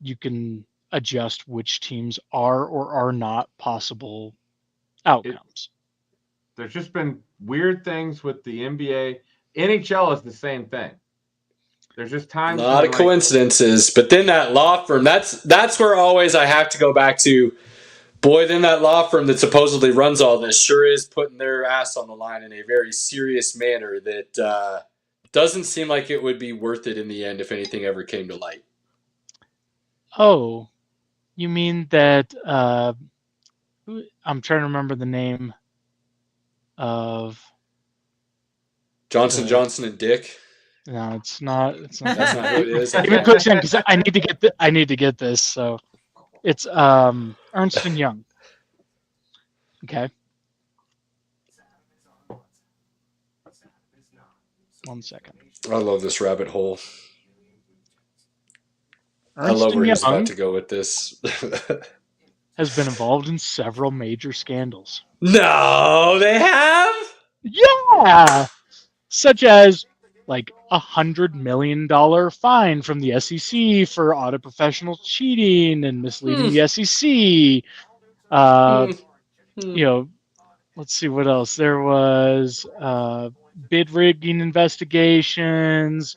[SPEAKER 5] you can adjust which teams are or are not possible outcomes.
[SPEAKER 4] There's just been weird things with the NBA. NHL is the same thing. There's just times.
[SPEAKER 2] A lot of coincidences, but then that law firm, that's where always I have to go back to, boy, then that law firm that supposedly runs all this sure is putting their ass on the line in a very serious manner that doesn't seem like it would be worth it in the end if anything ever came to light.
[SPEAKER 5] Oh, you mean that I'm trying to remember the name of
[SPEAKER 2] Johnson and Dick.
[SPEAKER 5] No, it's not. It's not.
[SPEAKER 2] That's not who it is.
[SPEAKER 5] Give me a quick second because I need to get. I need to get this. So, it's Ernst and Young. Okay. 1 second.
[SPEAKER 2] I love this rabbit hole.
[SPEAKER 5] Ernst
[SPEAKER 2] I love where he's
[SPEAKER 5] Young
[SPEAKER 2] about to go with this.
[SPEAKER 5] has been involved in several major scandals.
[SPEAKER 2] No, they have?
[SPEAKER 5] Yeah, such as like $100 million fine from the SEC for audit professional cheating and misleading the SEC. You know, let's see what else. There was bid rigging investigations.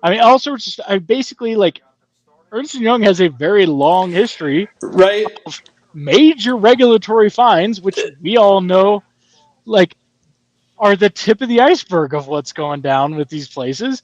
[SPEAKER 5] I mean, all sorts of stuff. Basically, like, Ernst & Young has a very long history of major regulatory fines, which we all know, like, are the tip of the iceberg of what's going down with these places.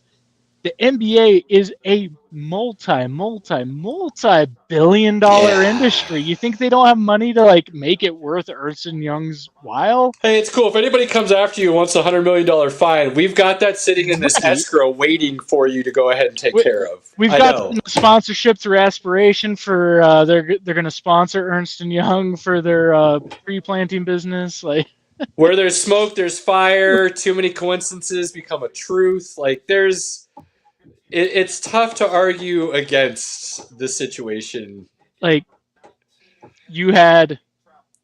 [SPEAKER 5] The NBA is a multi-billion-dollar industry. You think they don't have money to like make it worth Ernst & Young's while?
[SPEAKER 2] Hey, it's cool. If anybody comes after you and wants a $100 million fine, we've got that sitting in this escrow waiting for you to go ahead and take care of.
[SPEAKER 5] We've got sponsorship through Aspiration for they're going to sponsor Ernst & Young for their tree planting business. Like,
[SPEAKER 2] where there's smoke, there's fire. Too many coincidences become a truth. Like, it's tough to argue against the situation.
[SPEAKER 5] Like, you had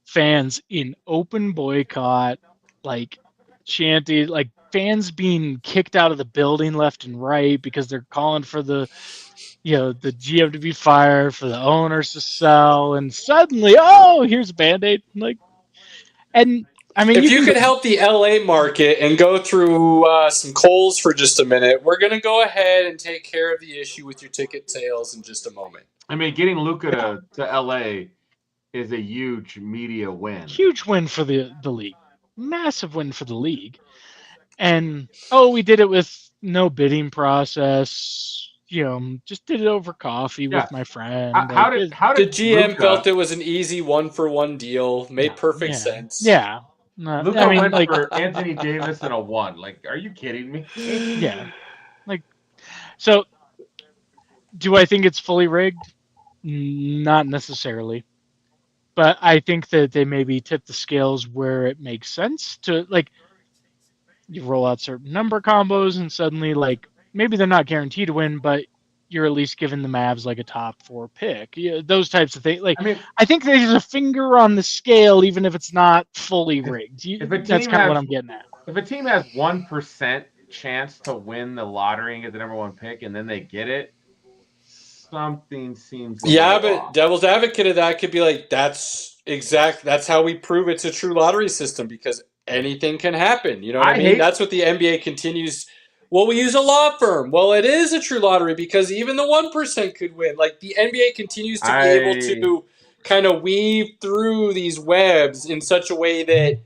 [SPEAKER 5] fans in open boycott, like chanting, like fans being kicked out of the building left and right because they're calling for the GM to be fired, for the owners to sell, and suddenly, oh, here's a Band-Aid. Like, and I mean,
[SPEAKER 2] if you could help the LA market and go through some Kohl's for just a minute, we're going to go ahead and take care of the issue with your ticket sales in just a moment.
[SPEAKER 4] I mean, getting Luka to LA is a huge media win.
[SPEAKER 5] Huge win for the league. Massive win for the league. And we did it with no bidding process. Just did it over coffee with my friend.
[SPEAKER 4] How did
[SPEAKER 2] the GM
[SPEAKER 4] Luka,
[SPEAKER 2] felt it was an easy 1-for-1 deal? Made perfect sense.
[SPEAKER 5] Yeah.
[SPEAKER 4] Luka went for Anthony Davis and a 1. Like, are you kidding me?
[SPEAKER 5] Yeah. So, do I think it's fully rigged? Not necessarily. But I think that they maybe tip the scales where it makes sense to, you roll out certain number combos and suddenly, maybe they're not guaranteed to win, but you're at least giving the Mavs a top 4 pick. Those types of things. I think there's a finger on the scale, even if it's not fully rigged. That's kind of what I'm getting at.
[SPEAKER 4] If a team has 1% chance to win the lottery and get the number 1 pick, and then they get it, something seems but
[SPEAKER 2] off. Devil's advocate of that could be that's how we prove it's a true lottery system, because anything can happen. You know what I mean? That's what the NBA continues. Well, we use a law firm. Well, it is a true lottery because even the 1% could win. The NBA continues to be able to kind of weave through these webs in such a way that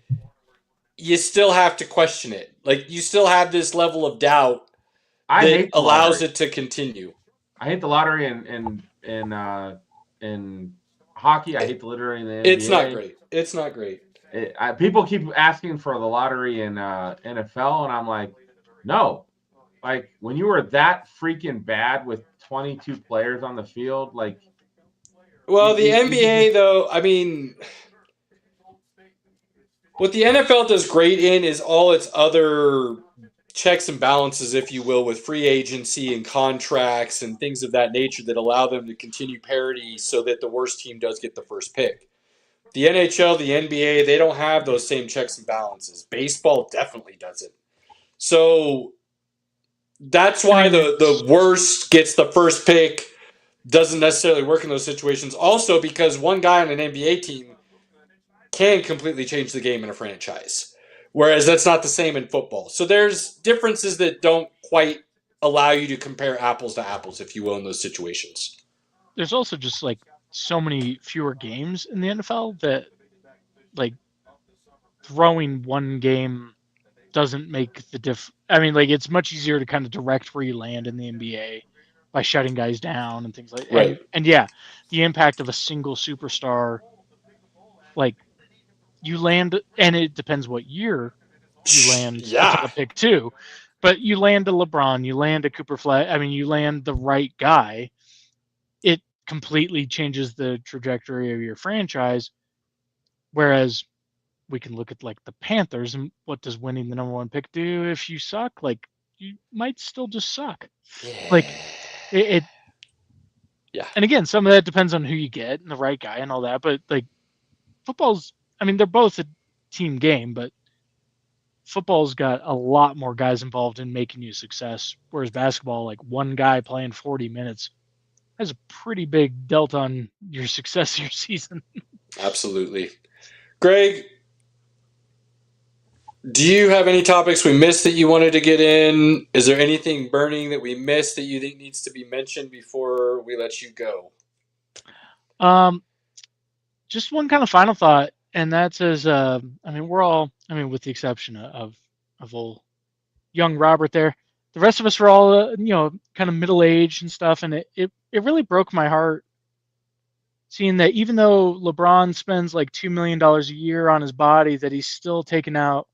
[SPEAKER 2] you still have to question it. You still have this level of doubt that allows it to continue.
[SPEAKER 4] I hate the lottery in hockey. I hate the lottery in the NBA.
[SPEAKER 2] It's not great.
[SPEAKER 4] People keep asking for the lottery in NFL, and I'm like, no. When you were that freaking bad with 22 players on the field,
[SPEAKER 2] Well, the NBA, though, I mean, what the NFL does great in is all its other checks and balances, if you will, with free agency and contracts and things of that nature that allow them to continue parity so that the worst team does get the first pick. The NHL, the NBA, they don't have those same checks and balances. Baseball definitely doesn't. So that's why the worst gets the first pick doesn't necessarily work in those situations. Also, because one guy on an NBA team can completely change the game in a franchise, whereas that's not the same in football. So there's differences that don't quite allow you to compare apples to apples, if you will, in those situations.
[SPEAKER 5] There's also just so many fewer games in the NFL that throwing one game doesn't make the diff. I mean, it's much easier to kind of direct where you land in the NBA by shutting guys down and things like that.
[SPEAKER 2] Right.
[SPEAKER 5] And yeah, the impact of a single superstar, you land, and it depends what year you land a pick too, but you land a LeBron, you land a Cooper Flag. I mean, you land the right guy, it completely changes the trajectory of your franchise. Whereas we can look at the Panthers, and what does winning the number 1 pick do if you suck? You might still just suck.
[SPEAKER 2] Yeah.
[SPEAKER 5] Yeah. And again, some of that depends on who you get and the right guy and all that. But football's, I mean, they're both a team game, but football's got a lot more guys involved in making you a success. Whereas basketball, one guy playing 40 minutes has a pretty big delta on your success of your season.
[SPEAKER 2] Absolutely. Greg, do you have any topics we missed that you wanted to get in? Is there anything burning that we missed that you think needs to be mentioned before we let you go?
[SPEAKER 5] Just one kind of final thought, and that's we're all, with the exception of old young Robert there, the rest of us were all, kind of middle-aged and stuff, and it really broke my heart seeing that even though LeBron spends $2 million a year on his body, that he's still taken out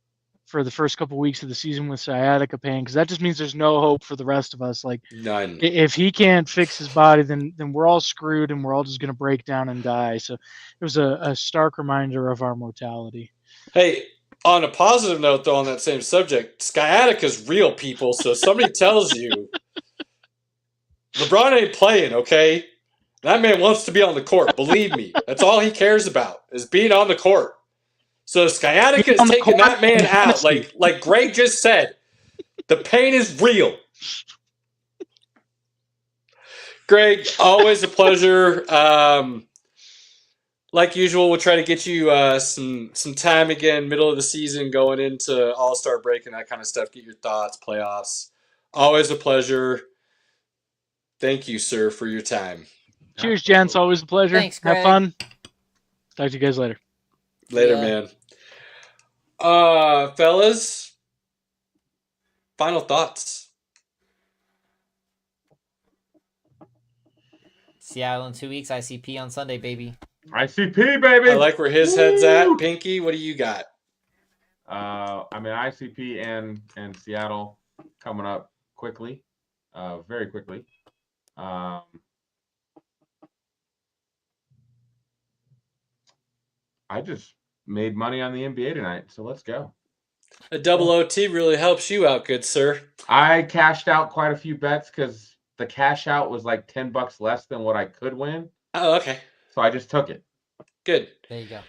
[SPEAKER 5] for the first couple of weeks of the season with sciatica pain, because that just means there's no hope for the rest of us.
[SPEAKER 2] None.
[SPEAKER 5] If he can't fix his body, then we're all screwed, and we're all just going to break down and die. So it was a stark reminder of our mortality.
[SPEAKER 2] Hey, on a positive note, though, on that same subject, sciatica's real, people. So somebody tells you LeBron ain't playing, okay? That man wants to be on the court. Believe me, that's all he cares about is being on the court. So sciatica is taking that man out, like Greg just said. The pain is real. Greg, always a pleasure. Like usual, we'll try to get you some time again, middle of the season, going into All-Star break and that kind of stuff. Get your thoughts, playoffs. Always a pleasure. Thank you, sir, for your time.
[SPEAKER 5] Cheers, gents. Always a pleasure.
[SPEAKER 3] Thanks, Greg.
[SPEAKER 5] Have fun. Talk to you guys later.
[SPEAKER 2] Later,
[SPEAKER 3] Yeah.
[SPEAKER 2] man. Fellas, final thoughts.
[SPEAKER 3] Seattle in 2 weeks. ICP on Sunday, baby.
[SPEAKER 4] ICP, baby.
[SPEAKER 2] I like where his head's at. Pinky, what do you got?
[SPEAKER 4] I mean, ICP and Seattle coming up quickly, very quickly. I just made money on the NBA tonight, so let's go.
[SPEAKER 2] A double OT really helps you out, good sir.
[SPEAKER 4] I cashed out quite a few bets because the cash out was like $10 less than what I could win.
[SPEAKER 2] Oh, okay.
[SPEAKER 4] So I just took it.
[SPEAKER 2] Good.
[SPEAKER 3] There you go.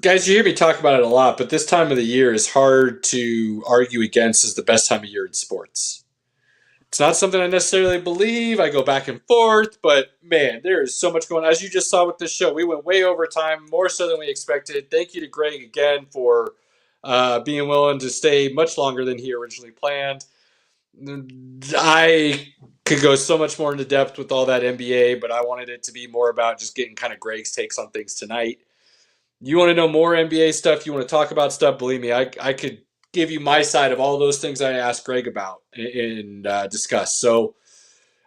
[SPEAKER 2] Guys, you hear me talk about it a lot, but this time of the year is hard to argue against as the best time of year in sports. It's not something I necessarily believe. I go back and forth, but man, there is so much going on. As you just saw with this show, we went way over time, more so than we expected. Thank you to Greg again for being willing to stay much longer than he originally planned. I could go so much more into depth with all that NBA, but I wanted it to be more about just getting kind of Greg's takes on things tonight. You want to know more NBA stuff, you want to talk about stuff, believe me, I could give you my side of all those things I asked Greg about and discuss. So,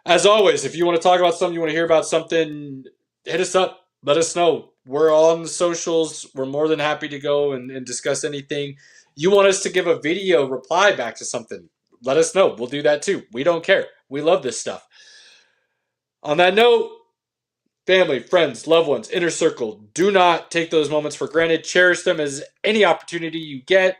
[SPEAKER 2] as always, if you want to talk about something, you want to hear about something, hit us up. Let us know. We're on the socials. We're more than happy to go and discuss anything. You want us to give a video reply back to something, let us know. We'll do that too. We don't care. We love this stuff. On that note, family, friends, loved ones, inner circle, do not take those moments for granted. Cherish them as any opportunity you get.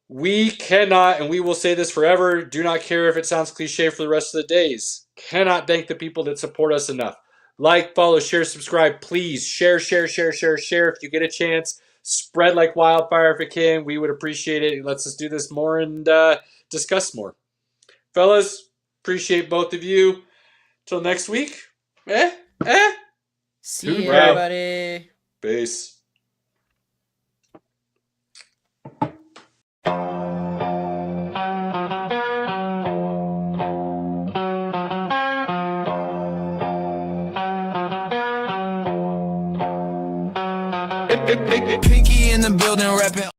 [SPEAKER 2] We cannot, and we will say this forever, do not care if it sounds cliche for the rest of the days. Cannot thank the people that support us enough. Like, follow, share, subscribe. Please share if you get a chance. Spread like wildfire if it can. We would appreciate it. It lets us do this more and discuss more. Fellas, appreciate both of you. Till next week.
[SPEAKER 3] See you,
[SPEAKER 2] Right.
[SPEAKER 3] everybody.
[SPEAKER 2] Peace.
[SPEAKER 1] Pinky in the building, rapping.